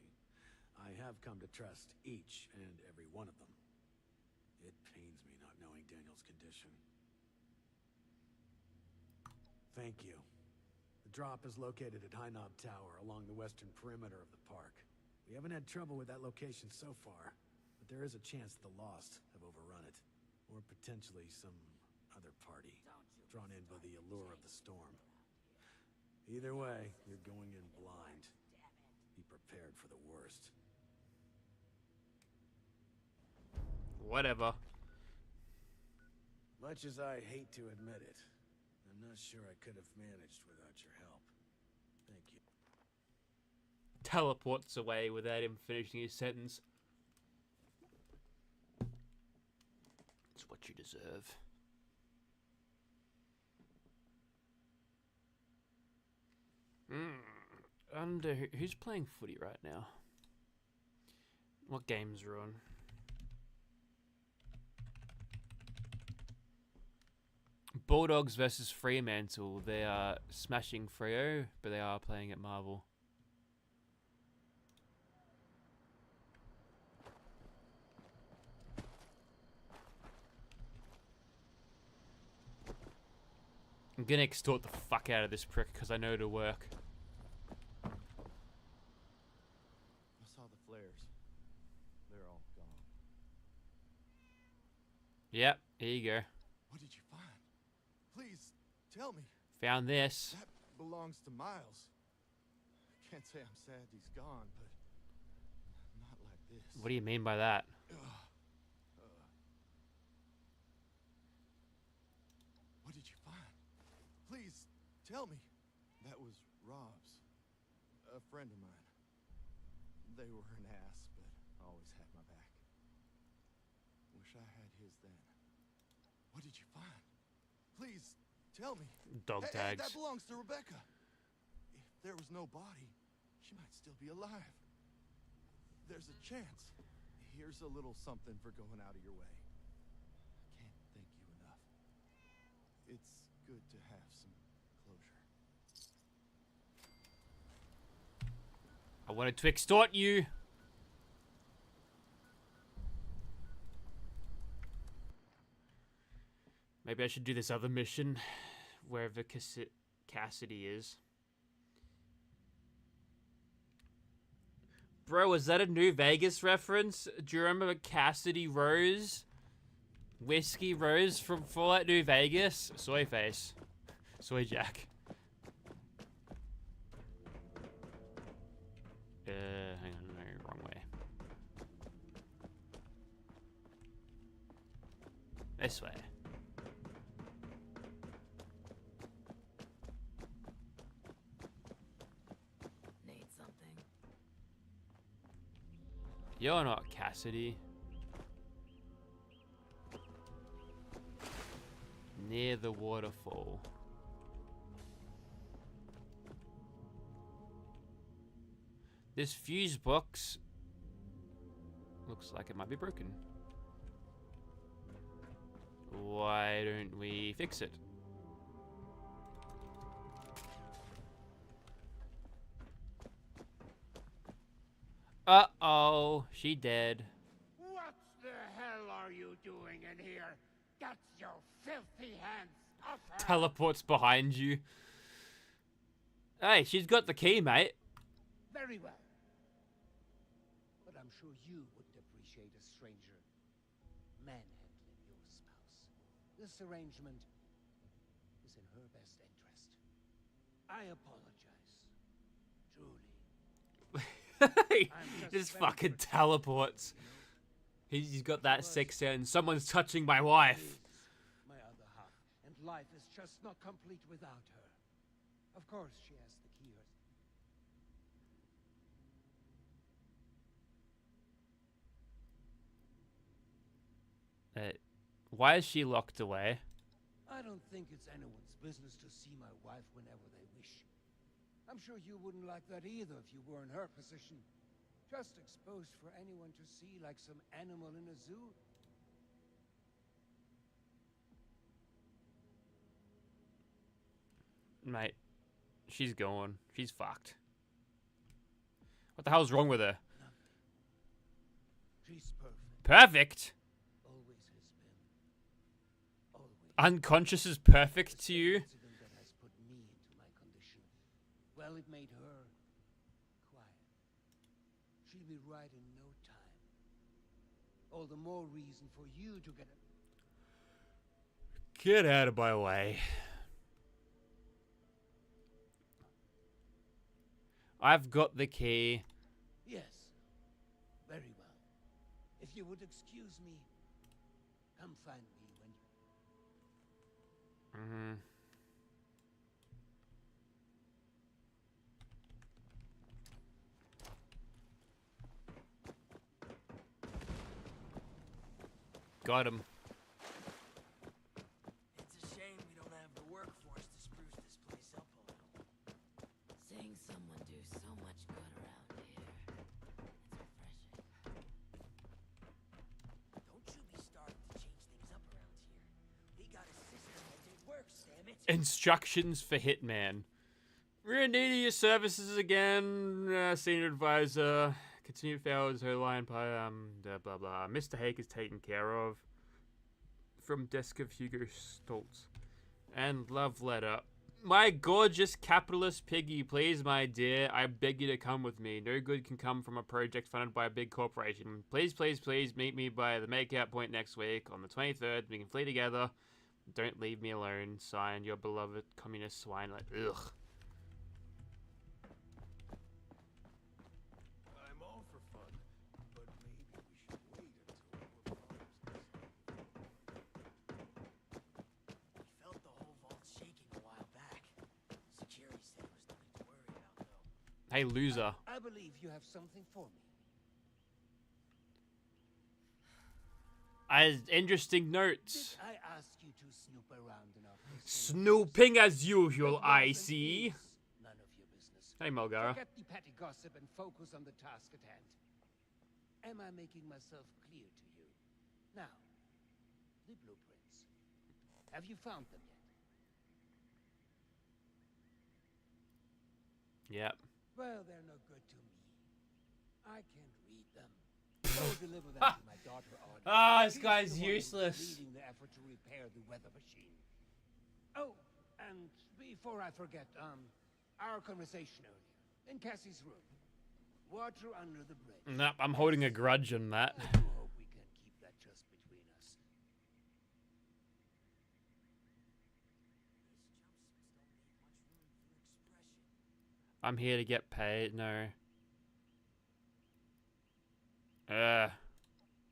I have come to trust each and every one of them. It pains me not knowing Daniel's condition. Thank you. The drop is located at High Knob Tower along the western perimeter of the park. We haven't had trouble with that location so far, but there is a chance the Lost have overrun it. Or potentially some other party, drawn in by the allure of the storm. Either way, you're going in blind. Be prepared for the worst. Whatever. Much as I hate to admit it, I'm not sure I could have managed without your help. Thank you. Teleports away without him finishing his sentence. It's what you deserve. And who's playing footy right now? What games are on? Bulldogs versus Fremantle. They are smashing Freo, but they are playing at Marvel. I'm gonna extort the fuck out of this prick because I know it'll work. I saw the flares. They're all gone. Yep, here you go. What did you find? Please, tell me. Found this. That belongs to Miles. I can't say I'm sad he's gone, but not like this. What do you mean by that? What did you find? Please, tell me. That was Rob's. A friend of mine. They were an ass, but always had my back. Wish I had his then. What did you find? Please, tell me. Dog Hey, tags. that belongs to Rebecca. If there was no body, she might still be alive. There's a chance. Here's a little something for going out of your way. I can't thank you enough. It's good to have some closure. I wanted to extort you. Maybe I should do this other mission, wherever Cassidy is. Bro, is that a New Vegas reference? Do you remember Cassidy Rose? Whiskey Rose from Fallout New Vegas? Soy face. Soy Jack. Hang on, no, wrong way. This way. Need something? You're not Cassidy. Near the waterfall. This fuse box looks like it might be broken. Why don't we fix it? Uh-oh, she dead. What the hell are you doing in here? Get your filthy hands off her! Teleports behind you. Hey, she's got the key, mate. Very well. But I'm sure you wouldn't appreciate a stranger manhandling your spouse. This arrangement is in her best interest. I apologize. Truly. He just fucking teleports. He's got that sixth sense. Someone's touching my wife. My other half, and life is just not complete without her. Of course, she has the key herself. Why is she locked away? I don't think it's anyone's business to see my wife whenever they wish. I'm sure you wouldn't like that either if you were in her position. Just exposed for anyone to see like some animal in a zoo. Mate, she's gone. She's fucked. What the hell's wrong with her? She's perfect. Perfect? Always has been. Always. Unconscious is perfect to you? Incident that has put me into my condition. Well, it made her quiet. She'll be right in no time. All the more reason for you to get Get out of my way. I've got the key. Yes. Very well. If you would excuse me, come find me when you... Got him. It's a shame we don't have the workforce to spruce this place up a little. Seeing someone do so much good around here. It's refreshing. Don't you be starting to change things up around here. We got a system that it works, damn it. Instructions for Hitman. We're in need of your services again, senior advisor. Continued fails, her line by, blah blah. Mr. Hake is taken care of. From desk of Hugo Stoltz. And love letter. My gorgeous capitalist piggy, please, my dear, I beg you to come with me. No good can come from a project funded by a big corporation. Please, please, please meet me by the makeout point next week on the 23rd. We can flee together. Don't leave me alone. Signed, your beloved communist swine. Like, ugh. I'm all for fun, but maybe we should wait until We felt the whole vault shaking a while back. Security said it was nothing to worry about, though. Hey, loser. I believe you have something for me. Interesting notes. Did I ask you to snoop around enough? Snooping as usual, I see. None of your business. Hey, Mulgara. Forget the petty gossip and focus on the task at hand. Am I making myself clear to you? Now, the blueprints. Have you found them yet? Yep. Well, they're no good to me. I can't read them. Go deliver them to my daughter Audrey. Ah, this She's guy's the one who's useless. leading the effort to repair the weather machine. Oh, and before I forget, our conversation earlier in Cassie's room. Water under the bridge. Nope, I'm holding a grudge on that. I do hope we can keep that just between us. I'm here to get paid. No.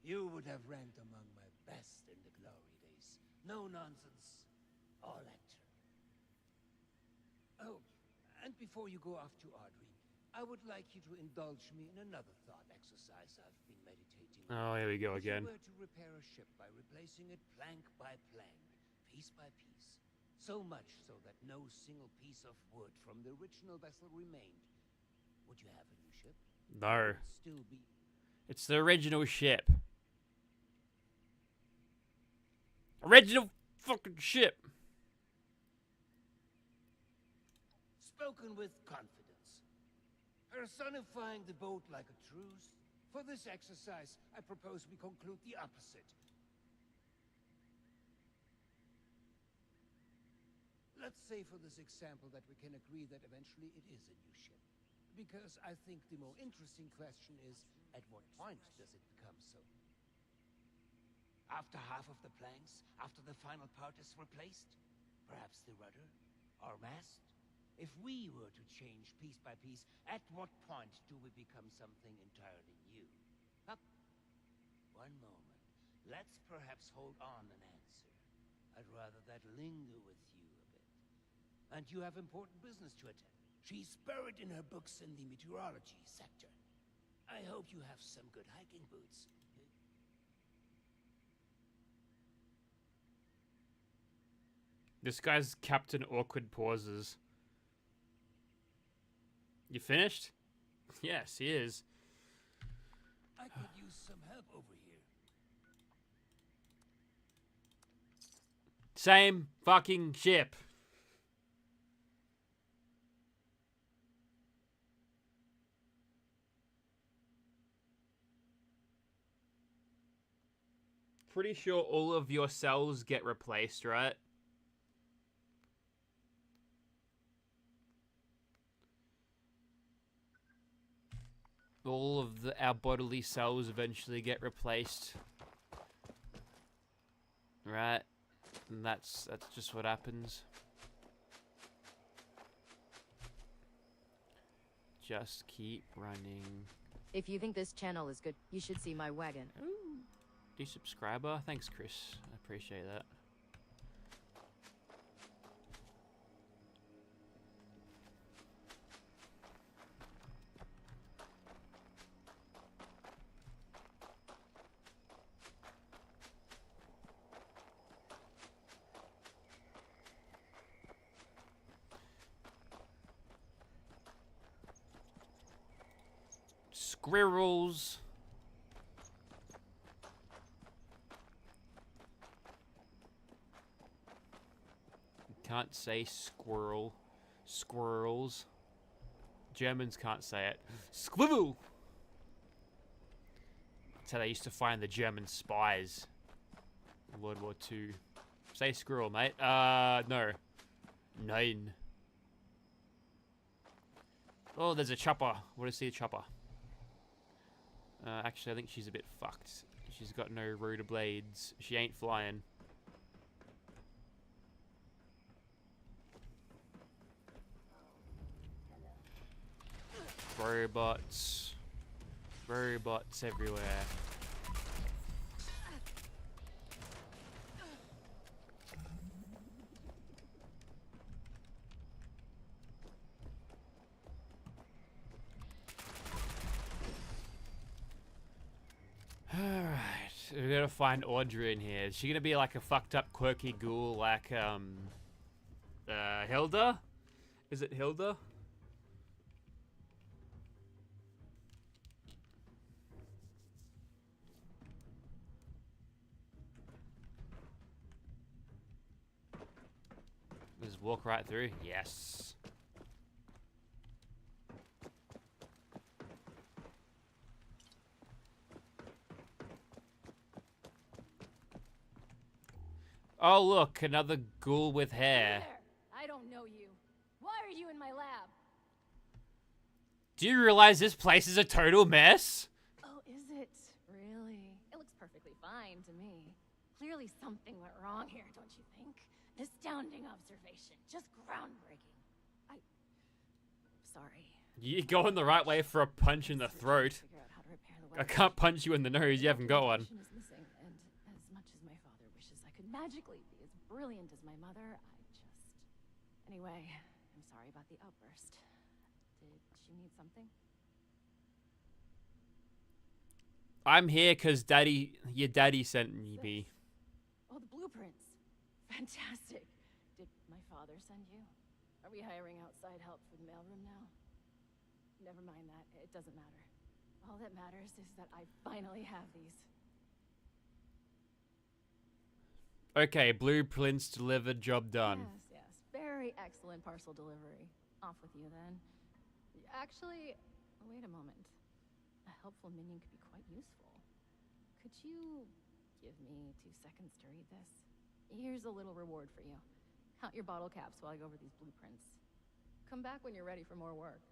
You would have ranked among my best in the glory days. No nonsense. All action. Oh, and before you go off to Audrey, I would like you to indulge me in another thought exercise I've been meditating on. Oh, here we go again. If you were to repair a ship by replacing it plank by plank, piece by piece, so much so that no single piece of wood from the original vessel remained, would you have a new ship? No. Would it still be... It's the original ship. Original fucking ship. Spoken with confidence. Personifying the boat like a truce. For this exercise, I propose we conclude the opposite. Let's say for this example that we can agree that eventually it is a new ship. Because I think the more interesting question is, at what point does it become so? After half of the planks? After the final part is replaced? Perhaps the rudder? Or mast? If we were to change piece by piece, at what point do we become something entirely new? Up. One moment. Let's perhaps hold on an answer. I'd rather that linger with you a bit. And you have important business to attend. She's buried in her books in the meteorology sector. I hope you have some good hiking boots. This guy's Captain Awkward pauses. You finished? Yes, he is. I could use some help over here. Same fucking ship. Pretty sure all of your cells get replaced, right? All of our bodily cells eventually get replaced. Right? And that's just what happens. Just keep running. If you think this channel is good, you should see my wagon. Ooh. New subscriber. Thanks, Chris. I appreciate that. Squirrels. Can't say squirrel. Squirrels. Germans can't say it. Squivel! That's how they used to find the German spies in World War II. Say squirrel, mate. No. Nine. Oh, there's a chopper. Want to see a chopper? Actually, I think she's a bit fucked. She's got no rotor blades. She ain't flying. Robots. Robots everywhere. Alright. we gotta find Audrey in here. Is she gonna be like a fucked up, quirky ghoul like, Hilda? Is it Hilda? Just walk right through. Yes. Oh look, another ghoul with hair. There. I don't know you. Why are you in my lab? Do you realize this place is a total mess? Oh, is it? Really? It looks perfectly fine to me. Clearly something went wrong here, don't you think? An astounding observation. Just groundbreaking. Sorry. You're going the right way for a punch in the throat. Figure out how to repair the I weapon. can't punch you in the nose, you haven't got one. Is missing, and as much as my father wishes I could magically be as brilliant as my mother, Anyway, I'm sorry about the outburst. Did you need something? I'm here because your daddy sent me. Oh, the blueprints. Fantastic. Did my father send you? Are we hiring outside help for the mailroom now? Never mind that. It doesn't matter. All that matters is that I finally have these. Okay, blueprints delivered, job done. Yes, yes. Very excellent parcel delivery. Off with you then. Actually, wait a moment. A helpful minion could be quite useful. Could you give me 2 seconds to read this? Here's a little reward for you. Count your bottle caps while I go over these blueprints. Come back when you're ready for more work.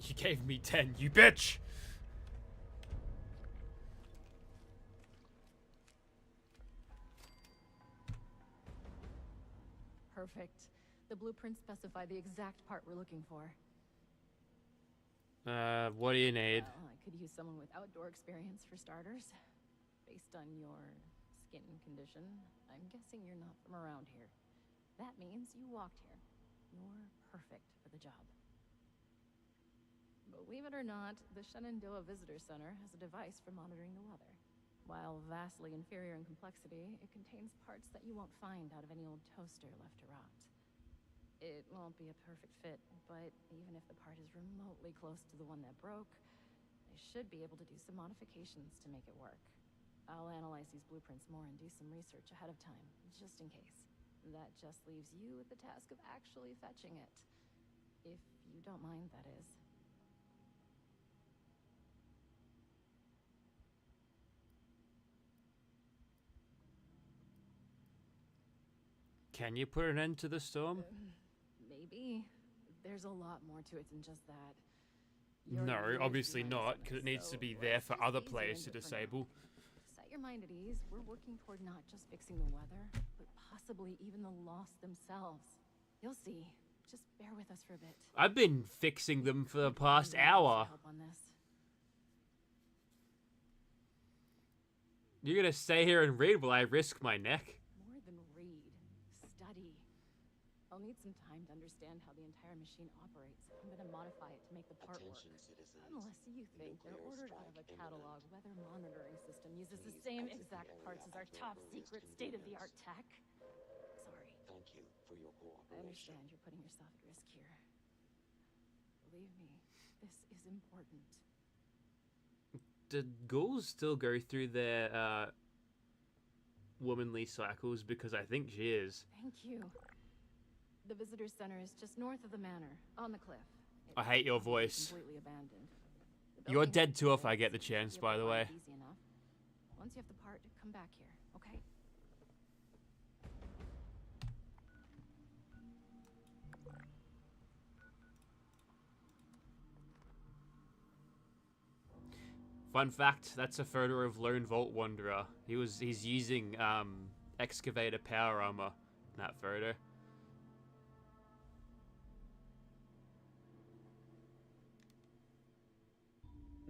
You gave me 10, you bitch! Perfect. The blueprints specify the exact part we're looking for. What do you need? Well, I could use someone with outdoor experience for starters. Based on your skin condition, I'm guessing you're not from around here. That means you walked here. You're perfect for the job. Believe it or not, the Shenandoah Visitor Center has a device for monitoring the weather. While vastly inferior in complexity, it contains parts that you won't find out of any old toaster left to rot. It won't be a perfect fit, but even if the part is remotely close to the one that broke, I should be able to do some modifications to make it work. I'll analyze these blueprints more and do some research ahead of time, just in case. That just leaves you with the task of actually fetching it. If you don't mind, that is. Can you put an end to the storm? Maybe. There's a lot more to it than just that. No, obviously not, because it needs to be there for other players to disable. Set your mind at ease. We're working toward not just fixing the weather, but possibly even the lost themselves. You'll see. Just bear with us for a bit. I've been fixing them for the past hour. Help on this. You're gonna stay here and read while I risk my neck? More than read. Study. I'll need some time to understand how the entire machine operates. I'm gonna modify it to make the part work. Unless you think they're ordered out of a catalog weather monitoring system uses the same exact parts as our top secret state-of-the-art tech. Sorry. Thank you for your cooperation. I understand you're putting yourself at risk here. Believe me, this is important. Do ghouls still go through their womanly cycles? Because I think she is. Thank you. The visitor center is just north of the manor, on the cliff. I hate your voice. Completely abandoned. You're dead too if I get the chance, by the way. Easy enough. Once you have the part, come back here, okay? Fun fact, that's a photo of Lone Vault Wanderer. He's using excavator power armor in that photo.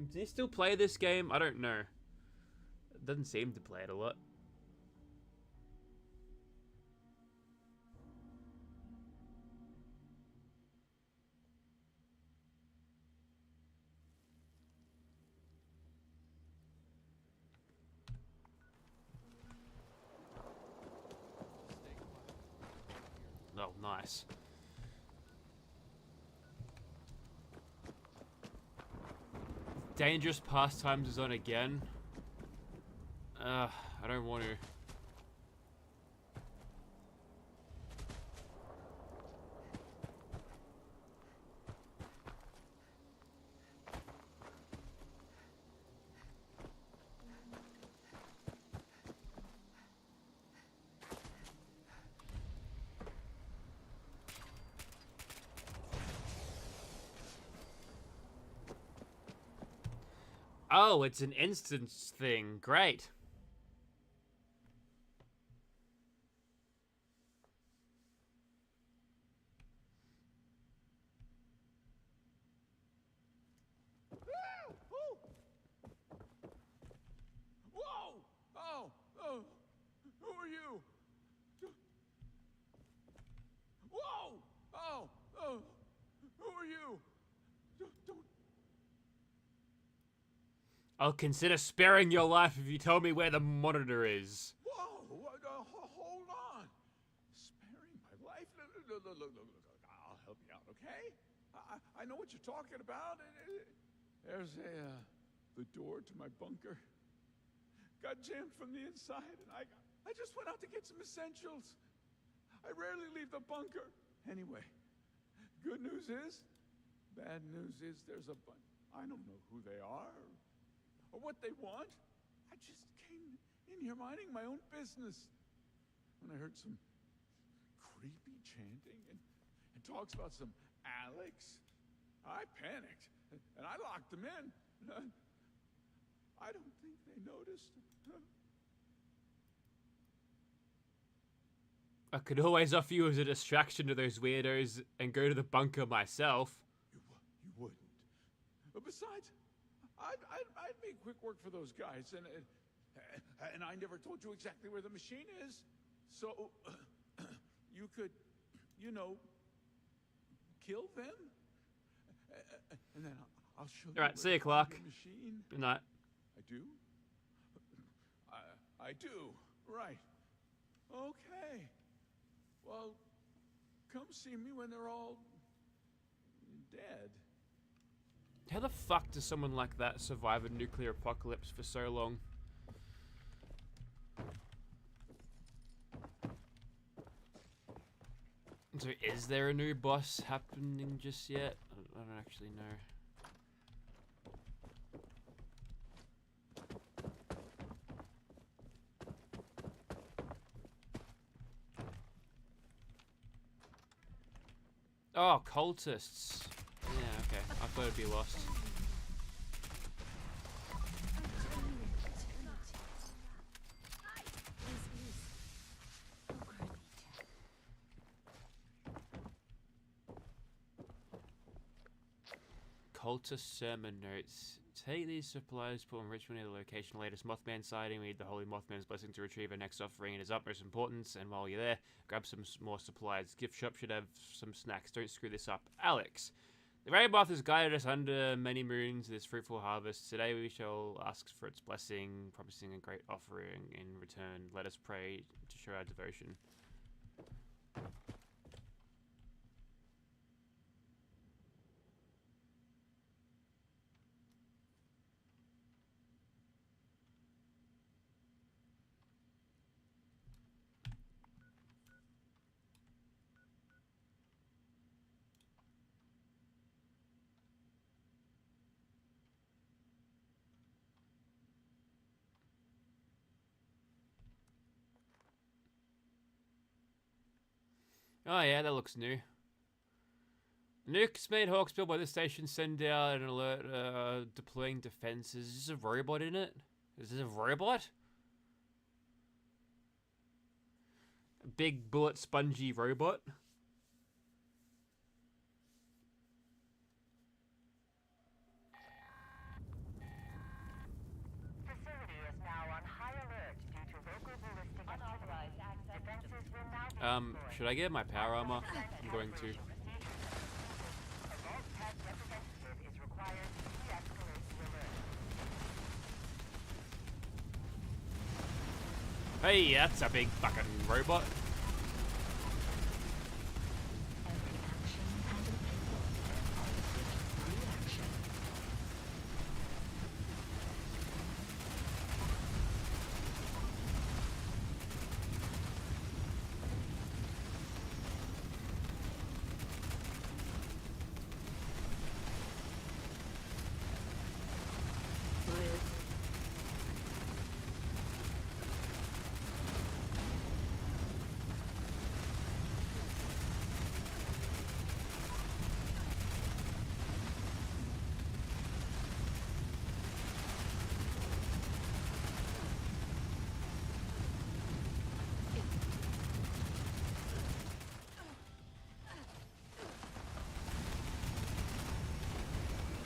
Does he still play this game? I don't know. It doesn't seem to play it a lot. Nice. Dangerous pastimes is on again. I don't want to. Oh, it's an instance thing. Great. Whoa! Oh! Oh! Who are you? Whoa! Oh! Oh! Who are you? Don't. I'll consider sparing your life if you tell me where the monitor is. Whoa! Hold on. Sparing my life? Look. I'll help you out, okay? I know what you're talking about. There's the door to my bunker. Got jammed from the inside, and I just went out to get some essentials. I rarely leave the bunker. Anyway, good news is, bad news is there's a bunch. I don't know who they are or what they want. I just came in here minding my own business when I heard some creepy chanting and talks about some Alex. I panicked and I locked them in. I don't think they noticed. I could always offer you as a distraction to those weirdos and go to the bunker myself. You wouldn't. Besides, I'd make quick work for those guys, and I never told you exactly where the machine is, so you could, kill them, and then I'll show you. All right, see you, Clark. Good night. I do. I do. Right. Okay. Well, come see me when they're all dead. How the fuck does someone like that survive a nuclear apocalypse for so long? So is there a new boss happening just yet? I don't actually know. Oh, cultists. Yeah, okay. I thought it'd be lost. Cultist sermon notes. Take these supplies, put enrichment near the location. Latest Mothman sighting. We need the Holy Mothman's blessing to retrieve our next offering. It is utmost importance. And while you're there, grab some more supplies. Gift shop should have some snacks. Don't screw this up. Alex. The Ray Moth has guided us under many moons this fruitful harvest. Today we shall ask for its blessing, promising a great offering in return. Let us pray to show our devotion. Oh yeah, that looks new. Nukes made Hawksbill by the station send out an alert deploying defenses. Is this a robot in it? Is this a robot? A big bullet spongy robot? Facility is now on high alert due to local ballistic unauthorized access. Defenses will now be Should I get my power armor? I'm going to. A vault tech representative is required to de-escalate the alert. Hey, that's a big fucking robot.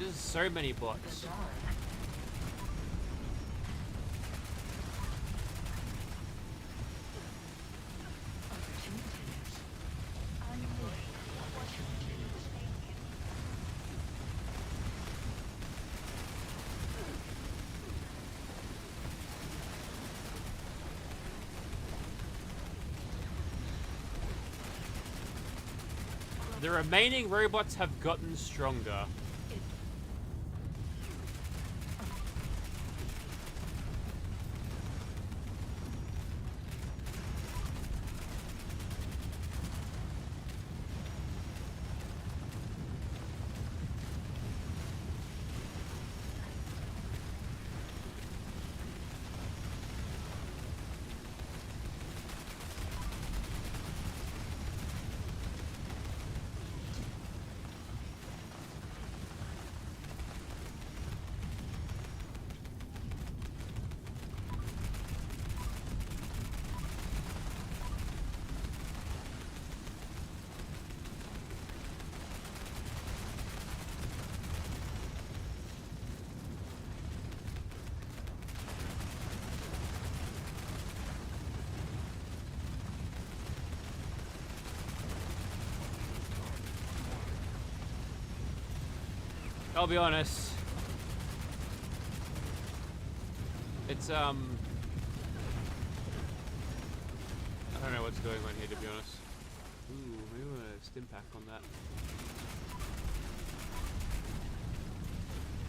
There's so many bots. The remaining robots have gotten stronger. I'll be honest. It's I don't know what's going on here, to be honest. Ooh, maybe we'll stim pack on that.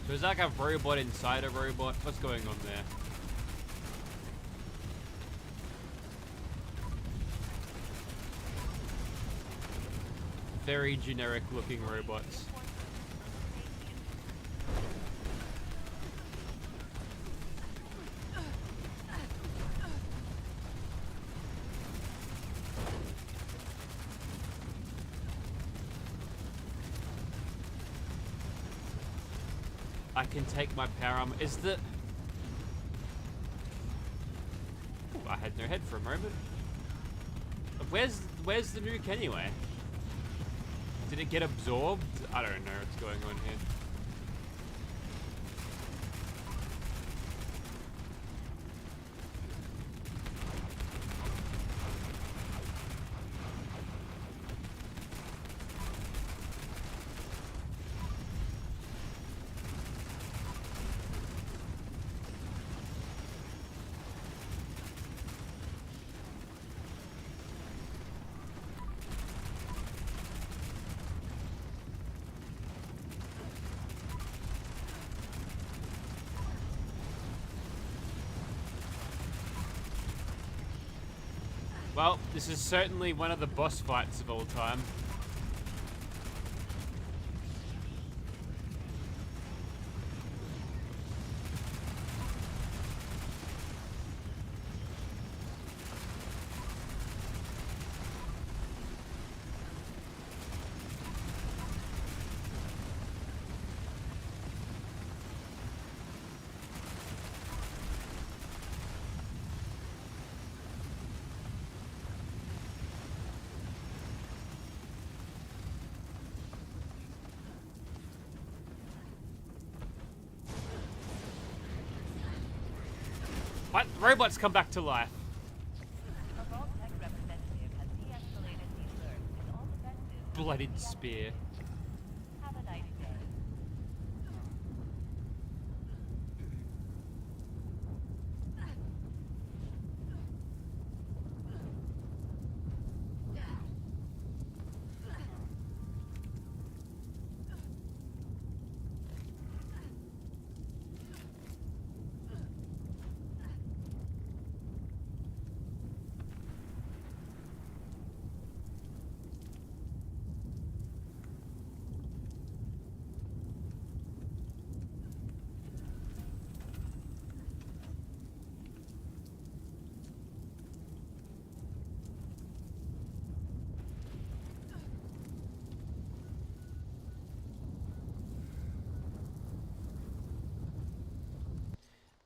So is that like a robot inside a robot? What's going on there? Very generic looking robots. I can take my power armor. Is the... Ooh, I had no head for a moment. Where's the nuke anyway? Did it get absorbed? I don't know what's going on here. Well, this is certainly one of the boss fights of all time. What? Robots come back to life. A Vault Tech representative has de-escalated the alert and all defenses. Bloodied spear. Have a nice day.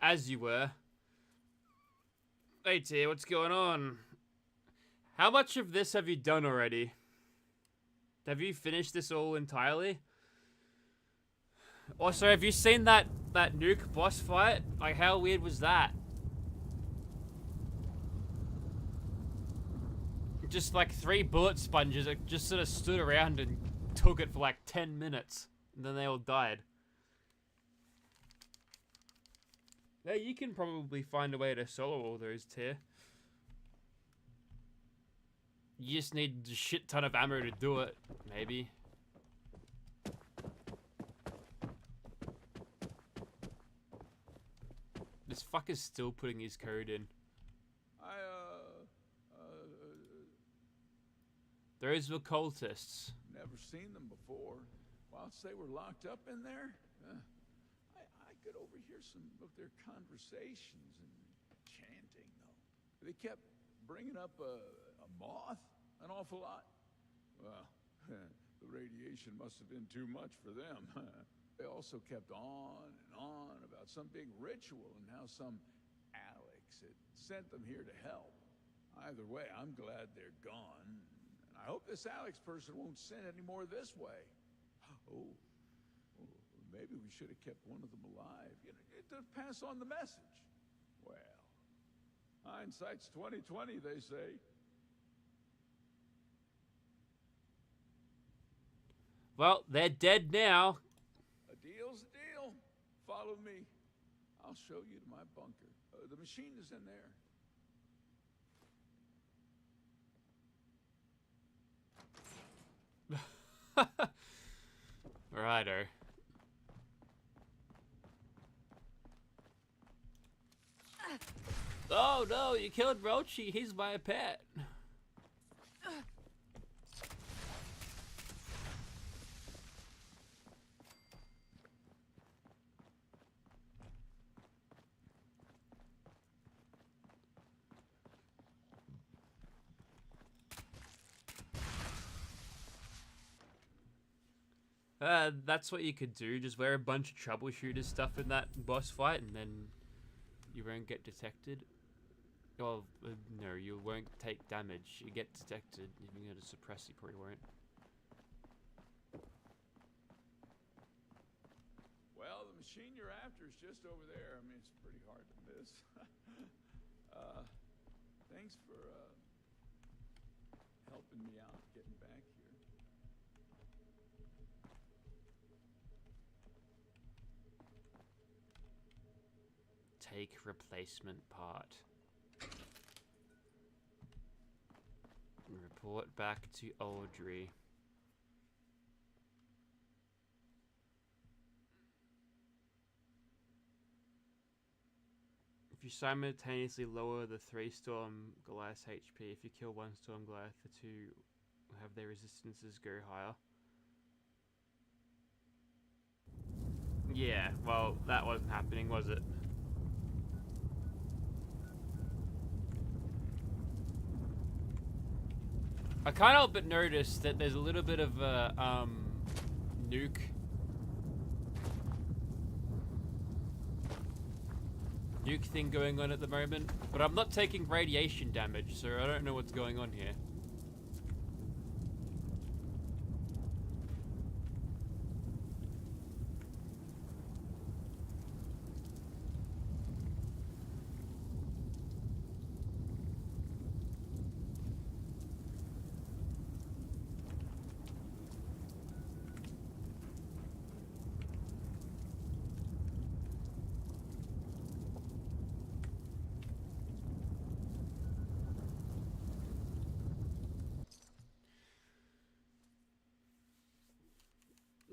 As you were. Hey T, what's going on? How much of this have you done already? Have you finished this all entirely? Also, have you seen that nuke boss fight? Like, how weird was that? Just like 3 bullet sponges that just sort of stood around and took it for like 10 minutes. And then they all died. Yeah, you can probably find a way to solo all those, Tyr. You just need a shit ton of ammo to do it, maybe. This fucker's still putting his code in. Those were cultists. Never seen them before. Whilst they were locked up in there, I could overhear some of their conversations and chanting, though. They kept bringing up a moth an awful lot. Well, the radiation must have been too much for them. They also kept on and on about some big ritual and how some Alex had sent them here to help. Either way, I'm glad they're gone. And I hope this Alex person won't send any more this way. Oh, maybe we should have kept one of them alive, you know, to pass on the message. Well, hindsight's 20/20, they say. Well, they're dead now. A deal's a deal. Follow me. I'll show you to my bunker. The machine is in there. Righto. Oh no, you killed Rochi. He's my pet. That's what you could do. Just wear a bunch of troubleshooter stuff in that boss fight, and then you won't get detected. Well, no, you won't take damage. You get detected. If you're going to suppress, you probably won't. Well, the machine you're after is just over there. I mean, it's pretty hard to miss. Thanks for helping me out getting back here. Take replacement part. And report back to Audrey. If you simultaneously lower the 3 Storm Goliath's HP, if you kill 1 Storm Goliath, the 2 have their resistances go higher. Yeah, well, that wasn't happening, was it? I can't help but notice that there's a little bit of a nuke thing going on at the moment, but I'm not taking radiation damage, so I don't know what's going on here.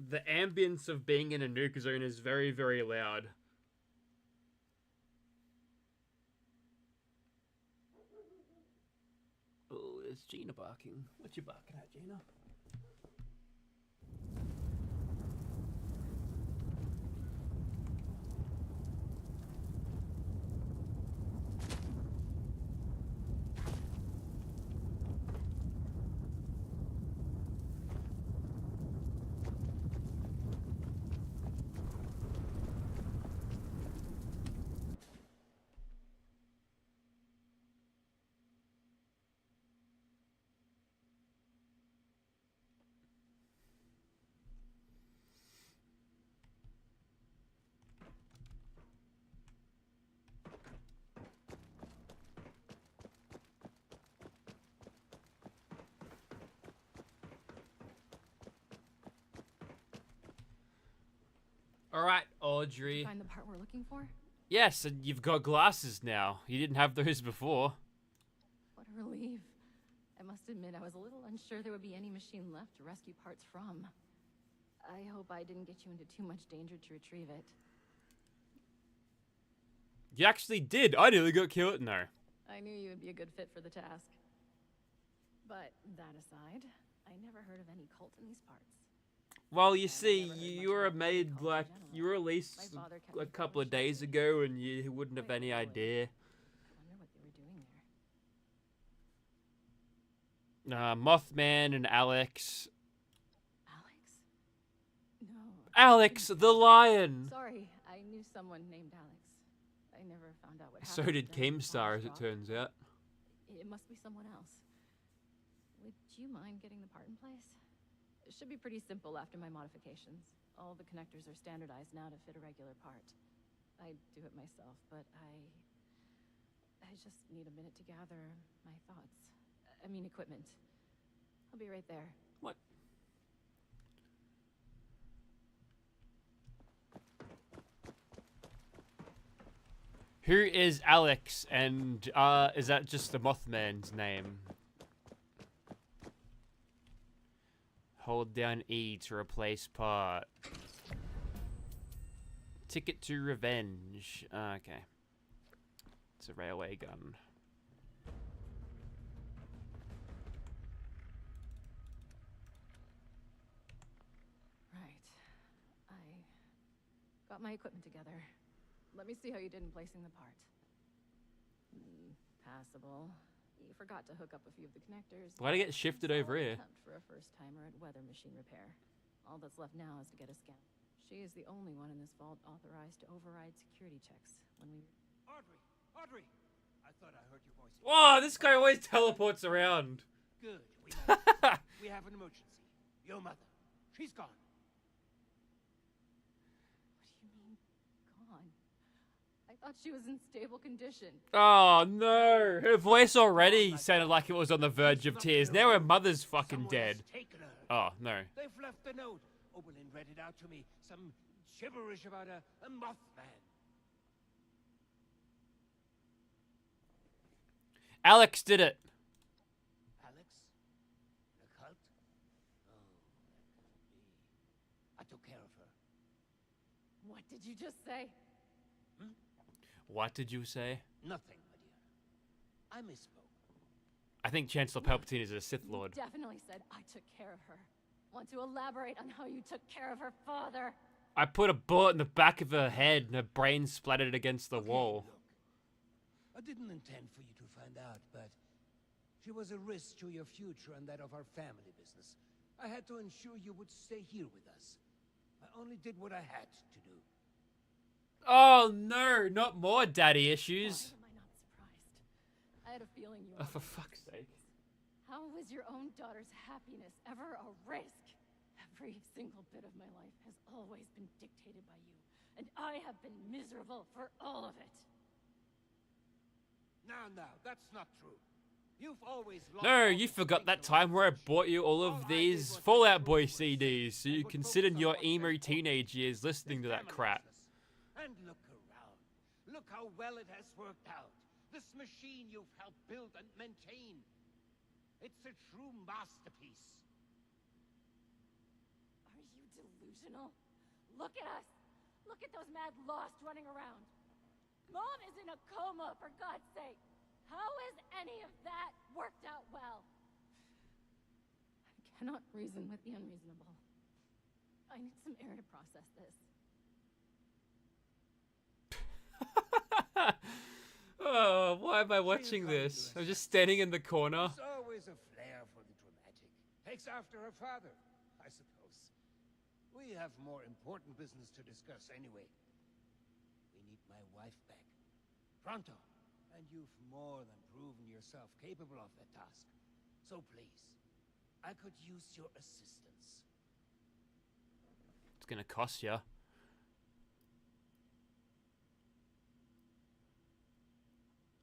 The ambience of being in a nuke zone is very, very loud. Oh, there's Gina barking. What you barking at, Gina? All right, Did Audrey. you find the part we're looking for? Yes, and you've got glasses now. You didn't have those before. What a relief. I must admit, I was a little unsure there would be any machine left to rescue parts from. I hope I didn't get you into too much danger to retrieve it. You actually did. I nearly got killed. No. I knew you would be a good fit for the task. But that aside, I never heard of any cult in these parts. Well, you see, you were made like you were released a couple of days ago, and you wouldn't have any idea. I wonder what they were doing there. Mothman and Alex. Alex? No. Alex the lion. Sorry, I knew someone named Alex. I never found out what happened. So did to them. Keemstar, as it turns out. It must be someone else. Would you mind getting the part in place? It should be pretty simple after my modifications. All the connectors are standardized now to fit a regular part. I do it myself, but I just need a minute to gather my thoughts. I mean, equipment. I'll be right there. What? Who is Alex, and is that just the Mothman's name? Hold down E to replace part. Ticket to Revenge. Okay. It's a railway gun. Right. I got my equipment together. Let me see how you did in placing the part. Passable. You forgot to hook up a few of the connectors. Why'd I get shifted over here? Attempt for a first-timer at weather machine repair. All that's left now is to get a scan. She is the only one in this vault authorized to override security checks when we... Audrey! Audrey! I thought I heard your voice. Whoa, this guy always teleports around. Good. We have an emergency. Your mother. She's gone. What do you mean, gone? I thought she was in stable condition. Oh no, her voice already sounded like it was on the verge of tears. Now her mother's fucking dead. Oh no. They've left a note. Oberlin read it out to me. Some gibberish about a Mothman. Alex did it. Alex? The cult? Oh, that could be. I took care of her. What did you just say? What did you say? Nothing, my dear. I misspoke. I think Chancellor Palpatine is a Sith Lord. You definitely said I took care of her. Want to elaborate on how you took care of her father? I put a bullet in the back of her head and her brain splattered against the wall. Look, I didn't intend for you to find out, but she was a risk to your future and that of our family business. I had to ensure you would stay here with us. I only did what I had to do. Oh no, not more daddy issues. Why am I not surprised? I had a feeling you Oh, were. for fuck's sake. How was your own daughter's happiness ever a risk? Every single bit of my life has always been dictated by you, and I have been miserable for all of it. Now, that's not true. You've always lost No, all you the forgot that faith time where I in bought you all All of I these did was Fall make Out Boy room for you CDs, so you and can focus sit in on your what's emo important. teenage years listening to that Family crap. business. And look around. Look how well it has worked out. This machine you've helped build and maintain. It's a true masterpiece. Are you delusional? Look at us. Look at those mad lost running around. Mom is in a coma, for God's sake. How has any of that worked out well? I cannot reason with the unreasonable. I need some air to process this. Oh, why am I watching this? I'm just standing in the corner. There's always a flair for the dramatic. Takes after her father, I suppose. We have more important business to discuss anyway. We need my wife back. Pronto. And you've more than proven yourself capable of that task. So please, I could use your assistance. It's gonna cost ya.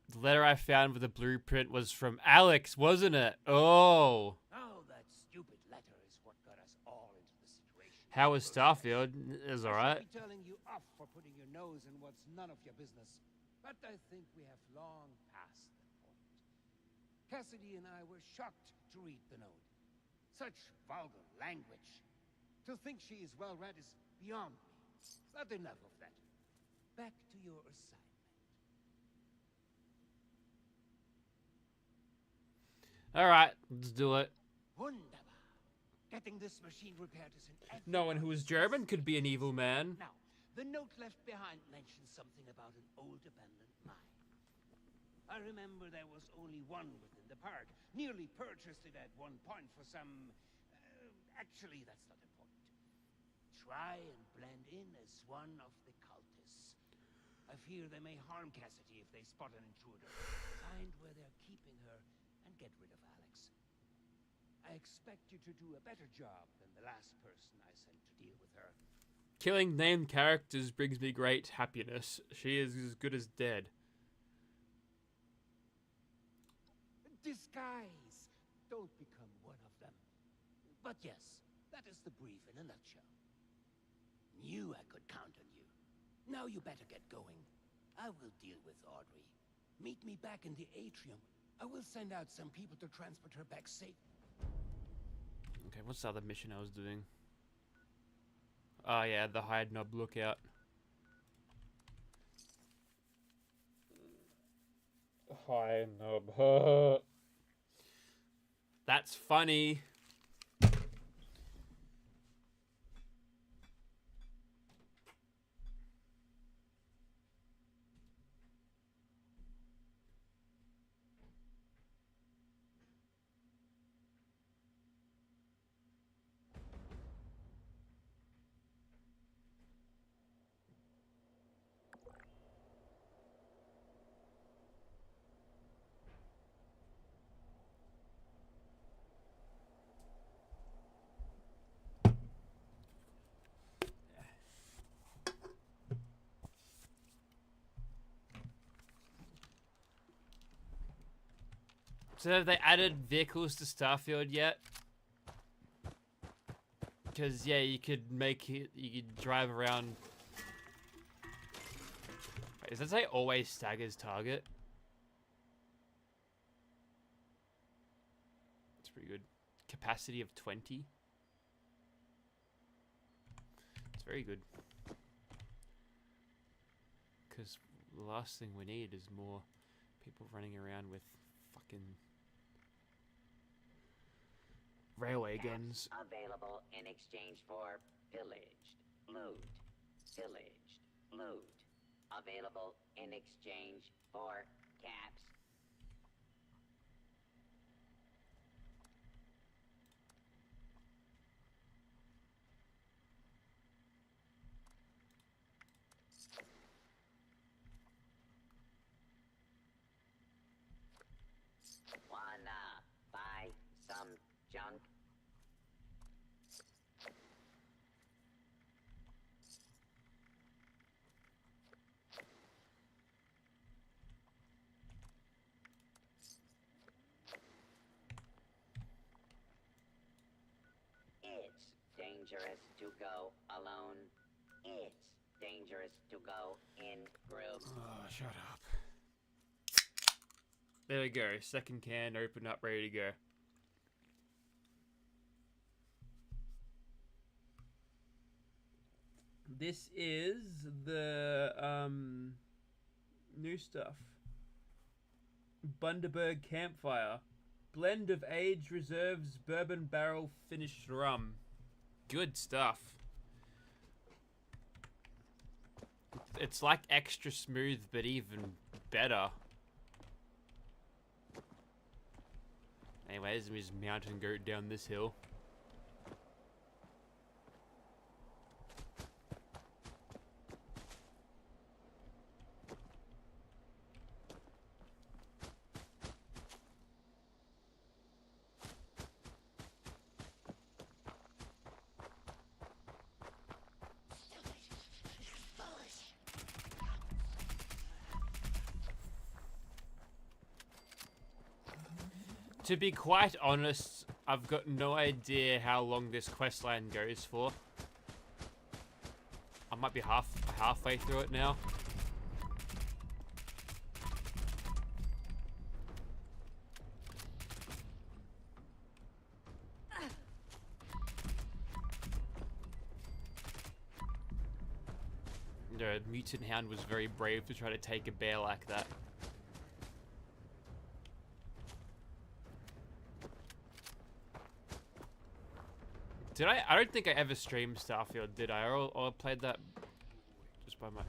The letter I found with the blueprint was from Alex, wasn't it? Oh. Oh, that stupid letter is what got us all into the situation. How was Starfield? It was alright. I should be telling you off for putting your nose in what's none of your business, but I think we have long passed that point. Cassidy and I were shocked to read the note. Such vulgar language. To think she is well read is beyond me. But enough of that. Back to your assignment. Alright, let's do it. Wunderbar. Getting this machine repaired is an No one who is German could be an evil man. Now, the note left behind mentions something about an old abandoned mine. I remember there was only one within the park. Nearly purchased it at one point for some... actually, that's not important. Try and blend in as one of the cultists. I fear they may harm Cassidy if they spot an intruder. Find where they're keeping her and get rid of Alex. I expect you to do a better job than the last person I sent to deal with her. Killing named characters brings me great happiness. She is as good as dead. Disguise! Don't become one of them. But yes, that is the brief in a nutshell. Knew I could count on you. Now you better get going. I will deal with Audrey. Meet me back in the atrium. I will send out some people to transport her back safe. Okay, what's the other mission I was doing? Oh yeah, the Hide Knob Lookout. Hide Knob. That's funny. So have they added vehicles to Starfield yet? Because yeah, you could make it, you could drive around. Wait, does that say always staggers target? That's pretty good. Capacity of 20. It's very good. Because the last thing we need is more people running around with fucking railway guns. Available in exchange for pillaged, loot, pillaged, loot. Available in exchange for caps. Wanna buy some junk? It's dangerous to go alone. It's dangerous to go in groups. Oh, shut up. There we go. Second can open up, ready to go. This is the new stuff. Bundaberg Campfire. Blend of aged reserves, bourbon barrel finished rum. Good stuff. It's like extra smooth, but even better. Anyways, let me just mount and go down this hill. To be quite honest, I've got no idea how long this quest line goes for. might be halfway through it now. The mutant hound was very brave to try to take a bear like that. Did I? I don't think I ever streamed Starfield, did I? Or played that just by my...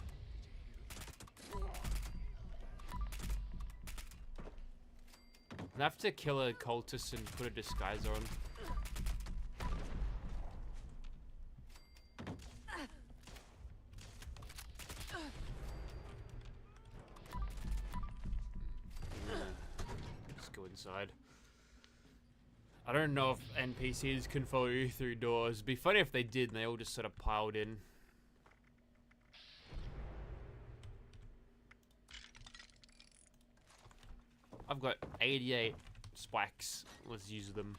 I have to kill a cultist and put a disguise on. Let's go inside. I don't know if NPCs can follow you through doors. It'd be funny if they did and they all just sort of piled in. I've got 88 spikes. Let's use them.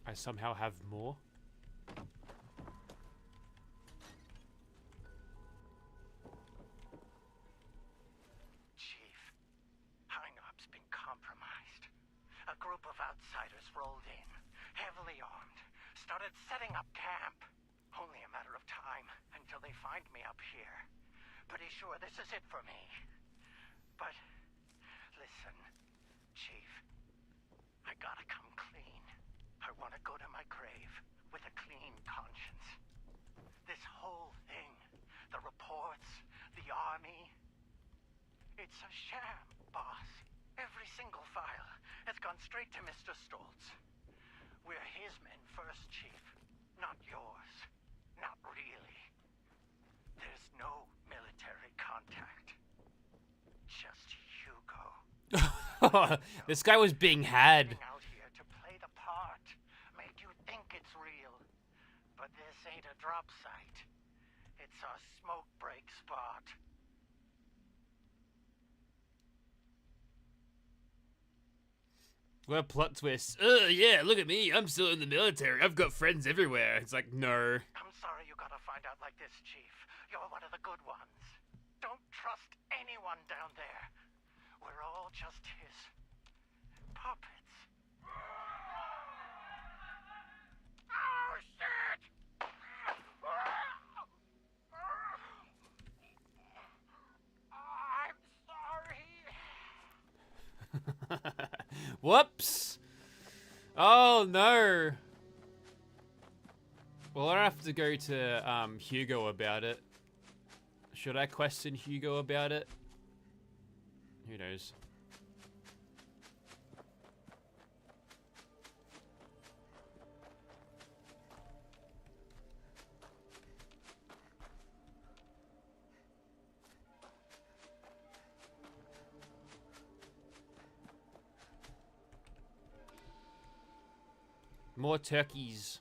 I somehow have more. Chief, Hynop's been compromised. A group of outsiders rolled in, heavily armed, started setting up camp. Only a matter of time until they find me up here. Pretty sure this is it for me. But, listen, Chief, I gotta come clean. I want to go to my grave with a clean conscience. This whole thing, the reports, the army, it's a sham, boss. Every single file has gone straight to Mr. Stoltz. We're his men first, Chief, not yours. Not really. There's no military contact. Just Hugo. This guy was being had. Drop site. It's a smoke break spot. What a plot twist. Yeah, look at me. I'm still in the military. I've got friends everywhere. It's like, no. I'm sorry you gotta find out like this, Chief. You're one of the good ones. Don't trust anyone down there. We're all just his puppets. Oh, shit! I'm sorry. Whoops! Oh no! Well, I don't have to go to Hugo about it. Should I question Hugo about it? Who knows? More turkeys.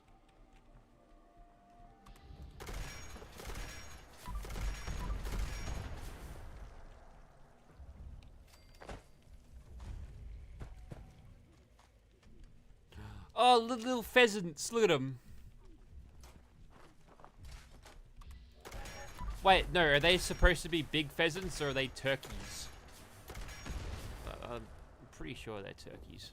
Oh, little pheasants. Look at them. Wait, no. Are they supposed to be big pheasants or are they turkeys? I'm pretty sure they're turkeys.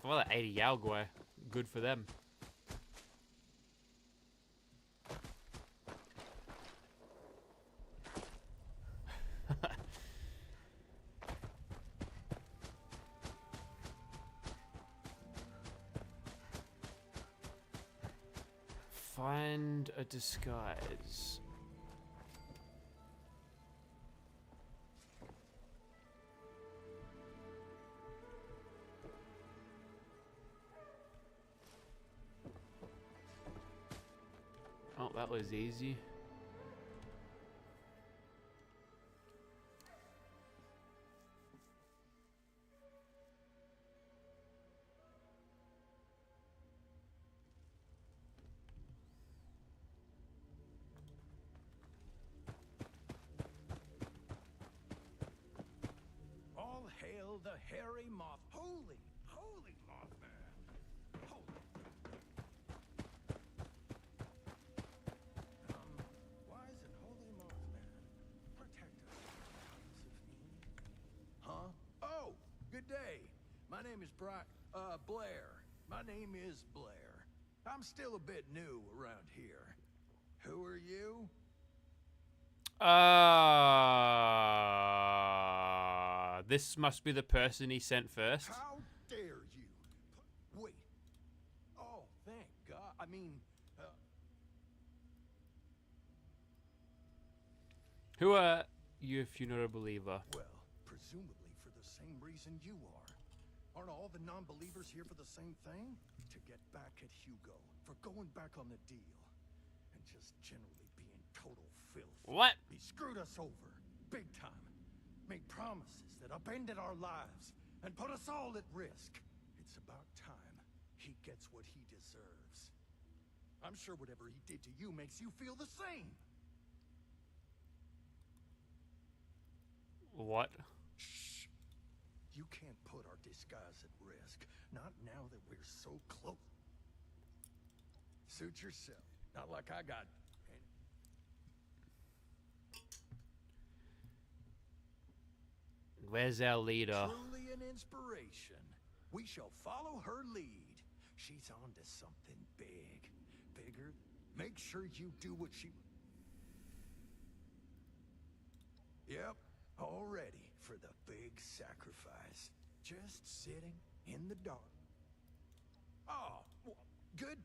Well, 80 Yalgway. Good for them. Find a disguise. Oh, that was easy. All hail the hairy moth. Holy Mothman. Holy. Wise and holy Mothman, protect us from the house of me. Huh? Oh, good day. My name is Blair. My name is Blair. I'm still a bit new around here. Who are you? This must be the person he sent first. How dare you? Wait. Oh, thank God. I mean, Who are you if you're not a believer? well, presumably for the same reason you are. Aren't all the non-believers here for the same thing? To get back at Hugo for going back on the deal. And just generally being total filth. What? He screwed us over. Big time. Made promises that upended our lives and put us all at risk. It's about time he gets what he deserves. I'm sure whatever he did to you makes you feel the same. What? Shh. You can't put our disguise at risk. Not now that we're so close. Suit yourself. Not like I got... Where's our leader? Truly an inspiration. We shall follow her lead. She's on to something big. Bigger. Make sure you do what she... Yep. All ready for the big sacrifice. Just sitting in the dark. Oh, good.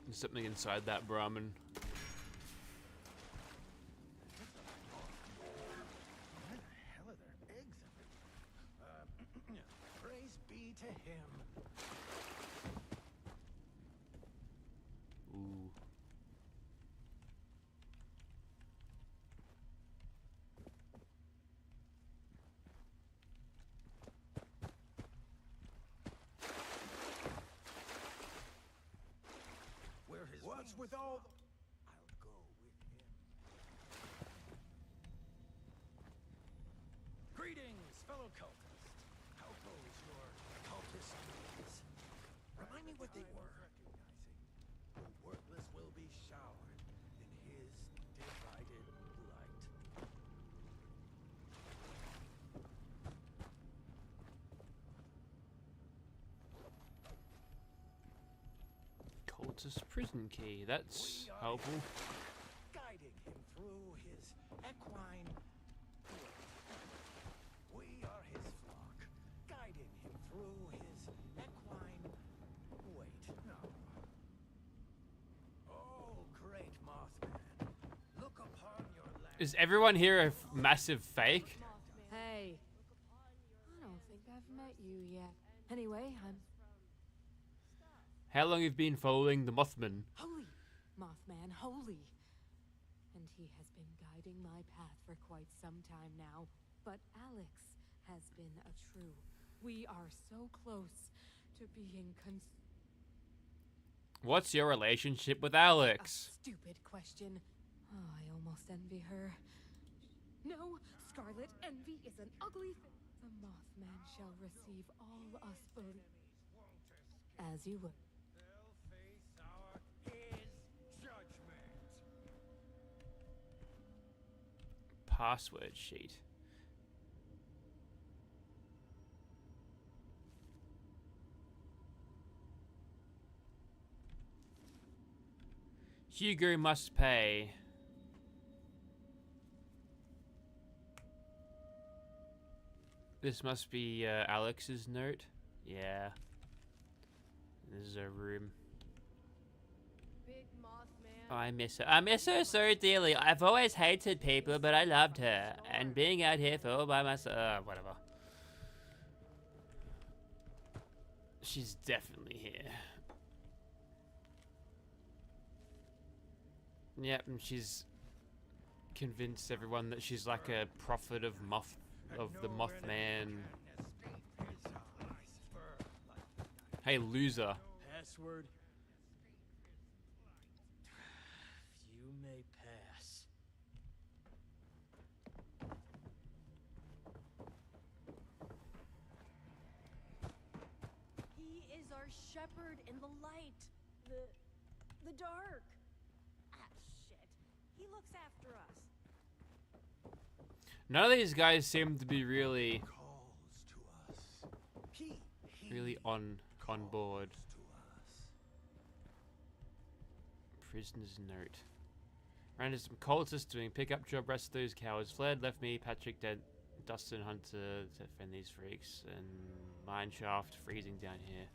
There's something inside that Brahmin. Why the hell are there eggs everywhere? Praise be to him. Ooh. What's with all the... I'll go with him. Greetings, fellow cultists. How goes your cultist days? Remind me what they were. The worthless will be showered in his divided light. Cultist prison key. That's helpful. Guiding him through his equine... We are his flock. Guiding him through his equine... Wait, no. Oh, great Mothman. Look upon your land. Is everyone here a massive fake? Hey. I don't think I've met you yet. Anyway, I'm... How long have you been following the Mothman? Holy! Mothman, holy! And he has been guiding my path for quite some time now. But Alex has been a true. We are so close to being What's your relationship with Alex? A stupid question. Oh, I almost envy her. No, Scarlet, envy is an ugly thing. The Mothman shall receive all us as you would. Password sheet. Hugo must pay. This must be Alex's note. Yeah. This is her room. Big Mothman. Oh, I miss her. I miss her so dearly. I've always hated people, but I loved her. And being out here for all by myself, whatever. She's definitely here. Yep, and she's convinced everyone that she's like a prophet of the Mothman. Hey, loser. Password. You may pass. He is our shepherd in the light. The dark. Ah, shit. He looks after us. None of these guys seem to be really on board. Prisoner's note. Ran into some cultists doing pickup job. Rest of those cowards fled. Left me, Patrick, Dustin, Hunter to fend these freaks. And mineshaft freezing down here.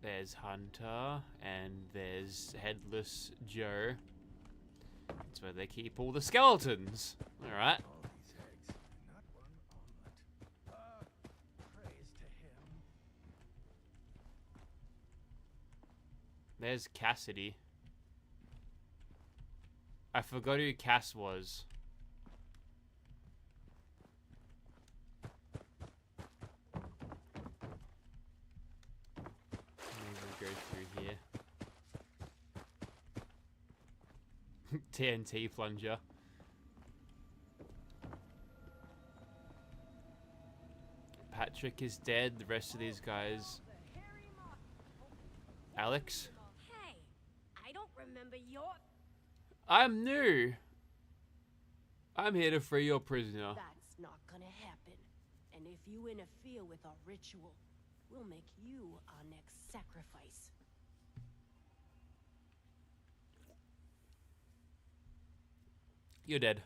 There's Hunter, and there's Headless Joe. That's where they keep all the skeletons. Alright. There's Cassidy. I forgot who Cass was. Go through here. TNT plunger. Patrick is dead. The rest of these guys. Alex? Hey, I don't remember your... I'm new. I'm here to free your prisoner. That's not gonna happen. And if you interfere with our ritual, we'll make you our next sacrifice. You're dead.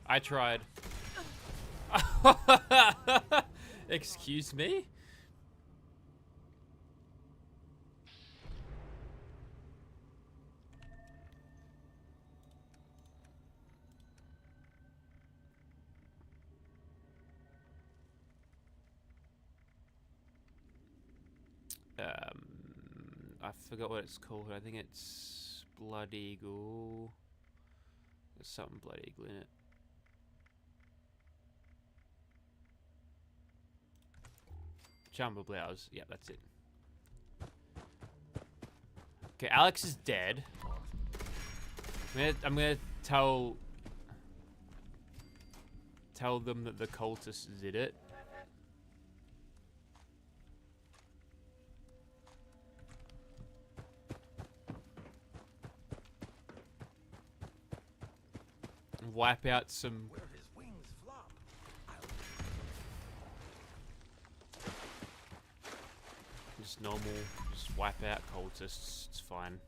I tried. Excuse me? I forgot what it's called. I think it's Blood Eagle. There's something Blood Eagle in it. Jumbo Blouse. Yeah, that's it. Okay, Alex is dead. I'm gonna tell them that the cultists did it. Wipe out some. Where his wings flop. Just normal. Just wipe out cultists. It's fine.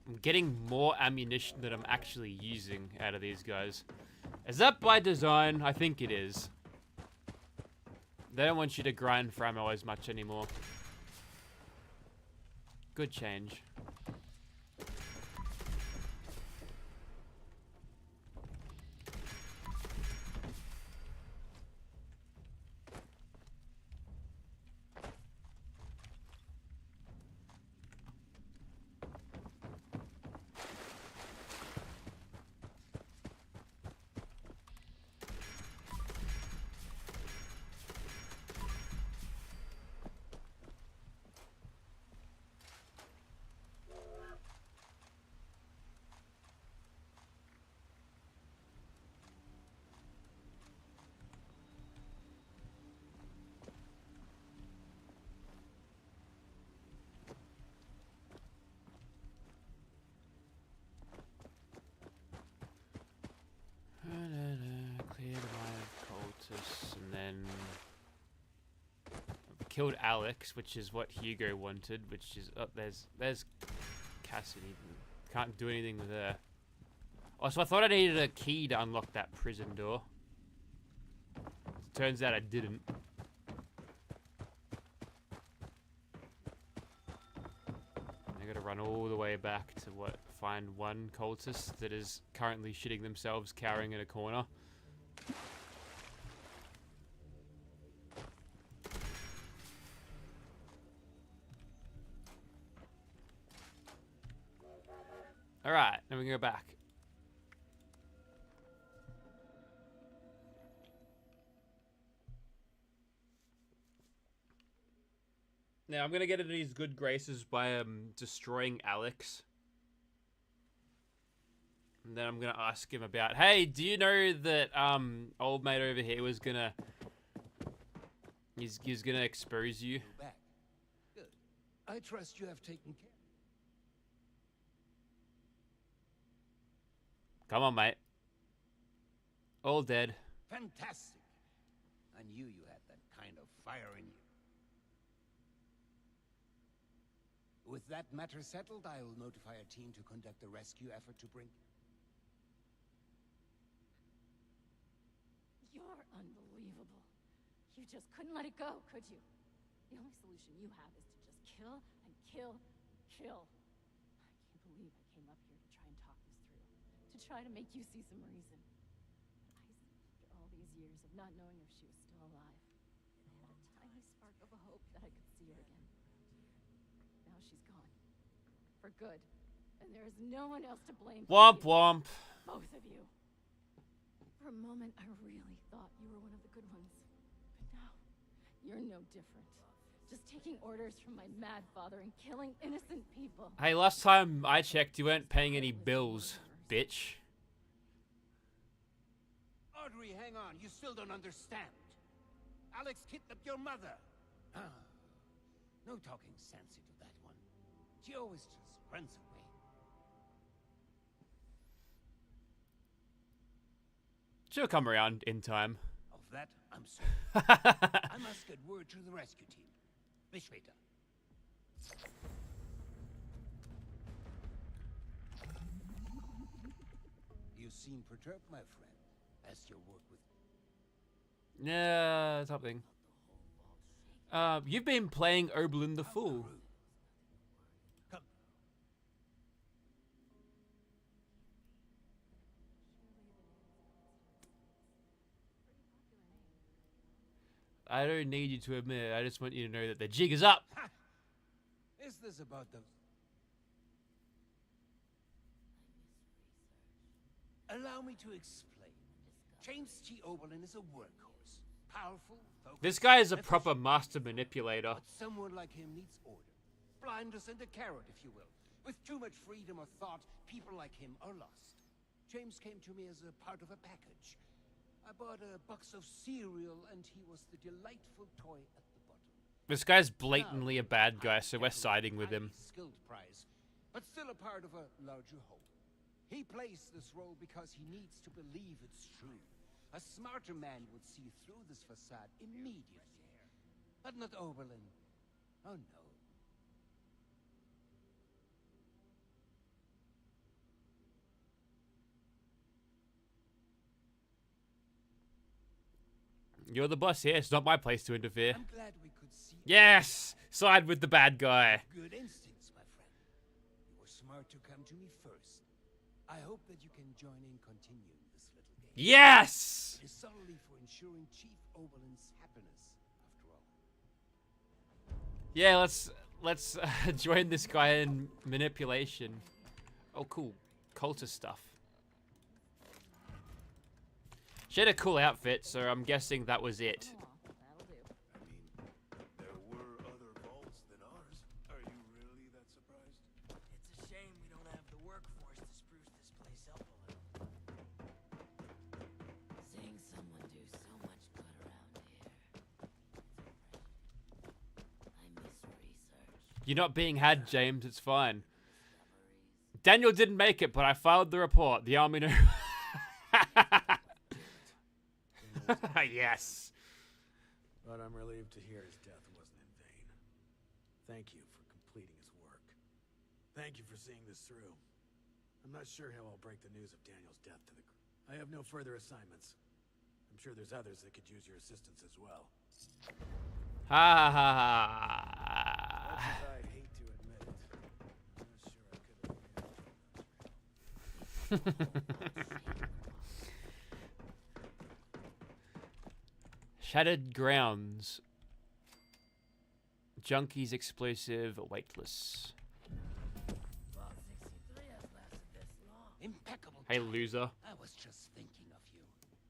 I'm getting more ammunition than I'm actually using out of these guys. Is that by design? I think it is. They don't want you to grind for ammo as much anymore. Good change. then killed Alex, which is what Hugo wanted. Which is there's Cassidy. Can't do anything with her. Oh, so I thought I needed a key to unlock that prison door. Turns out I didn't. I gotta run all the way back to find one cultist that is currently shitting themselves, cowering in a corner. Alright, now we can go back. Now I'm gonna get into his good graces by destroying Alex. And then I'm gonna ask him about, hey, do you know that old mate over here was gonna he's gonna expose you? Back. Good. I trust you have taken care. Come on, mate. All dead. Fantastic. I knew you had that kind of fire in you. With that matter settled, I will notify a team to conduct a rescue effort to bring... You're unbelievable. You just couldn't let it go, could you? The only solution you have is to just kill and kill and kill. I can't believe I came up here to try and talk this through. To try to make you see some reason. After all these years of not knowing if she was still alive, I had a tiny spark of a hope that I could see her again. Now she's gone. For good. And there is no one else to blame. Womp womp. Both of you. For a moment, I really thought you were one of the good ones. But now, you're no different. Just taking orders from my mad father and killing innocent people. Hey, last time I checked, you weren't paying any bills, bitch. Audrey, hang on. You still don't understand. Alex kidnapped your mother. No talking sense into that one. She always just runs away. She'll come around in time. Of that, I'm sorry. I must get word to the rescue team. Bis später. You seem perturbed, my friend, as your work with... Yeah, something. You've been playing Oberlin the Fool. I don't need you to admit it. I just want you to know that the jig is up. Is this about the... Allow me to explain. James T. Oberlin is a workhorse. Powerful, focused, This guy is a proper master manipulator. But someone like him needs order. Blindness and a carrot, if you will. With too much freedom of thought, people like him are lost. James came to me as a part of a package. I bought a box of cereal, and he was the delightful toy at the bottom. This guy's blatantly a bad guy, so we're siding with him. Skilled prize, but still a part of a larger whole. He plays this role because he needs to believe it's true. A smarter man would see through this facade immediately. But not Oberlin. Oh no. You're the boss here. It's not my place to interfere. I'm glad we could see. Yes! Side with the bad guy. Good instincts, my friend. You were smart to come to me first. I hope that you can join in continuing this little game. Yes! It is solely for ensuring Chief Oberlin's happiness, after all. Yeah, let's join this guy in manipulation. Oh, cool. Cultist stuff. She had a cool outfit, so I'm guessing that was it. There were other vaults than ours. Are you really that surprised? It's a shame we don't have the workforce to spruce this place up a little. Seeing someone do so much good around here. I miss research. You're not being had, James. It's fine. Daniel didn't make it, but I filed the report. The army know. Yes. But I'm relieved to hear his death wasn't in vain. Thank you for completing his work. Thank you for seeing this through. I'm not sure how I'll break the news of Daniel's death to the group. I have no further assignments. I'm sure there's others that could use your assistance as well. Ha ha ha Much ha. as I'd hate to admit it, I'm not sure I could have Shattered grounds. Junkies explosive weightless. Impeccable. Hey, time. loser. I was just thinking of you.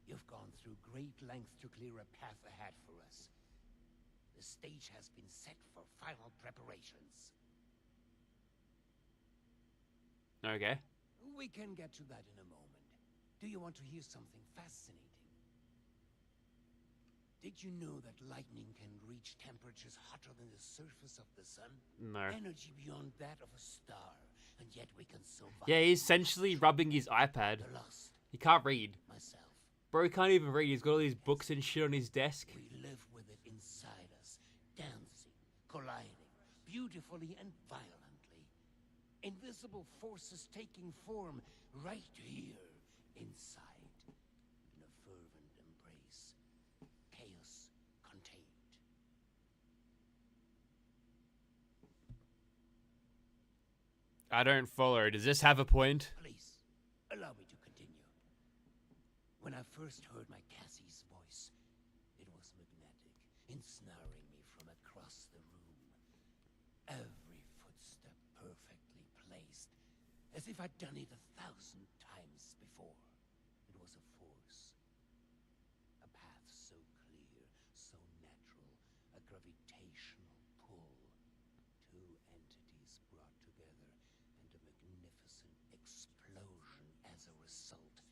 You've gone through great lengths to clear a path ahead for us. The stage has been set for final preparations. Okay. We can get to that in a moment. Do you want to hear something fascinating? Did you know that lightning can reach temperatures hotter than the surface of the sun? No. Energy beyond that of a star, and yet we can survive. Yeah, he's essentially rubbing his iPad. He can't read. Myself. Bro, he can't even read. He's got all these books and shit on his desk. We live with it inside us, dancing, colliding, beautifully and violently. Invisible forces taking form right here, inside, in a fervent embrace. Chaos contained. I don't follow. Does this have a point? Please, allow me to continue. When I first heard my Cassie's voice, it was magnetic, ensnaring me from across the room. Every footstep perfectly placed, as if I'd done it 1,000 times before. It was a force. A path so clear, so natural, a gravitational pull. Two entities brought together, and a magnificent explosion as a result.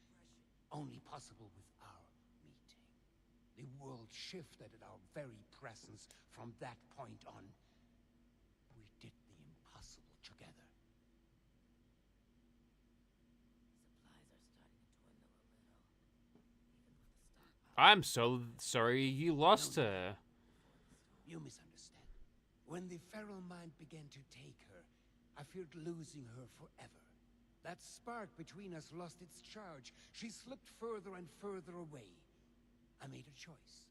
Only possible with our meeting. The world shifted at our very presence from that point on. We did the impossible together. I'm so sorry you lost her. You misunderstand. When the feral mind began to take her, I feared losing her forever. That spark between us lost its charge. She slipped further and further away. I made a choice.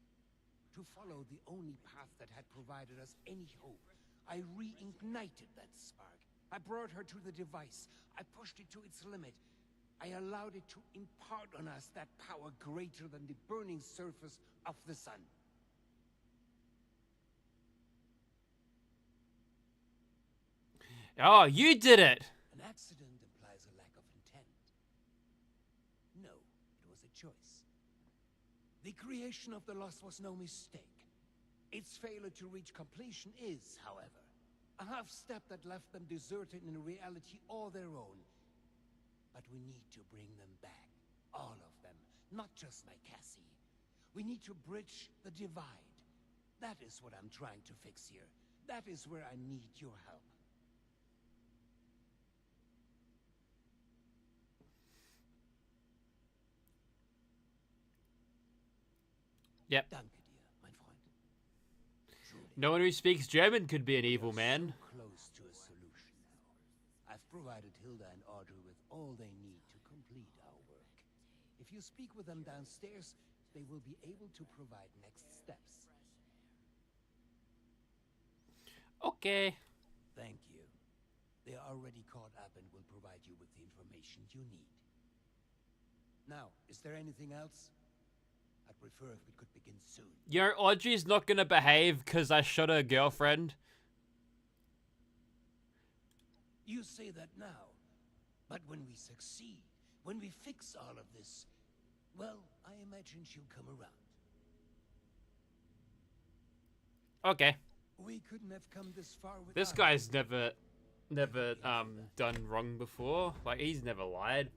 To follow the only path that had provided us any hope. I reignited that spark. I brought her to the device. I pushed it to its limit. I allowed it to impart on us that power greater than the burning surface of the sun. Oh, you did it! An accident implies a lack of intent. No, it was a choice. The creation of the Lost was no mistake. Its failure to reach completion is, however, a half-step that left them deserted in a reality all their own. But we need to bring them back. All of them. Not just my Cassie. We need to bridge the divide. That is what I'm trying to fix here. That is where I need your help. Yep. Danke dir, mein Freund. No one who speaks German could be an evil man. So close to a solution now. I've provided Hilda and Audrey with all they need to complete our work. If you speak with them downstairs, they will be able to provide next steps. Okay. Thank you. They are already caught up and will provide you with the information you need. Now, is there anything else? I'd prefer if we could begin soon. You know, Audrey's not gonna behave because I shot her girlfriend. You say that now, but when we succeed, when we fix all of this, well, I imagine she'll come around. Okay. We couldn't have come this far without This guy's never done wrong before. Like, he's never lied.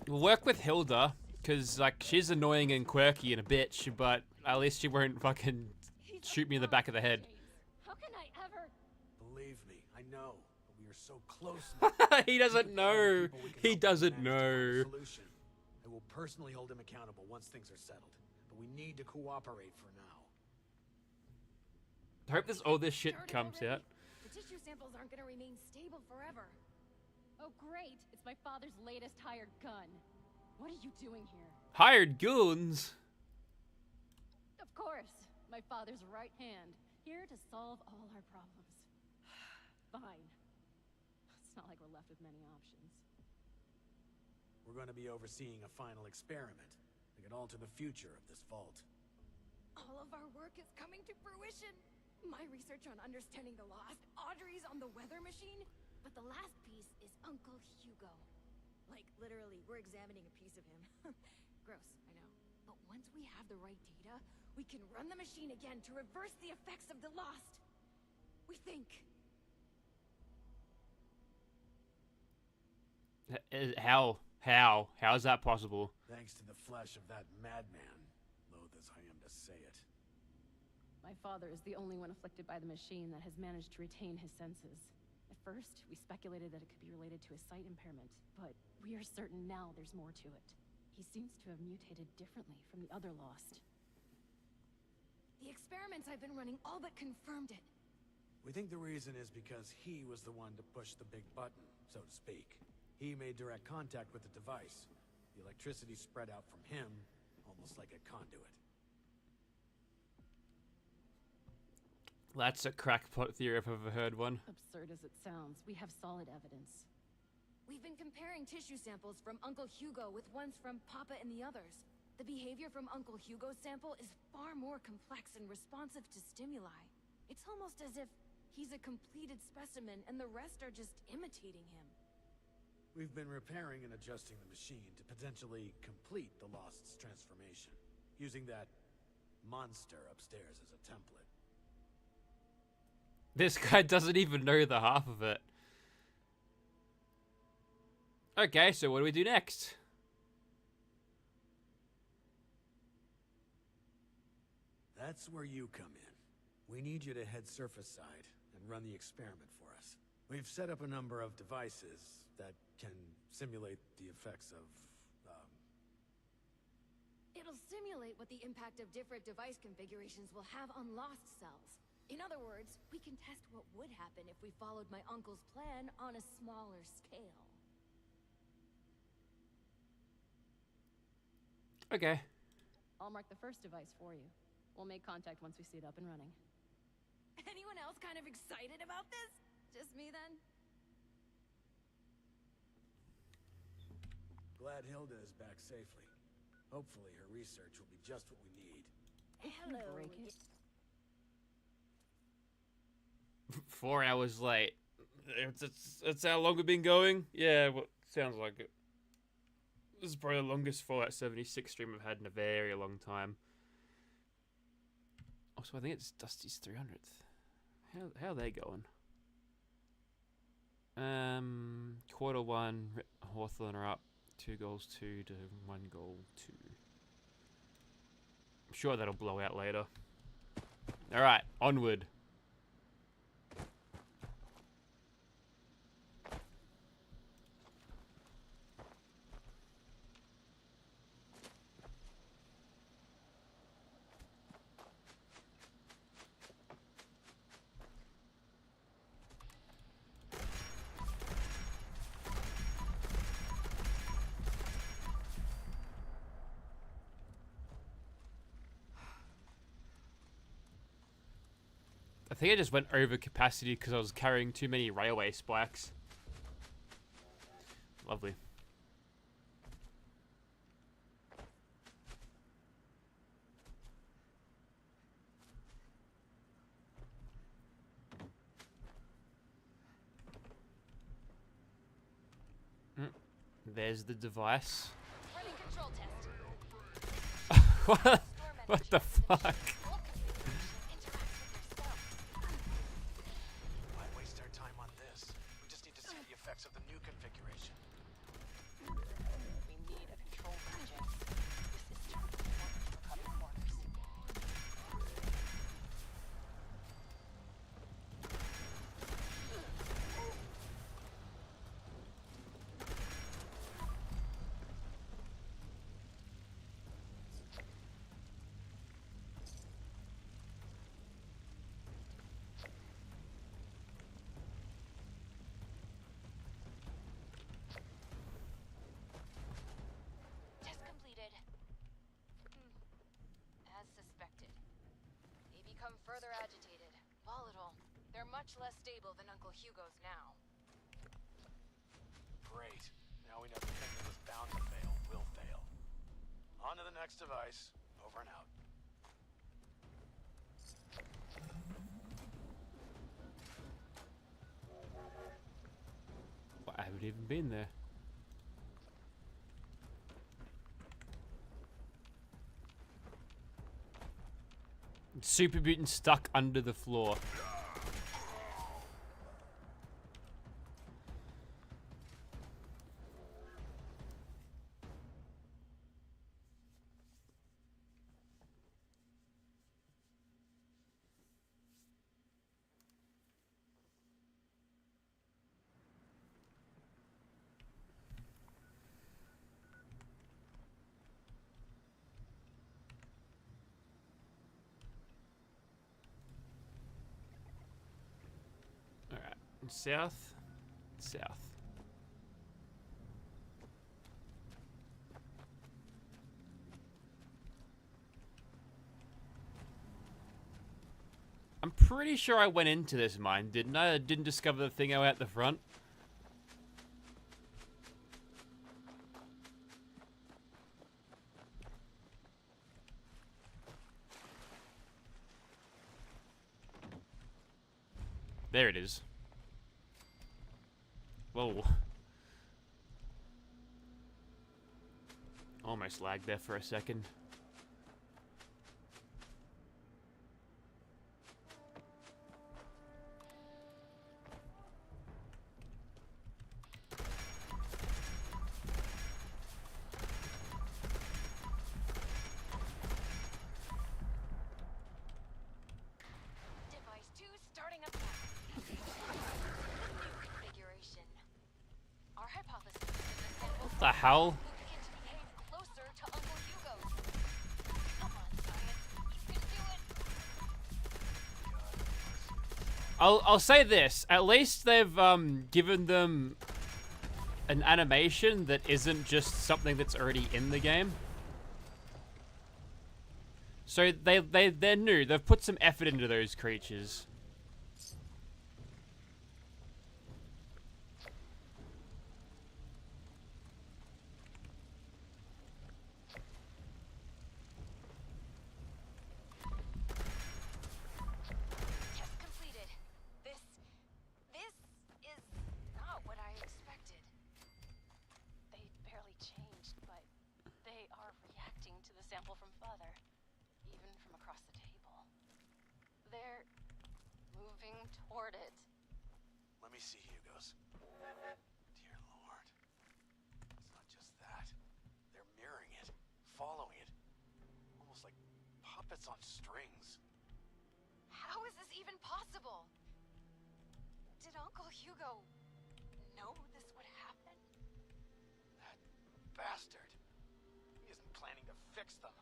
We'll work with Hilda, because, like, she's annoying and quirky and a bitch, but at least she won't fucking shoot me in the back of the head. How can I ever... Believe me, I know. but we are so close now. He doesn't know. People we can He help doesn't manage to find a know. solution. I will personally hold him accountable once things are settled, but we need to cooperate for now. I hope all this shit Started comes already? out. The tissue samples aren't gonna remain stable forever. Oh, great. It's my father's latest hired gun. What are you doing here? Hired goons. Of course. My father's right hand. Here to solve all our problems. Fine. It's not like we're left with many options. We're going to be overseeing a final experiment that could alter the future of this vault. All of our work is coming to fruition. My research on understanding the lost, Audrey's on the weather machine, but the last piece is Uncle Hugo. Like, literally, we're examining a piece of him. Gross, I know. But once we have the right data, we can run the machine again to reverse the effects of the lost. We think. How is that possible? Thanks to the flesh of that madman, loath as I am to say it. My father is the only one afflicted by the machine that has managed to retain his senses. At first, we speculated that it could be related to a sight impairment, but we are certain now there's more to it. He seems to have mutated differently from the other lost. The experiments I've been running all but confirmed it. We think the reason is because he was the one to push the big button, so to speak. He made direct contact with the device. The electricity spread out from him, almost like a conduit. That's a crackpot theory if I've ever heard one. Absurd as it sounds, we have solid evidence. We've been comparing tissue samples from Uncle Hugo with ones from Papa and the others. The behavior from Uncle Hugo's sample is far more complex and responsive to stimuli. It's almost as if he's a completed specimen and the rest are just imitating him. We've been repairing and adjusting the machine to potentially complete the Lost's transformation, using that monster upstairs as a template. This guy doesn't even know the half of it. Okay, so what do we do next? That's where you come in. We need you to head surface side and run the experiment for us. We've set up a number of devices that can simulate the effects of, It'll simulate what the impact of different device configurations will have on lost cells. In other words, we can test what would happen if we followed my uncle's plan on a smaller scale. Okay. I'll mark the first device for you. We'll make contact once we see it up and running. Anyone else kind of excited about this? Just me then? Glad Hilda is back safely. Hopefully her research will be just what we need. Hello. Break it. 4 hours late. That's how long we've been going? Yeah, well, sounds like it. This is probably the longest Fallout 76 stream I've had in a very long time. Also, I think it's Dusty's 300th. How are they going? Quarter 1, Hawthorne are up. 2 goals 2 to 1 goal 2. I'm sure that'll blow out later. Alright, onward. I think I just went over capacity because I was carrying too many railway spikes. Lovely. There's the device. Running control test. What the fuck? Why waste our time on this? We just need to see the effects of the new configuration. We need a control region. This is turning corners for cutting corners. much less stable than Uncle Hugo's now. Great. Now we know the thing that was bound to fail will fail. On to the next device. Over and out. I haven't even been there. Super mutant stuck under the floor. Alright, south, south. I'm pretty sure I went into this mine, didn't I? I didn't discover the thing out at the front. There it is. Whoa. Almost lagged there for a second. Device 2 starting up now. New configuration. Our hypothesis is that sample What the hell? will begin to behave closer to Uncle Hugo. Come on, science. You can do it. I'll say this. At least they've given them an animation that isn't just something that's already in the game. So they're new. They've put some effort into those creatures. Test completed. This is not what I expected. They barely changed, but they are reacting to the sample from Father, even from across the table. They're moving toward it. Let me see Hugo's. Dear Lord. It's not just that. They're mirroring it, following it. Almost like puppets on strings. How is this even possible? Did Uncle Hugo know this would happen? That bastard. He isn't planning to fix them.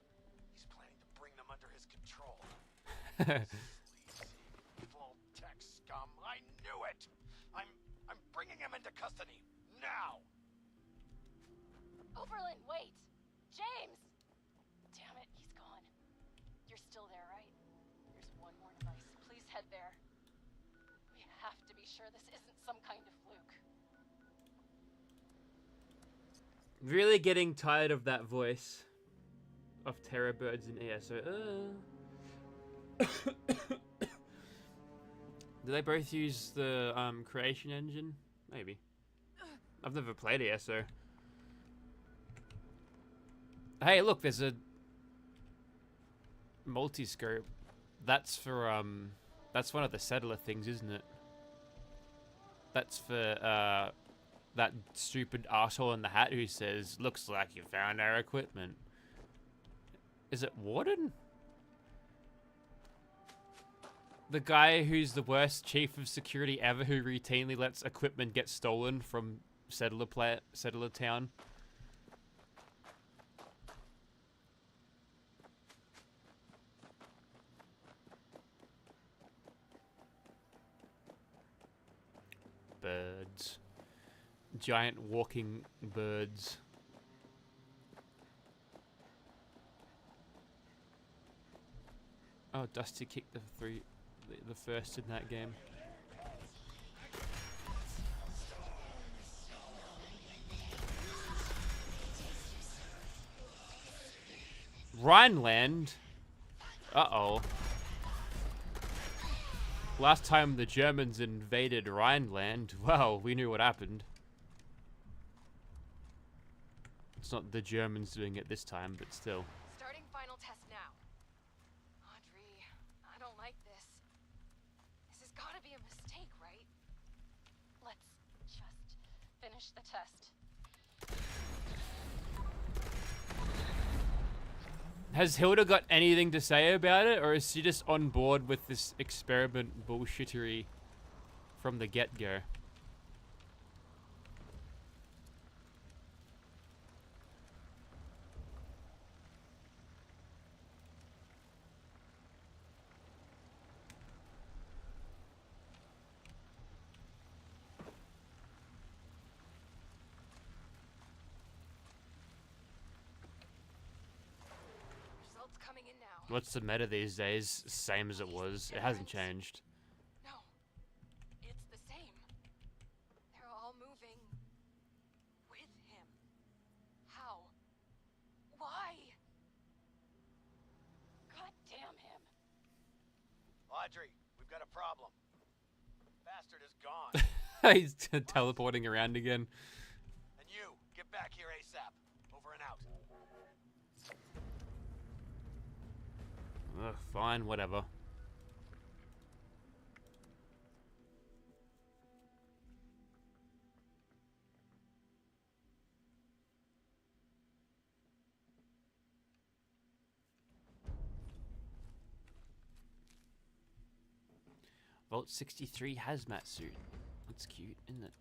He's planning to bring them under his control. Sleazy, full-tech scum. I knew it! I'm bringing him into custody. Now! Oberlin, wait! James! Damn it, he's gone. You're still there, right? There's one more device. Please head there. We have to be sure this isn't some kind of fluke. Really getting tired of that voice of Terror Birds in ESO. Do they both use the creation engine? Maybe. I've never played ESO. Hey, look, there's a multi-scope. That's for that's one of the settler things, isn't it? That's for that stupid asshole in the hat who says, "Looks like you found our equipment." Is it Warden? The guy who's the worst chief of security ever, who routinely lets equipment get stolen from settler town. Birds. Giant walking birds. Oh, Dusty kicked the first in that game. Rhineland? Uh-oh. Last time the Germans invaded Rhineland, well, we knew what happened. It's not the Germans doing it this time, but still. Starting final test now. Audrey, I don't like this. This has got to be a mistake, right? Let's just finish the test. Has Hilda got anything to say about it, or is she just on board with this experiment bullshittery from the get-go? Results coming in now. What's the meta these days? Same as it was. It hasn't changed. No, it's the same. They're all moving with him. How? Why? God damn him. Audrey, we've got a problem. Bastard is gone. He's teleporting around again. And you, get back here ASAP. Over and out. Ugh, fine, whatever. Vault 63 hazmat suit. That's cute, isn't it?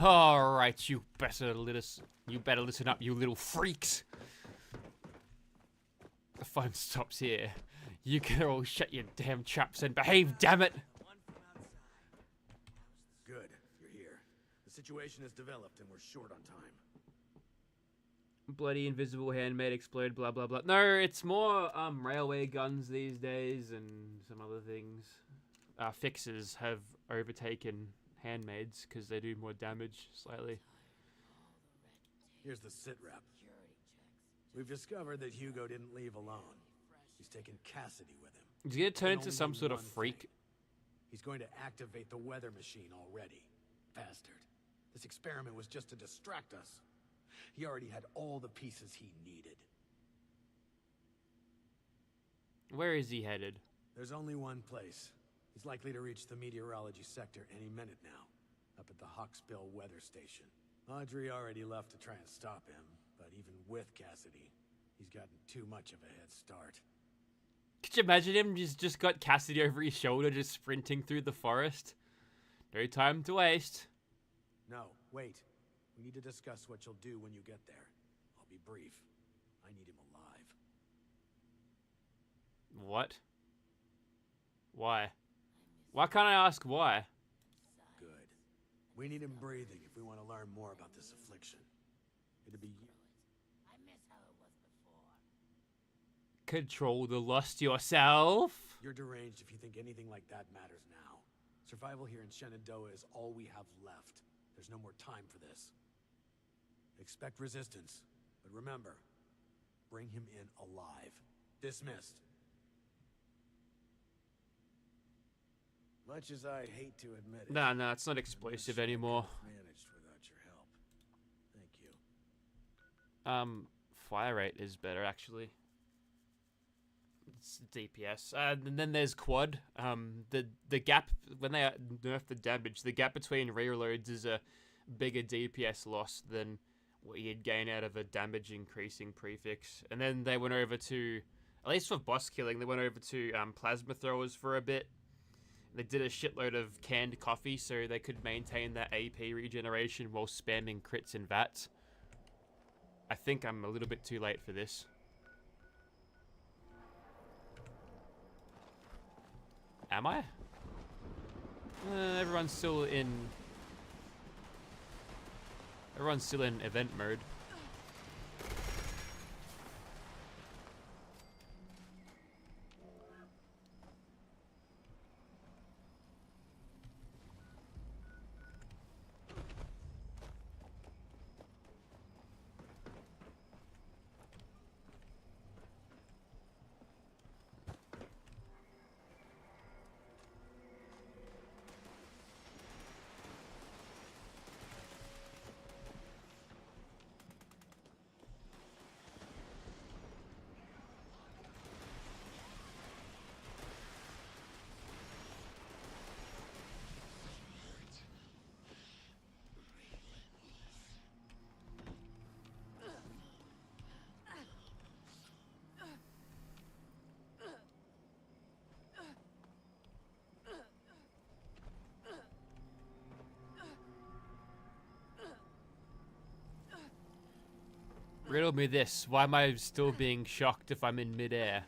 All right, you better listen up, you little freaks. The fun stops here. You can all shut your damn traps and behave, damn it. Good, you're here. The situation has developed and we're short on time. Bloody invisible handmade explode, blah blah blah. No, it's more railway guns these days and some other things. Fixes have overtaken handmaids because they do more damage slightly. Here's the sit rep. We've discovered that Hugo didn't leave alone. He's taken Cassidy with him. He's gonna turn And into only some need sort of one freak. thing. He's going to activate the weather machine already. Bastard. This experiment was just to distract us. He already had all the pieces he needed. Where is he headed? There's only one place. He's likely to reach the meteorology sector any minute now, up at the Hawksbill weather station. Audrey already left to try and stop him, but even with Cassidy, he's gotten too much of a head start. Could you imagine him just got Cassidy over his shoulder, just sprinting through the forest? No time to waste. No, wait. We need to discuss what you'll do when you get there. I'll be brief. I need him alive. What? Why? Why can't I ask why? Good. We need him breathing if we want to learn more about this affliction. It'd be... I miss how it was before. Control the lust yourself. You're deranged if you think anything like that matters now. Survival here in Shenandoah is all we have left. There's no more time for this. Expect resistance, but remember, bring him in alive. Dismissed. Much as I hate to admit it. Nah, it's not explosive anymore. Managed without your help. Thank you. Fire rate is better actually. It's DPS. And then there's quad. The gap when they nerf the damage, the gap between reloads is a bigger DPS loss than what you'd gain out of a damage increasing prefix. And then they went over to, at least for boss killing, they went over to plasma throwers for a bit. They did a shitload of canned coffee so they could maintain that AP regeneration while spamming crits and VATs. I think I'm a little bit too late for this. Am I? Everyone's still in event mode. Riddle me this. Why am I still being shocked if I'm in midair?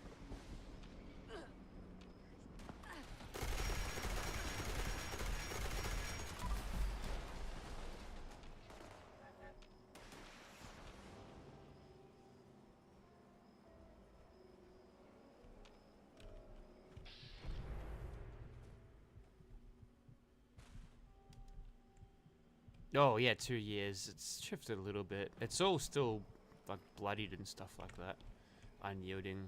Oh yeah, 2 years. It's shifted a little bit. It's all still like bloodied and stuff like that. Unyielding.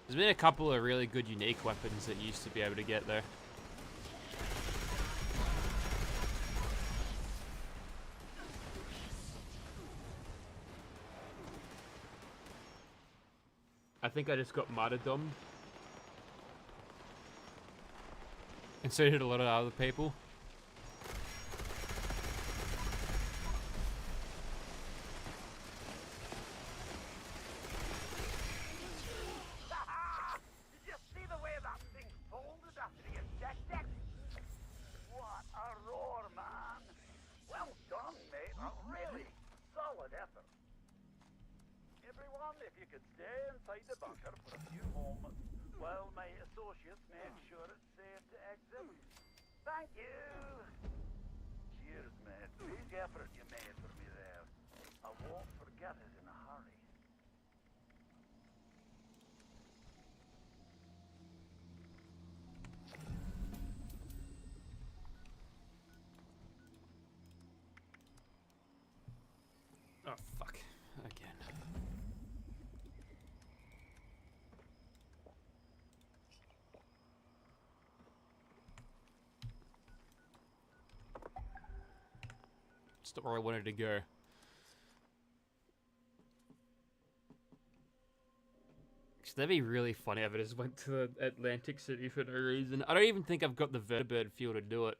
There's been a couple of really good unique weapons that you used to be able to get there. I think I just got martyrdom. And so did a lot of other people. Did you see the way that thing folded after the ejected? What a roar, man! Well done, mate. A really solid effort. Everyone, if you could stay inside the bunker for a few moments while my associates make sure it's safe to exit. Thank you! Cheers, mate. Big effort you made for me there. I won't forget it in a hurry. Oh, fuck. Again. It's not where I wanted to go. That'd be really funny if I just went to Atlantic City for no reason. I don't even think I've got the vertibird fuel to do it.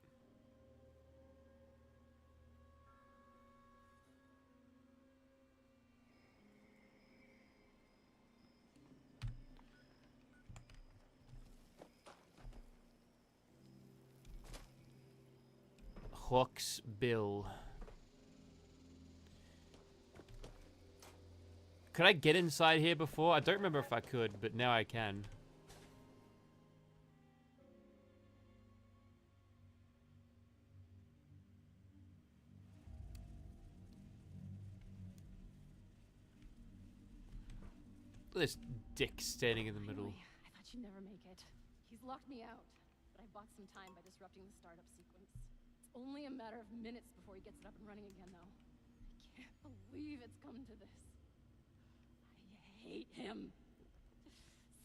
Hawk's Bill. Could I get inside here before? I don't remember if I could, but now I can. Look at this dick standing in the middle. Really? I thought you'd never make it. He's locked me out, but I bought some time by disrupting the startup sequence. It's only a matter of minutes before he gets it up and running again, though. I can't believe it's come to this. I hate him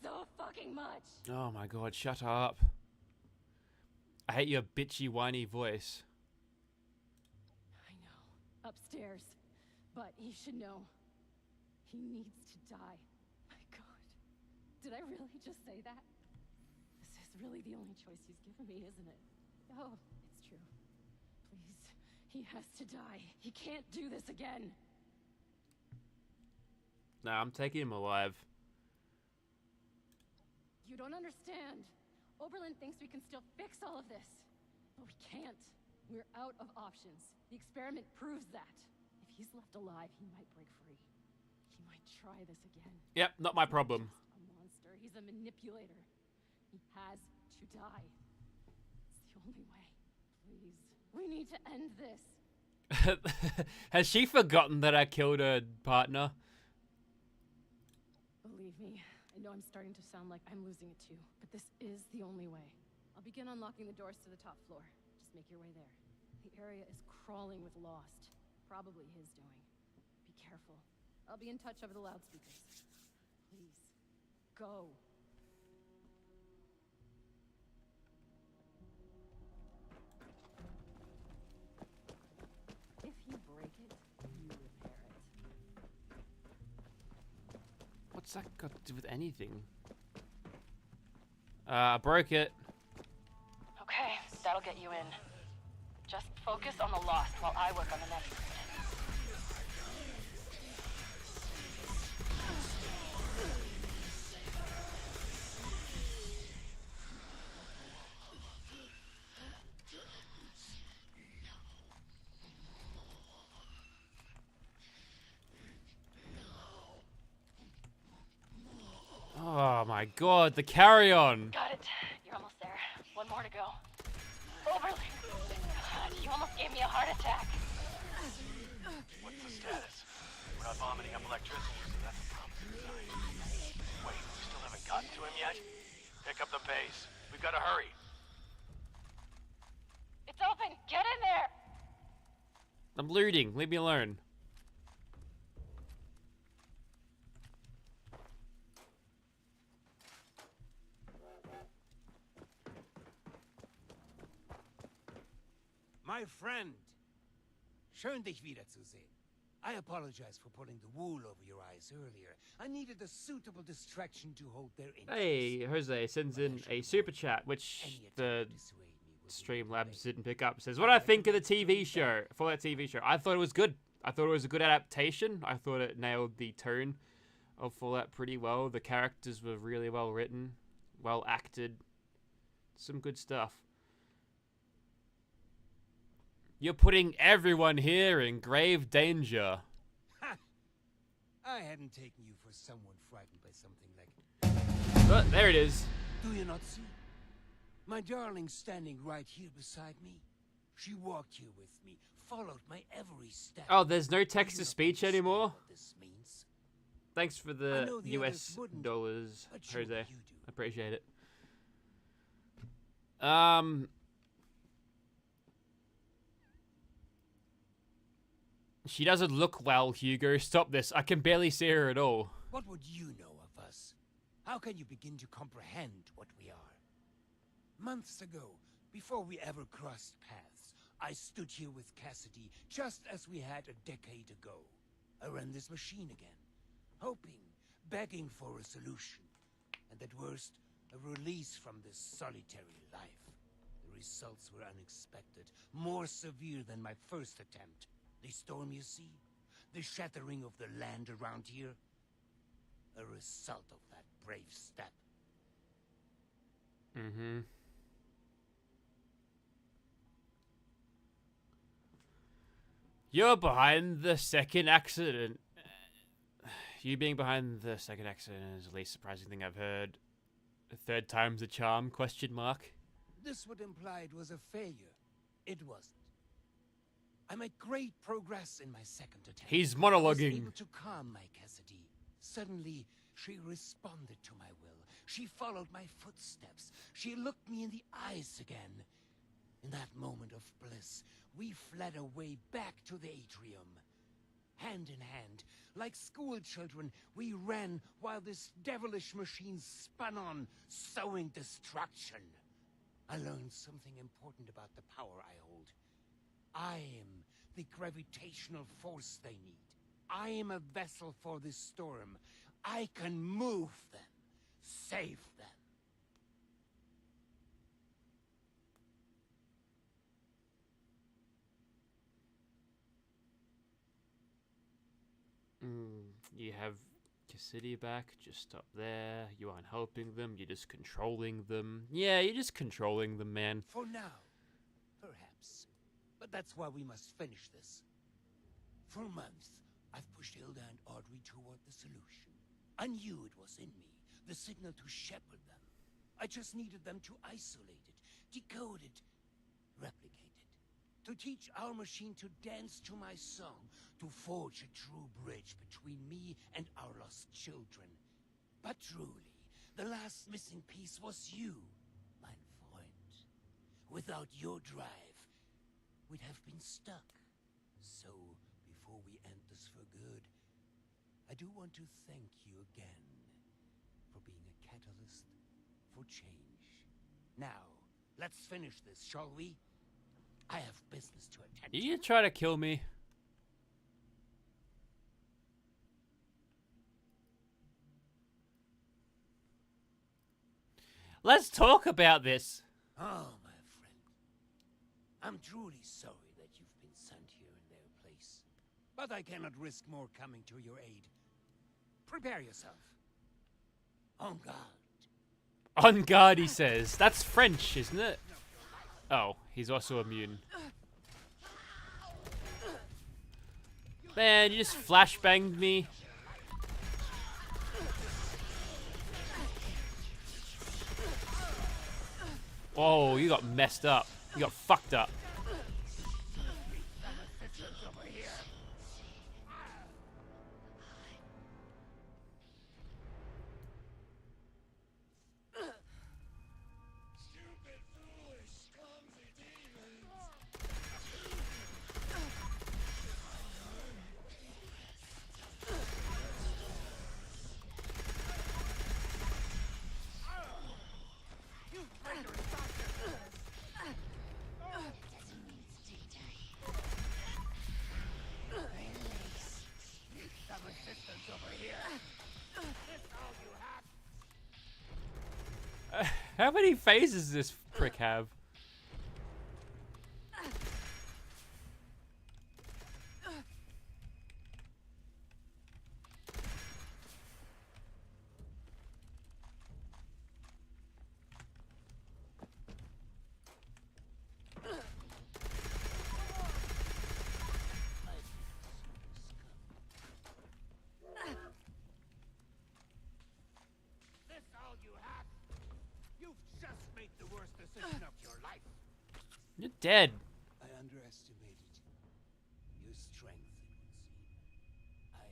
so fucking much. Oh my god, shut up. I hate your bitchy, whiny voice. I know. Upstairs. But he should know. He needs to die. My god. Did I really just say that? This is really the only choice he's given me, isn't it? Oh, it's true. Please. He has to die. He can't do this again. Nah, I'm taking him alive. You don't understand. Oberlin thinks we can still fix all of this. But we can't. We're out of options. The experiment proves that. If he's left alive, he might break free. He might try this again. Yep, not my problem. He's a monster. He's a manipulator. He has to die. It's the only way. Please. We need to end this. Has she forgotten that I killed her partner? Believe me, I know I'm starting to sound like I'm losing it too, but this is the only way. I'll begin unlocking the doors to the top floor. Just make your way there. The area is crawling with Lost. Probably his doing. Be careful. I'll be in touch over the loudspeakers. Please, go. If you break it, you repair it. What's that got to do with anything? I broke it. Okay, that'll get you in. Just focus on the Lost while I work on the next. my god, the carry-on. Got it. You're almost there. One more to go. Overlord. God, you almost gave me a heart attack. What's the status? We're not vomiting up electricity, so that's a promising sign. Wait, we still haven't gotten to him yet? Pick up the pace. We've got to hurry. It's open. Get in there. I'm looting. Leave me alone. My friend, schön dich wiederzusehen. I apologize for pulling the wool over your eyes earlier. I needed a suitable distraction to hold their interest. Hey, Jose sends in a super chat, which the Streamlabs didn't pick up. Says, what do I think of the TV show? For that TV show, I thought it was good. I thought it was a good adaptation. I thought it nailed the tone of Fallout pretty well. The characters were really well written, well acted. Some good stuff. You're putting everyone here in grave danger. Ha! I hadn't taken you for someone frightened by something like... Oh, there it is. Do you not see? My darling standing right here beside me. She walked here with me, followed my every step. Oh, there's no text-to-speech anymore? Thanks for the US dollars, Jose. I appreciate it. She doesn't look well, Hugo. Stop this. I can barely see her at all. What would you know of us? How can you begin to comprehend what we are? Months ago, before we ever crossed paths, I stood here with Cassidy, just as we had a decade ago. I ran this machine again, hoping, begging for a solution, and at worst, a release from this solitary life. The results were unexpected, more severe than my first attempt. The storm, you see? The shattering of the land around here? A result of that brave step. Mm-hmm. You're behind the second accident. You being behind the second accident is the least surprising thing I've heard. The third time's a charm, question mark. This would imply it was a failure. It wasn't. I made great progress in my second attempt. He's I was monologuing. able to calm my Cassidy. Suddenly, she responded to my will. She followed my footsteps. She looked me in the eyes again. In that moment of bliss, we fled away back to the atrium. Hand in hand, like school children, we ran while this devilish machine spun on, sowing destruction. I learned something important about the power I hold. I am the gravitational force they need. I am a vessel for this storm. I can move them, save them. You have Cassidy back, just stop there. You aren't helping them, you're just controlling them. Yeah, you're just controlling them, man. For now, perhaps. But that's why we must finish this. For months, I've pushed Hilda and Audrey toward the solution. I knew it was in me, the signal to shepherd them. I just needed them to isolate it, decode it, replicate it. To teach our machine to dance to my song, to forge a true bridge between me and our lost children. But truly, the last missing piece was you, mein Freund. Without your drive, we'd have been stuck. So, before we end this for good, I do want to thank you again for being a catalyst for change. Now, let's finish this, shall we? I have business to attend to. You try to kill me. Let's talk about this. Oh, my friend. I'm truly sorry that you've been sent here in their place. But I cannot risk more coming to your aid. Prepare yourself. En garde. On guard, he says. That's French, isn't it? Oh, he's also immune. Man, you just flashbanged me. Oh, you got messed up. You got fucked up. How many phases does this prick have? This all you have? You've just made the worst decision of your life. You're dead. I underestimated your strength, it would seem. I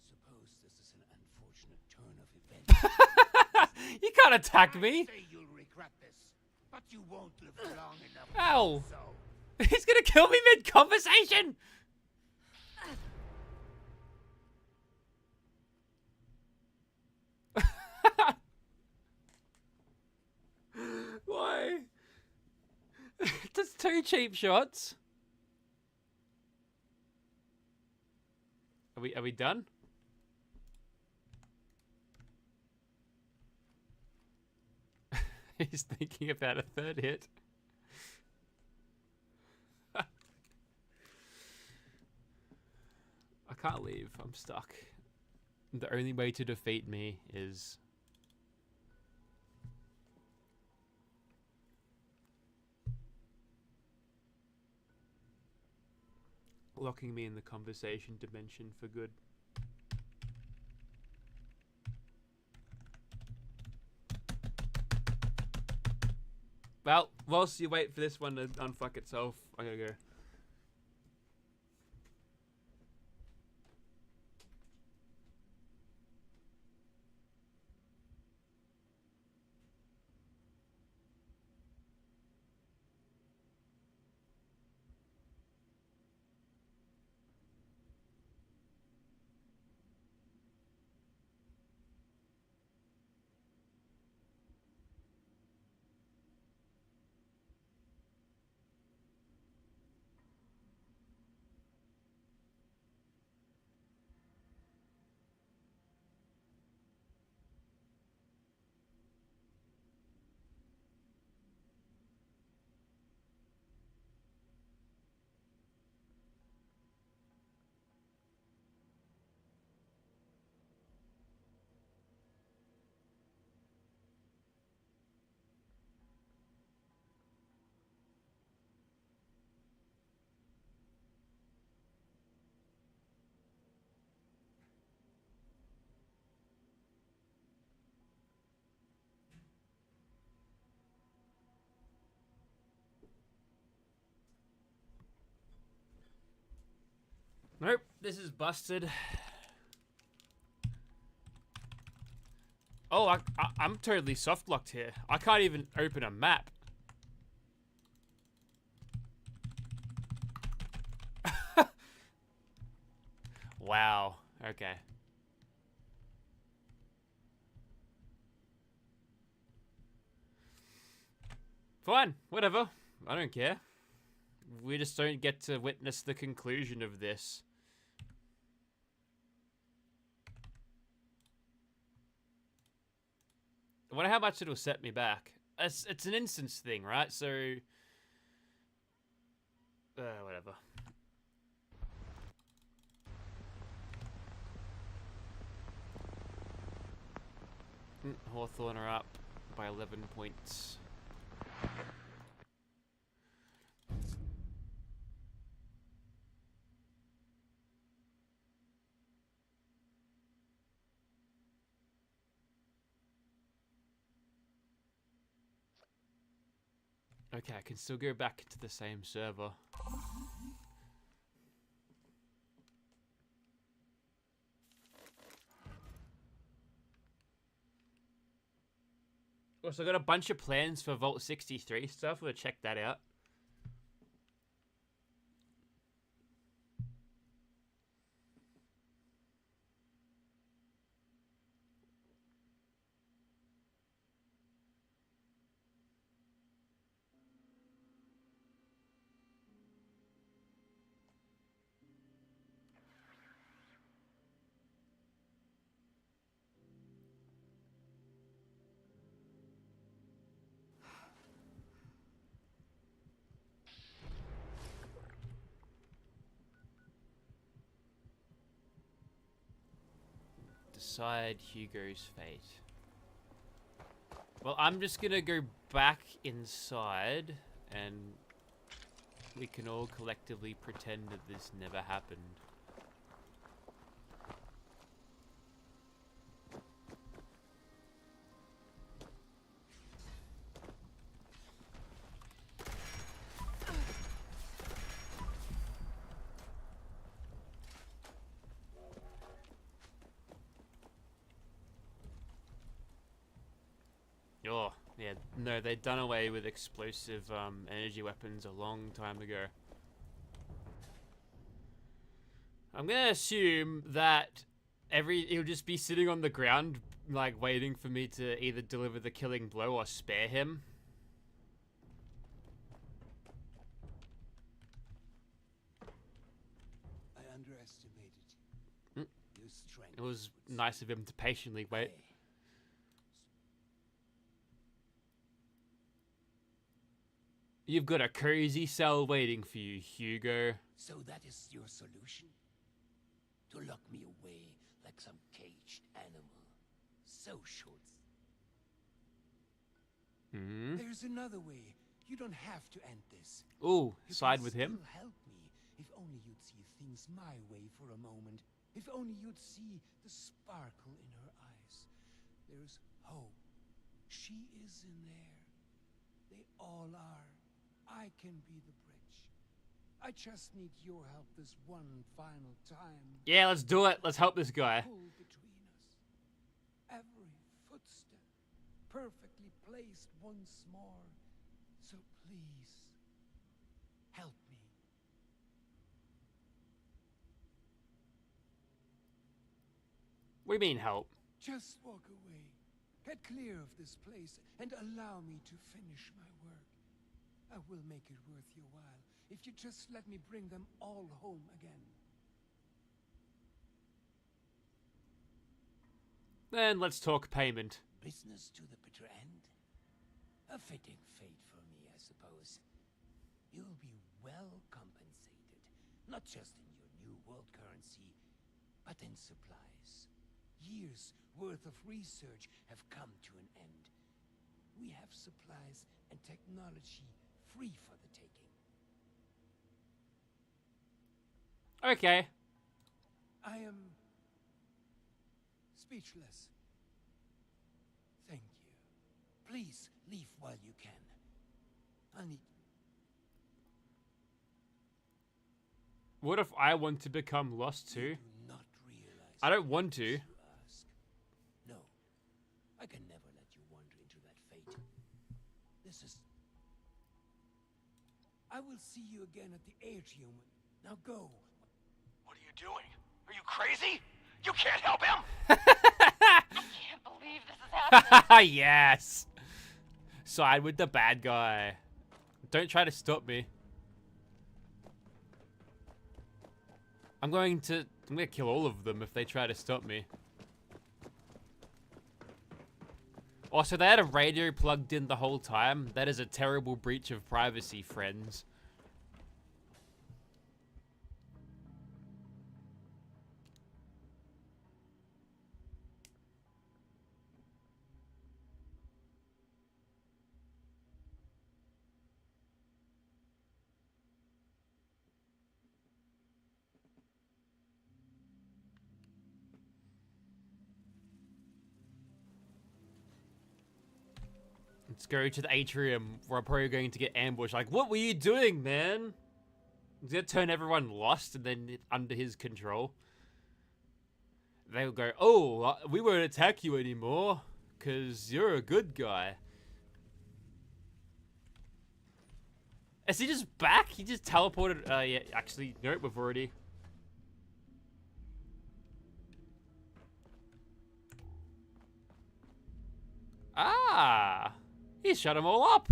suppose this is an unfortunate turn of events. You can't attack me. I say you'll regret this, but you won't live long enough. Ow. So. He's gonna kill me mid-conversation. Why? Just 2 cheap shots. Are we done? He's thinking about a 3rd hit. I can't leave. I'm stuck. The only way to defeat me is... locking me in the conversation dimension for good. Well, whilst you wait for this one to unfuck itself, I gotta go. Nope, this is busted. Oh, I'm totally soft locked here. I can't even open a map. Wow. Okay. Fine, whatever. I don't care. We just don't get to witness the conclusion of this. I wonder how much it'll set me back. It's an instance thing, right? So... whatever. Hawthorne are up by 11 points. Okay, I can still go back to the same server. Also, I got a bunch of plans for Vault 63 stuff. We'll check that out. Decide Hugo's fate. Well, I'm just gonna go back inside and we can all collectively pretend that this never happened. Oh, yeah, no, they'd done away with explosive energy weapons a long time ago. I'm gonna assume that he'll just be sitting on the ground, like, waiting for me to either deliver the killing blow or spare him. I underestimated your strength. It was nice of him to patiently wait. You've got a cozy cell waiting for you, Hugo. So that is your solution? To lock me away like some caged animal? So short. There's another way. You don't have to end this. Ooh, You side can with him. still help me if only you'd see things my way for a moment. If only you'd see the sparkle in her eyes. There's hope. She is in there. They all are. I can be the bridge. I just need your help this one final time. Yeah, let's do it. Let's help this guy. Pull between us. Every footstep perfectly placed once more. So please, help me. What do you mean, help? Just walk away. Get clear of this place and allow me to finish my work. I will make it worth your while if you just let me bring them all home again. Then let's talk payment. Business to the bitter end? A fitting fate for me, I suppose. You'll be well compensated, not just in your new world currency, but in supplies. Years' worth of research have come to an end. We have supplies and technology free for the taking. Okay. I am speechless. Thank you. Please leave while you can. I need... What if I want to become lost too? I don't want to. No, I can never let you wander into that fate. This is... I will see you again at the atrium. Now go. What are you doing? Are you crazy? You can't help him! I can't believe this is happening. Yes. Side with the bad guy. Don't try to stop me. I'm gonna kill all of them if they try to stop me. Also, they had a radio plugged in the whole time. That is a terrible breach of privacy, friends. Let's go to the atrium where I'm probably going to get ambushed. Like, what were you doing, man? He's gonna turn everyone lost and then under his control. They'll go, oh, we won't attack you anymore because you're a good guy. Is he just back? He just teleported. Yeah, actually, nope, we've already. Ah, he shut them all up.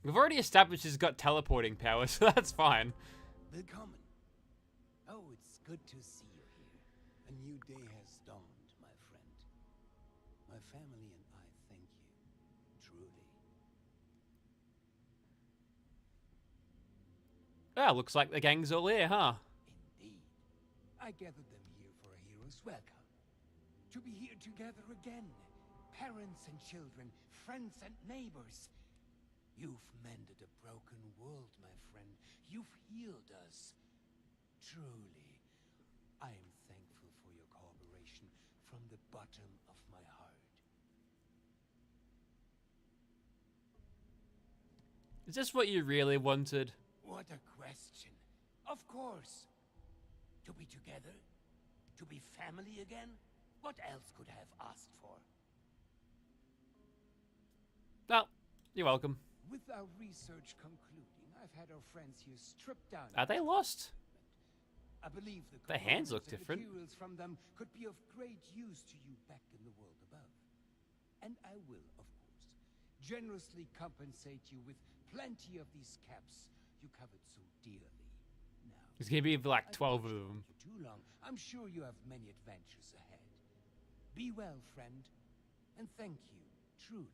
We've already established he's got teleporting power, so that's fine. Willkommen. Oh, it's good to see you here. A new day has dawned, my friend. My family and I thank you, truly. Ah, looks like the gang's all here, huh? Indeed. I gathered them here for a hero's welcome. To be here together again. Parents and children, friends and neighbors. You've mended a broken world, my friend. You've healed us. Truly, I am thankful for your cooperation from the bottom of my heart. Is this what you really wanted? What a question. Of course. To be together? To be family again? What else could I have asked for? Oh, you're welcome. With our research concluding, I've had our friends here stripped down. Are they lost? I believe the Their hands look components and different. materials from them could be of great use to you back in the world above. And I will, of course, generously compensate you with plenty of these caps you covered so dearly. Now, There's gonna be like 12 of them. too long. I'm sure you have many adventures ahead. Be well, friend, and thank you, truly.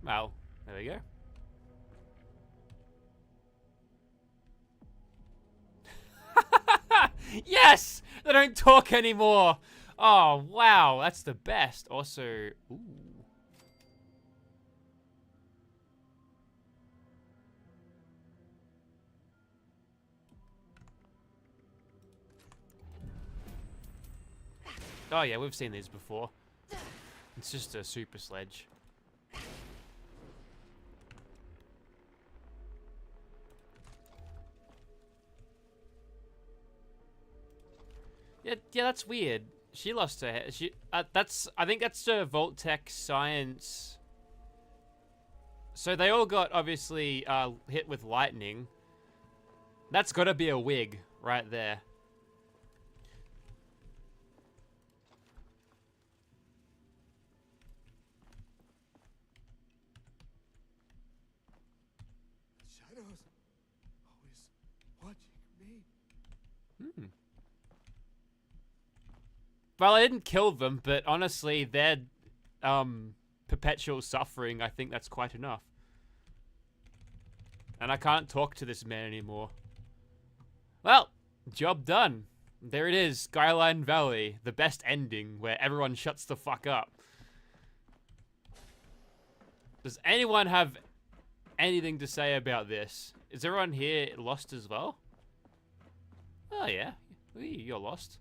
Well, there we go. Yes! They don't talk anymore! Oh, wow, that's the best. Also, ooh. Oh yeah, we've seen these before. It's just a super sledge. Yeah, that's weird. She lost her head. I think that's the Vault-Tec science. So they all got obviously hit with lightning. That's got to be a wig right there. Shadows always watching me. Well, I didn't kill them, but honestly, their perpetual suffering, I think that's quite enough. And I can't talk to this man anymore. Well, job done. There it is, Skyline Valley, the best ending, where everyone shuts the fuck up. Does anyone have anything to say about this? Is everyone here lost as well? Oh yeah, you're lost.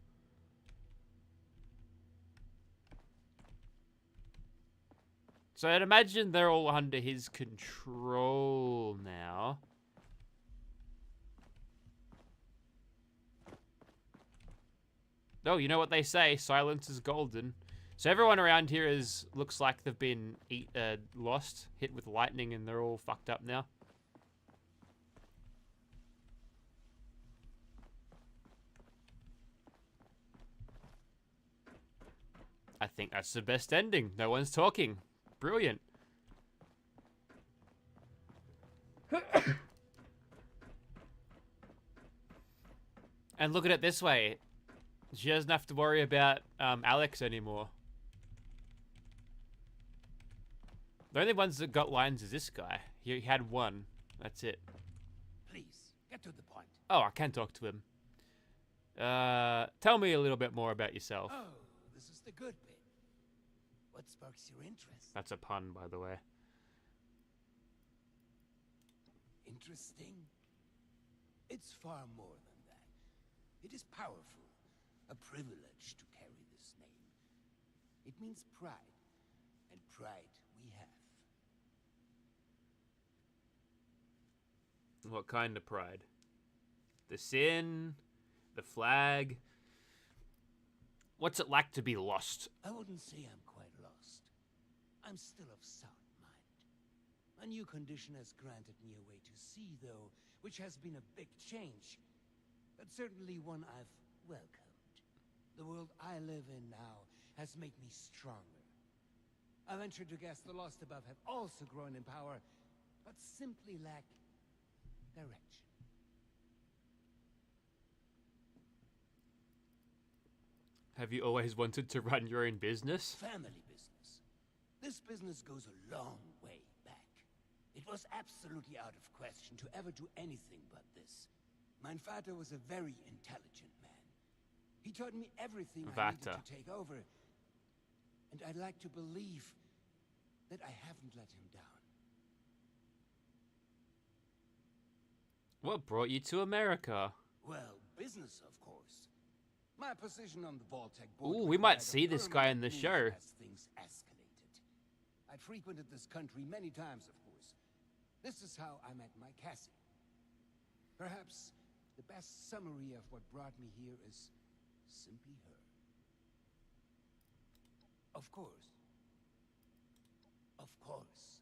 So I'd imagine they're all under his control now. Oh, you know what they say, silence is golden. So everyone around here looks like they've been lost, hit with lightning, and they're all fucked up now. I think that's the best ending. No one's talking. Brilliant. And look at it this way. She doesn't have to worry about Alex anymore. The only ones that got lines is this guy. He had one. That's it. Please, get to the point. Oh, I can talk to him. Tell me a little bit more about yourself. Oh, this is the good bit. What sparks your interest? That's a pun, by the way. Interesting? It's far more than that. It is powerful, a privilege to carry this name. It means pride, and pride we have. What kind of pride? The sin? The flag? What's it like to be lost? I wouldn't say I'm quite lost. I'm still of sound mind. A new condition has granted me a way to see, though, which has been a big change, but certainly one I've welcomed. The world I live in now has made me stronger. I venture to guess the lost above have also grown in power, but simply lack direction. Have you always wanted to run your own business? Family business. This business goes a long way back. It was absolutely out of question to ever do anything but this. Mein Vater was a very intelligent man. He taught me everything I needed to take over. And I'd like to believe that I haven't let him down. What brought you to America? Well, business, of course. My position on the Vault-Tec board. Ooh, we might see this guy in the show. As things escalated. I'd frequented this country many times, of course. This is how I met my Cassie. Perhaps the best summary of what brought me here is simply her. Of course. Of course.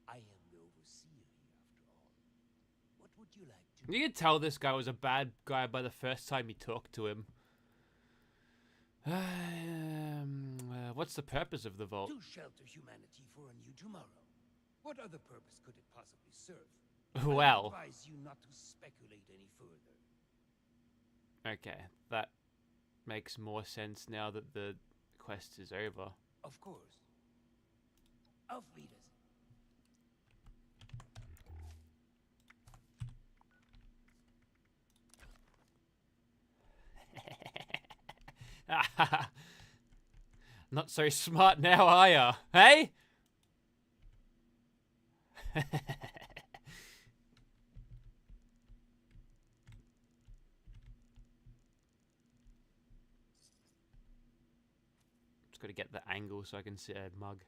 I am the overseer here, after all. What would you like to You could tell this guy was a bad guy by the first time you talked to him. What's the purpose of the vault? To shelter humanity for a new tomorrow. What other purpose could it possibly serve? Well. I advise you not to speculate any further. Okay, that makes more sense now that the quest is over. Of course. Auf Wiedersehen. Not so smart now, are ya? Hey? Just gotta get the angle so I can see a mug.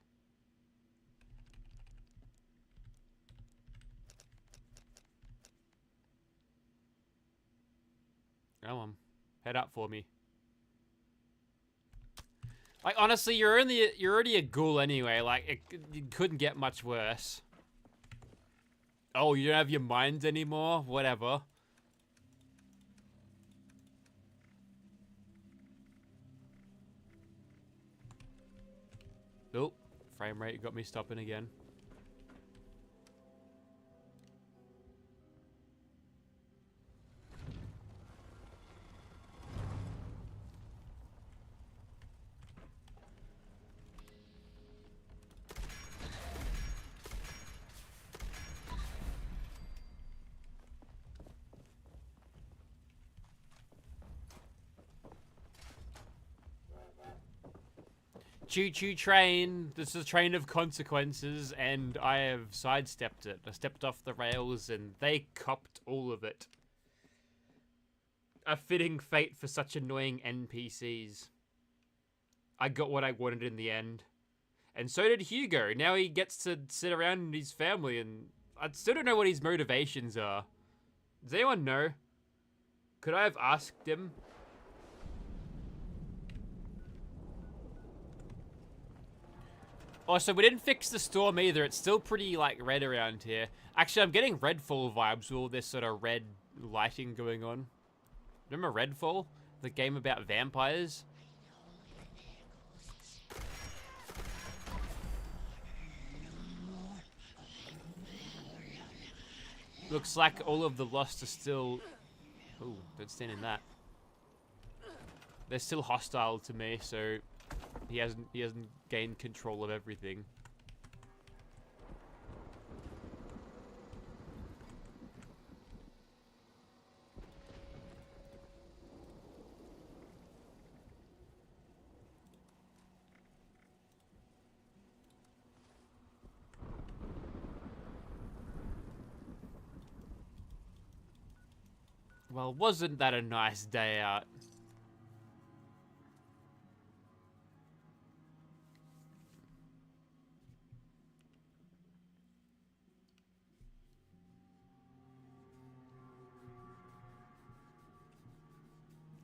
Come on, head up for me. Like, honestly, you're already a ghoul anyway. Like, it couldn't get much worse. Oh, you don't have your mind anymore? Whatever. Oh, frame rate got me stopping again. Choo-choo train. This is a train of consequences, and I have sidestepped it. I stepped off the rails, and they copped all of it. A fitting fate for such annoying NPCs. I got what I wanted in the end. And so did Hugo. Now he gets to sit around with his family, and I still don't know what his motivations are. Does anyone know? Could I have asked him? Oh, so we didn't fix the storm either. It's still pretty, like, red around here. Actually, I'm getting Redfall vibes with all this sort of red lighting going on. Remember Redfall? The game about vampires? Looks like all of the Lost are still... Ooh, don't stand in that. They're still hostile to me, so... He hasn't gained control of everything. Well, wasn't that a nice day out?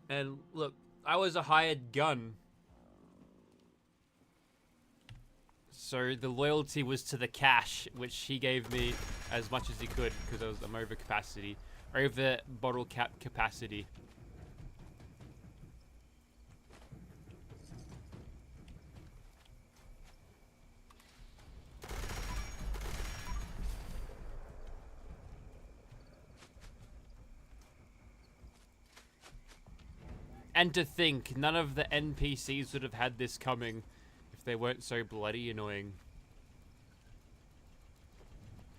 And look, I was a hired gun. So the loyalty was to the cash, which he gave me as much as he could because I'm over capacity. Over bottle cap capacity. And to think, none of the NPCs would have had this coming if they weren't so bloody annoying.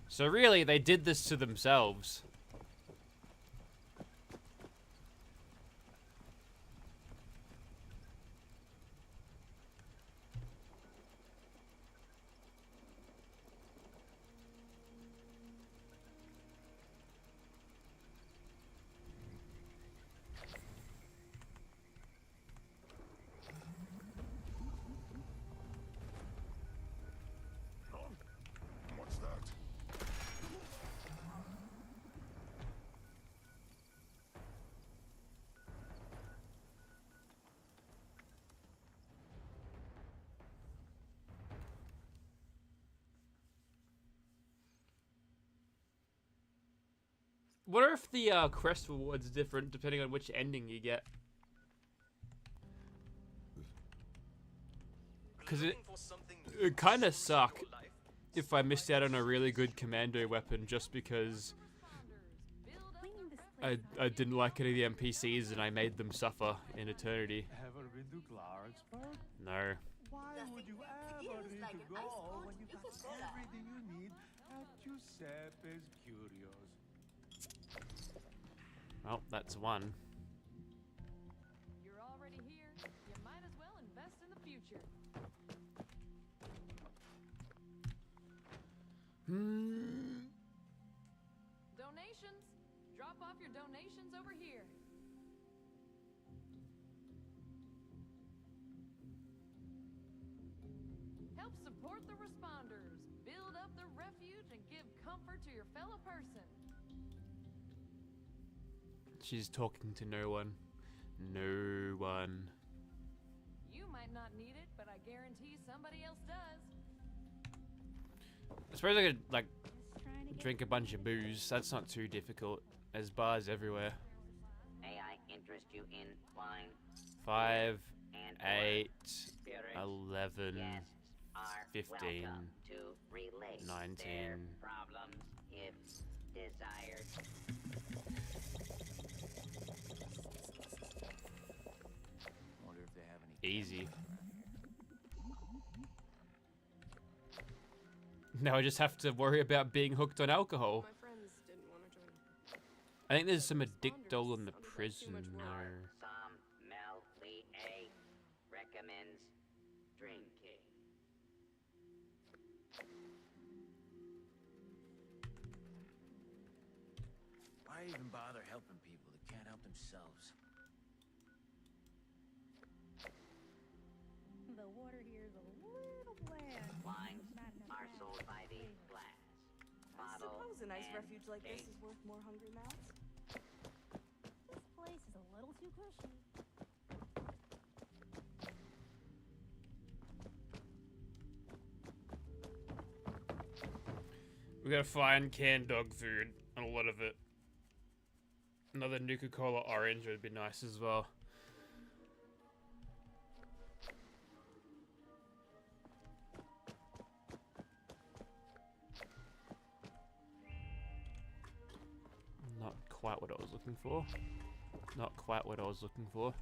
So really, they did this to themselves. What's that? What if the quest reward's different depending on which ending you get? Because it kind of suck if I missed out on a really good commando weapon just because I didn't like any of the NPCs and I made them suffer in eternity. Ever been to Clarksburg? No. Why would you ever need to go when you got everything you need at Giuseppe's Curios? Well, that's one. You're already here. You might as well invest in the future. Donations. Drop off your donations over here. Help support the responders. Build up the refuge and give comfort to your fellow person. She's talking to no one. No one. You might not need it, but I guarantee somebody else does. I suppose I could, like, drink a bunch of booze. That's not too difficult. There's bars everywhere. May I interest you in wine? 5, And 8, spirits? 11, Guests are 15, welcome to relate 19. their problems if desired. Wonder if they have any. Easy. Now I just have to worry about being hooked on alcohol. My friends didn't want to join. I think there's some addictol in the prison there. Some Mel Lee A recommends drinking. Why even bother helping people that can't help themselves? The water here is a little bland. Wines are sold by the glass. I suppose a nice refuge like this is worth more hungry mouths. This place is a little too cushy. We gotta find canned dog food, and a lot of it. Another Nuka-Cola orange would be nice as well. Not quite what I was looking for. Not quite what I was looking for.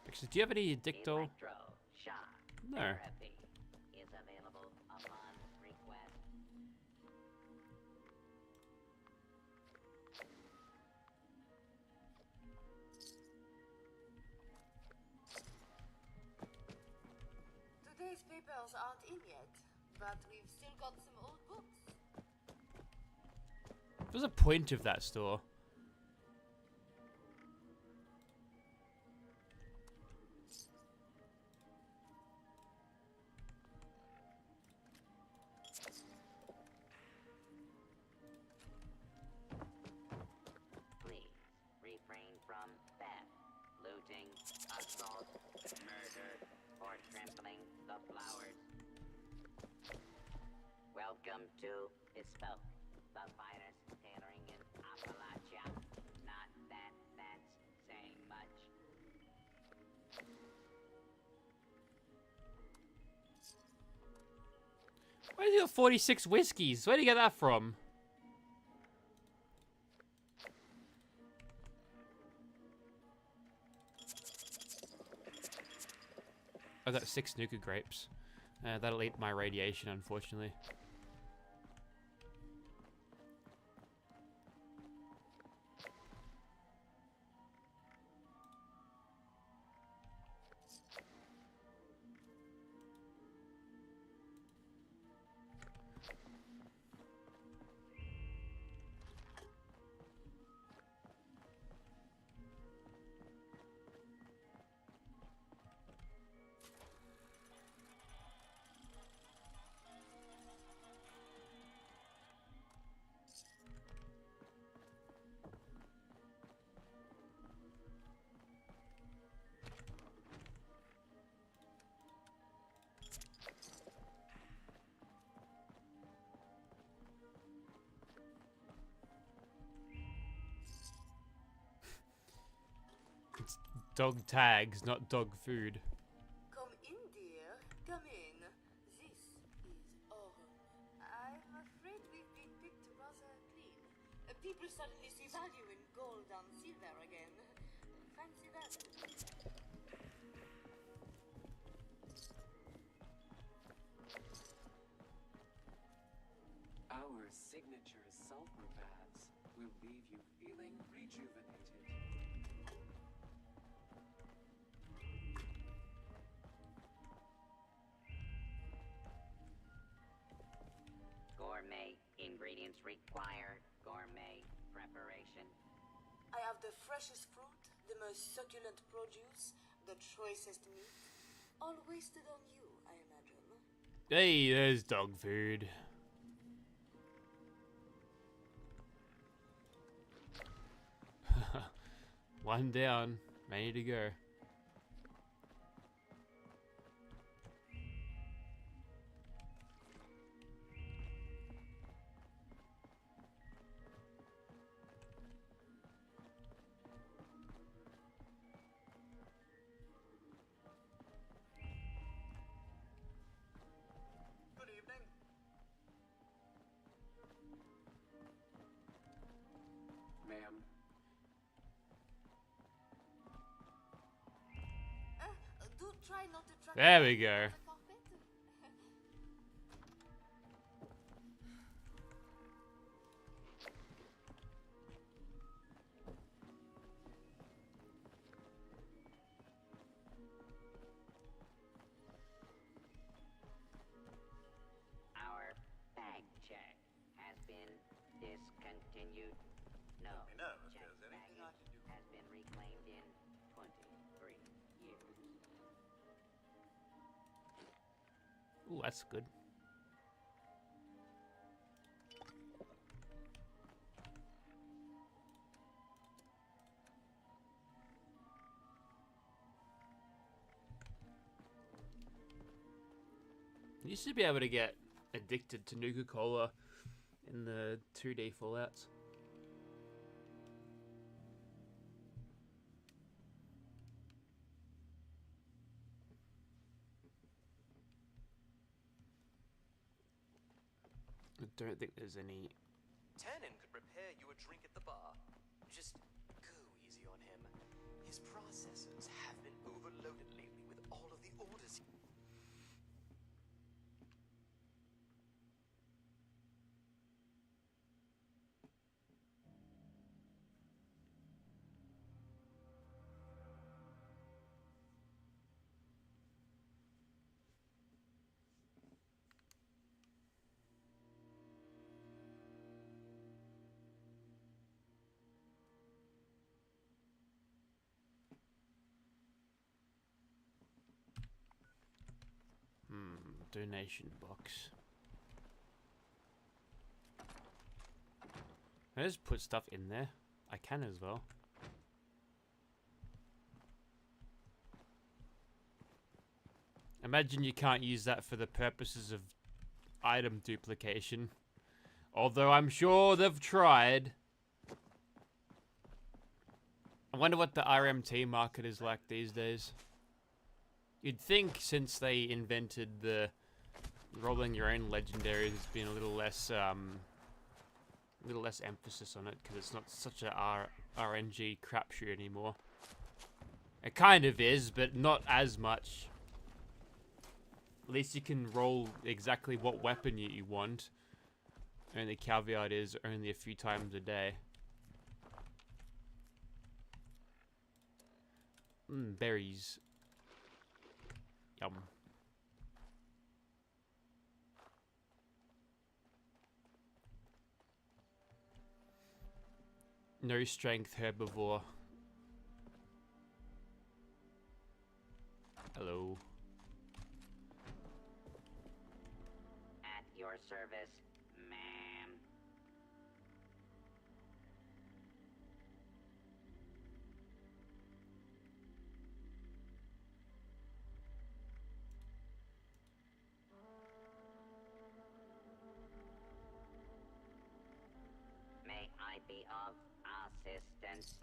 Actually, do you have any Addictol? No. Therapy is available upon request. Today's papers aren't in yet, but we've still got some old books. What's the point of that store? Please refrain from theft, looting, assault, murder, or trampling the flowers. Welcome to Bespoke, the finest tailoring in Appalachia. Not that that's saying much. Where do you got 46 whiskeys? Where do you get that from? I got 6 snooker grapes. That'll eat my radiation, unfortunately. It's dog tags, not dog food. Come in, dear. Come in. This is our home. I'm afraid we've been picked rather clean. People suddenly see value in gold and silver again. Fancy that? Our signature sulfur baths will leave you feeling rejuvenated. Gourmet ingredients require gourmet preparation. I have the freshest fruit, the most succulent produce, the choicest meat. All wasted on you, I imagine. Hey, there's dog food. One down, many to go. Good evening. Ma'am, Do try not to track There we go. the carpet. Our bag check has been discontinued. No, Let me know if check there's anything I baggage can do. has been reclaimed in 23 years. Ooh, that's good. You used to be able to get addicted to Nuka-Cola in the 2D Fallouts. I don't think there's any... Tannen could prepare you a drink at the bar. Just go easy on him. His processors have been overloaded lately with all of the orders. donation box. Can I just put stuff in there? I can as well. Imagine you can't use that for the purposes of item duplication. Although I'm sure they've tried. I wonder what the RMT market is like these days. You'd think since they invented the rolling your own legendaries, there's been a little less emphasis on it because it's not such a RNG crapshoot anymore. It kind of is, but not as much. At least you can roll exactly what weapon you want. And the caveat is only a few times a day. Berries. Yum. No strength herbivore. Hello. At your service, ma'am. May I be of assistance?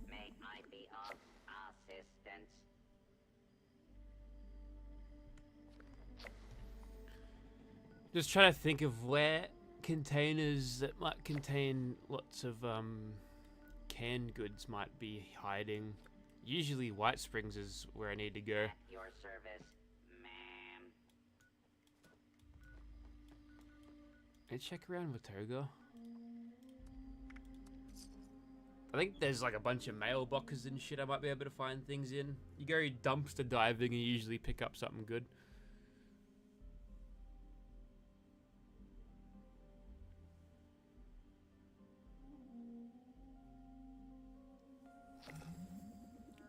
May I be of assistance? Just trying to think of where containers that might contain lots of canned goods might be hiding. Usually White Springs is where I need to go. At your service, ma'am. Let's check around Watoga. I think there's like a bunch of mailboxes and shit I might be able to find things in. You go dumpster diving and you usually pick up something good.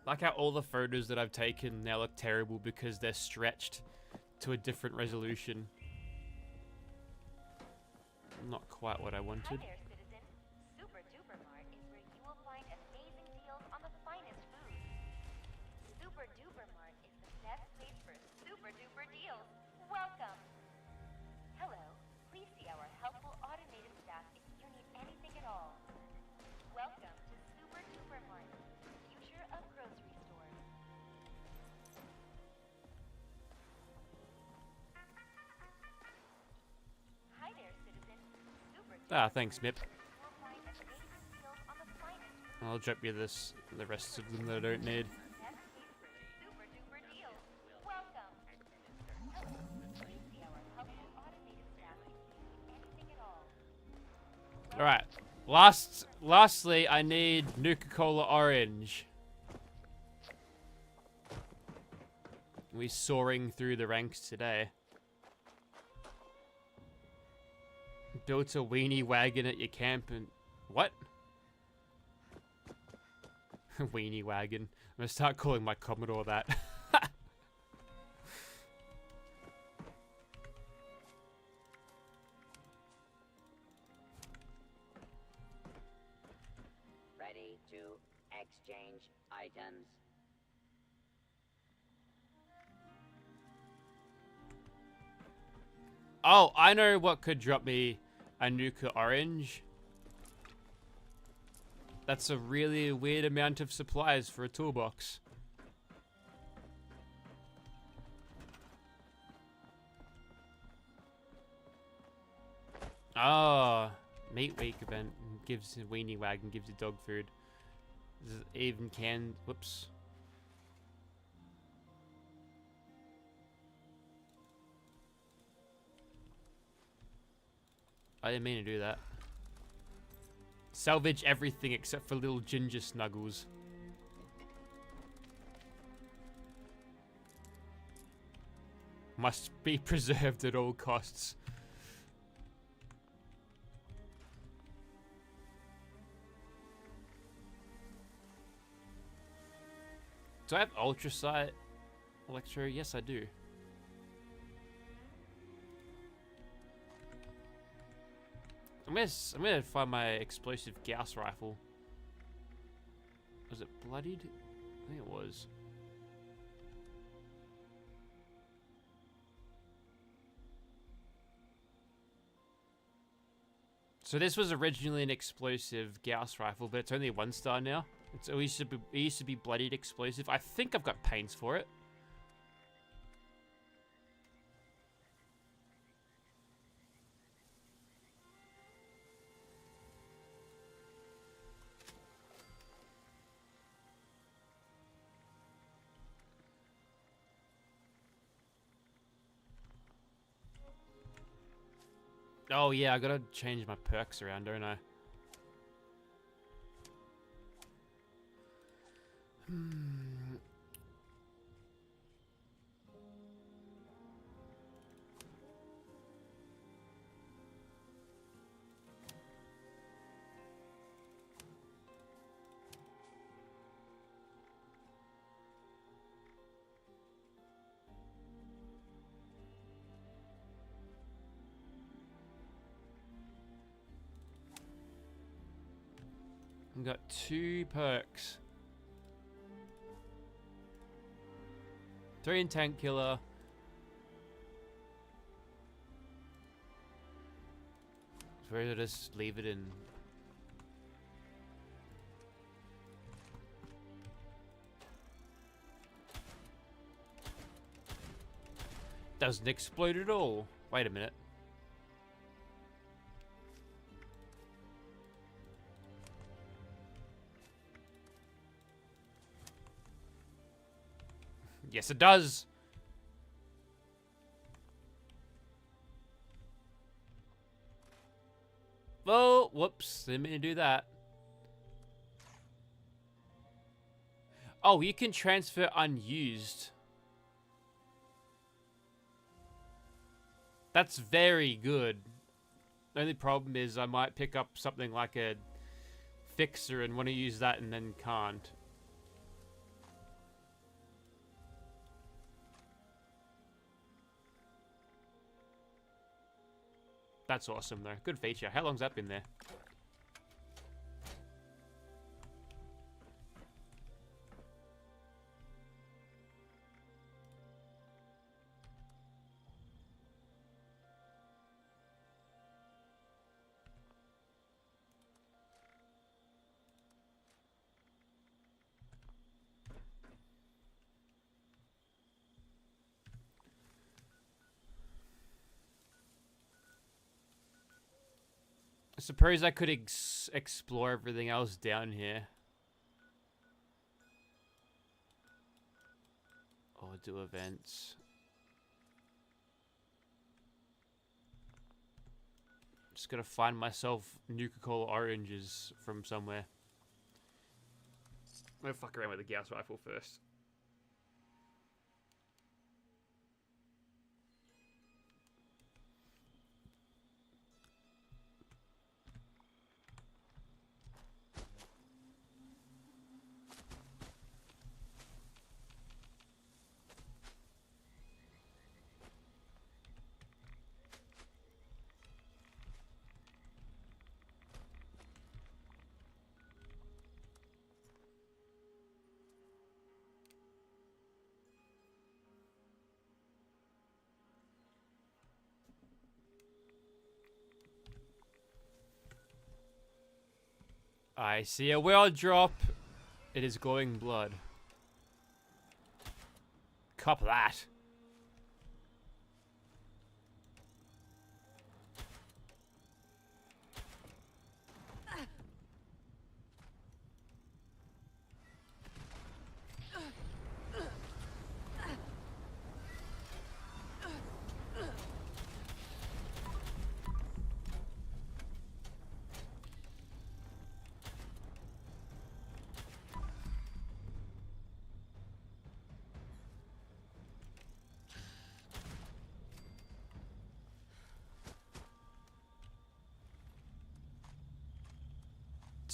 Like how all the photos that I've taken now look terrible because they're stretched to a different resolution. Not quite what I wanted. Hi there, citizen. Super Duper Mart is where you will find amazing deals on the finest food. Super Duper Mart is the best place for super duper deals. Welcome. Hello. Please see our helpful automated staff if you need anything at all. Welcome to Super Duper Mart, the future of grocery store. Hi there, citizen. Super Ah, thanks, Mip. you will find amazing deals on the finest I'll drop you the rest of them that I don't need. best place for super duper deals. Welcome. Hello. Please see our helpful automated staff if you need anything at all. Alright. Lastly, I need Nuka-Cola Orange. We're soaring through the ranks today. Built a weenie wagon at your camp and... What? Weenie wagon. I'm gonna start calling my Commodore that. Ready to exchange items. Oh, I know what could drop me a Nuka Orange. That's a really weird amount of supplies for a toolbox. Oh, Meat Week event gives a weenie wagon, gives you dog food. This is even canned. Whoops. I didn't mean to do that. Salvage everything except for little ginger snuggles. Must be preserved at all costs. Do I have Ultra Sight Electro? Yes, I do. I'm gonna find my explosive Gauss rifle. Was it bloodied? I think it was. So this was originally an explosive Gauss rifle, but it's only 1 star now. It used to be bloodied explosive. I think I've got paints for it. Oh yeah, I gotta change my perks around, don't I? I've got 2 perks. 3 in Tank Killer. So where to just leave it in? Doesn't explode at all. Wait a minute. Yes, it does. Oh, whoops. Didn't mean to do that. Oh, you can transfer unused. That's very good. The only problem is I might pick up something like a fixer and want to use that and then can't. That's awesome though. Good feature. How long's that been there? I suppose I could explore everything else down here. Or do events. Just gotta find myself Nuka-Cola oranges from somewhere. I'm gonna fuck around with the Gauss rifle first. I see a whale drop. It is glowing blood. Cop that.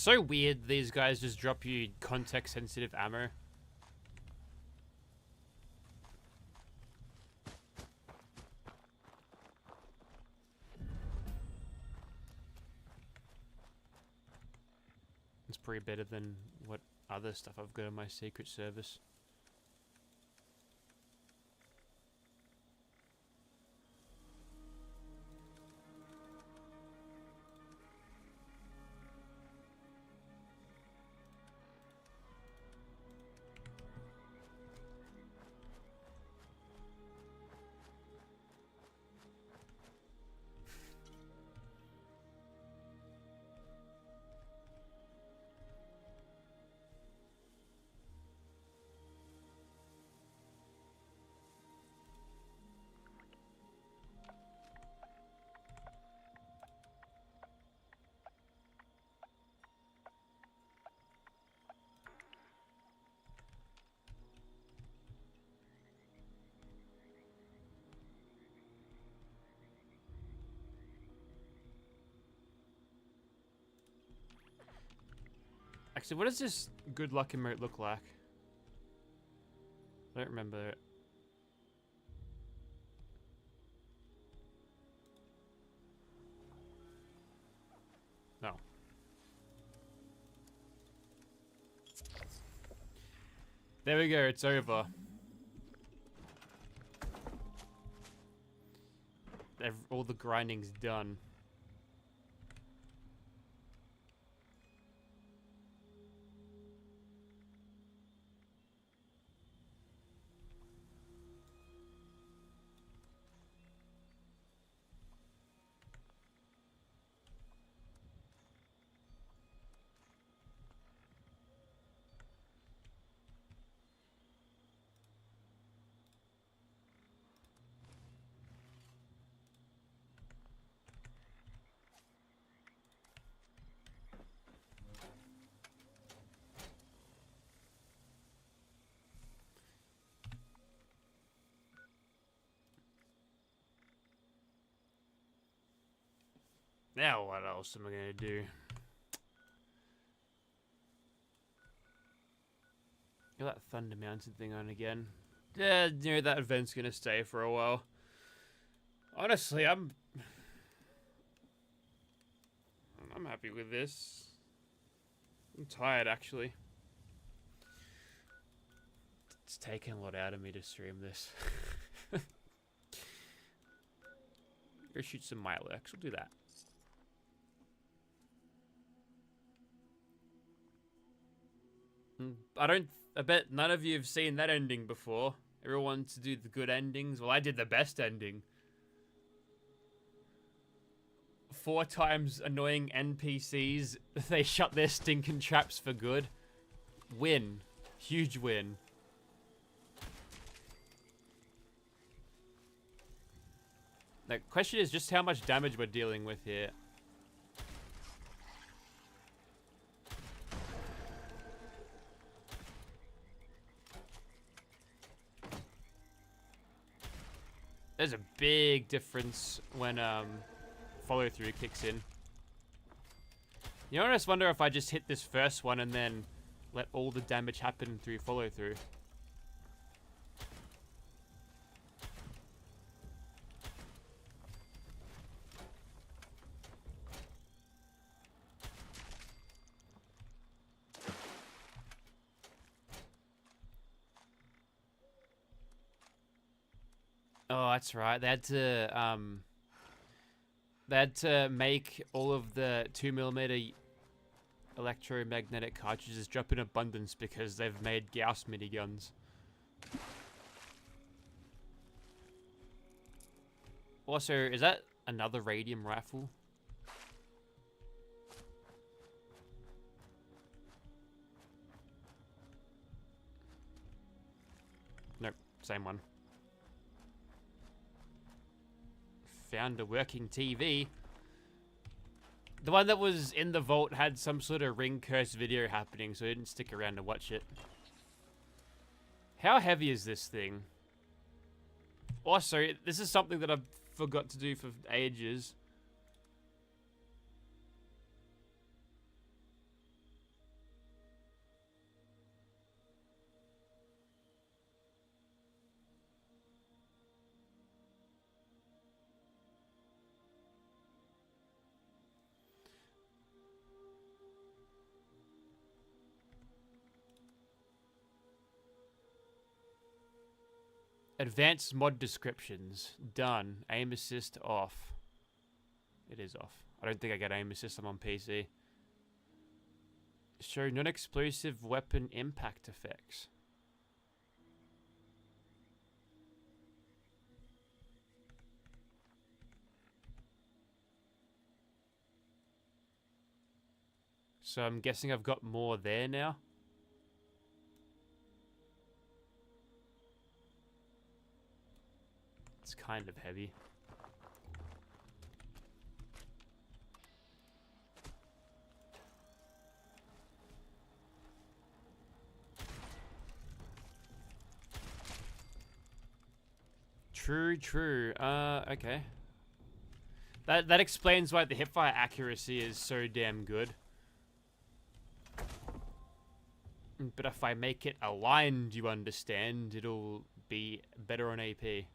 So weird these guys just drop you context-sensitive ammo. It's pretty better than what other stuff I've got in my Secret Service. Actually, what does this good luck emote look like? I don't remember it. No. There we go, it's over. All the grinding's done. Now what else am I gonna do? Got that Thunder Mountain thing on again. Yeah, you know, that event's gonna stay for a while. Honestly, I'm happy with this. I'm tired, actually. It's taken a lot out of me to stream this. Go shoot some Milex. We'll do that. I bet none of you have seen that ending before. Everyone to do the good endings. Well, I did the best ending. 4 times annoying NPCs. They shut their stinking traps for good. Win. Huge win. The question is just how much damage we're dealing with here. There's a big difference when follow through kicks in. You know, I just wonder if I just hit this first one and then let all the damage happen through follow through. Oh, that's right. They had to make all of the 2mm electromagnetic cartridges drop in abundance because they've made Gauss miniguns. Also, is that another radium rifle? Nope, same one. Found a working TV. The one that was in the vault had some sort of ring curse video happening, so I didn't stick around to watch it. How heavy is this thing? Also, this is something that I've forgot to do for ages. Advanced mod descriptions. Done. Aim assist off. It is off. I don't think I get aim assist. I'm on PC. Show non-explosive weapon impact effects. So I'm guessing I've got more there now. It's kind of heavy. True, true. Okay. That explains why the hipfire accuracy is so damn good. But if I make it aligned, you understand, it'll be better on AP.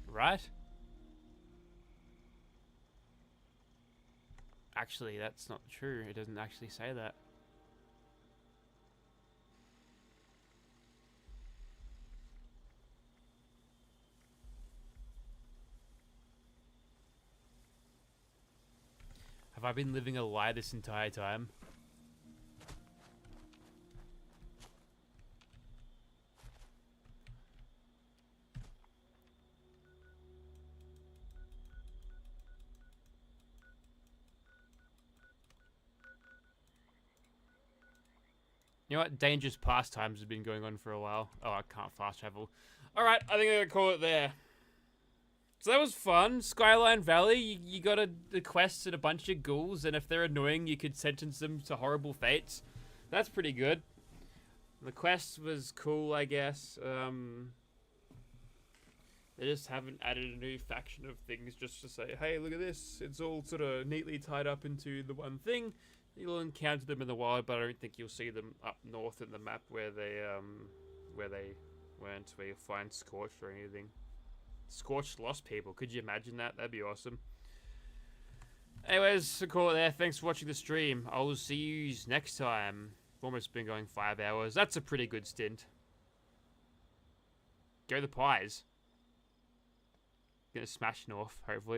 Right? Actually, that's not true. It doesn't actually say that. Have I been living a lie this entire time? You know what? Dangerous pastimes have been going on for a while. Oh, I can't fast travel. Alright, I think I'm gonna call it there. So that was fun. Skyline Valley, you got the quests and a bunch of ghouls, and if they're annoying, you could sentence them to horrible fates. That's pretty good. The quest was cool, I guess. They just haven't added a new faction of things just to say, hey, look at this. It's all sort of neatly tied up into the one thing. You'll encounter them in the wild, but I don't think you'll see them up north in the map where they weren't, where you'll find Scorched or anything. Scorched lost people. Could you imagine that? That'd be awesome. Anyways, so call it there. Thanks for watching the stream. I will see you next time. I've almost been going 5 hours. That's a pretty good stint. Go the Pies. Gonna smash north, hopefully.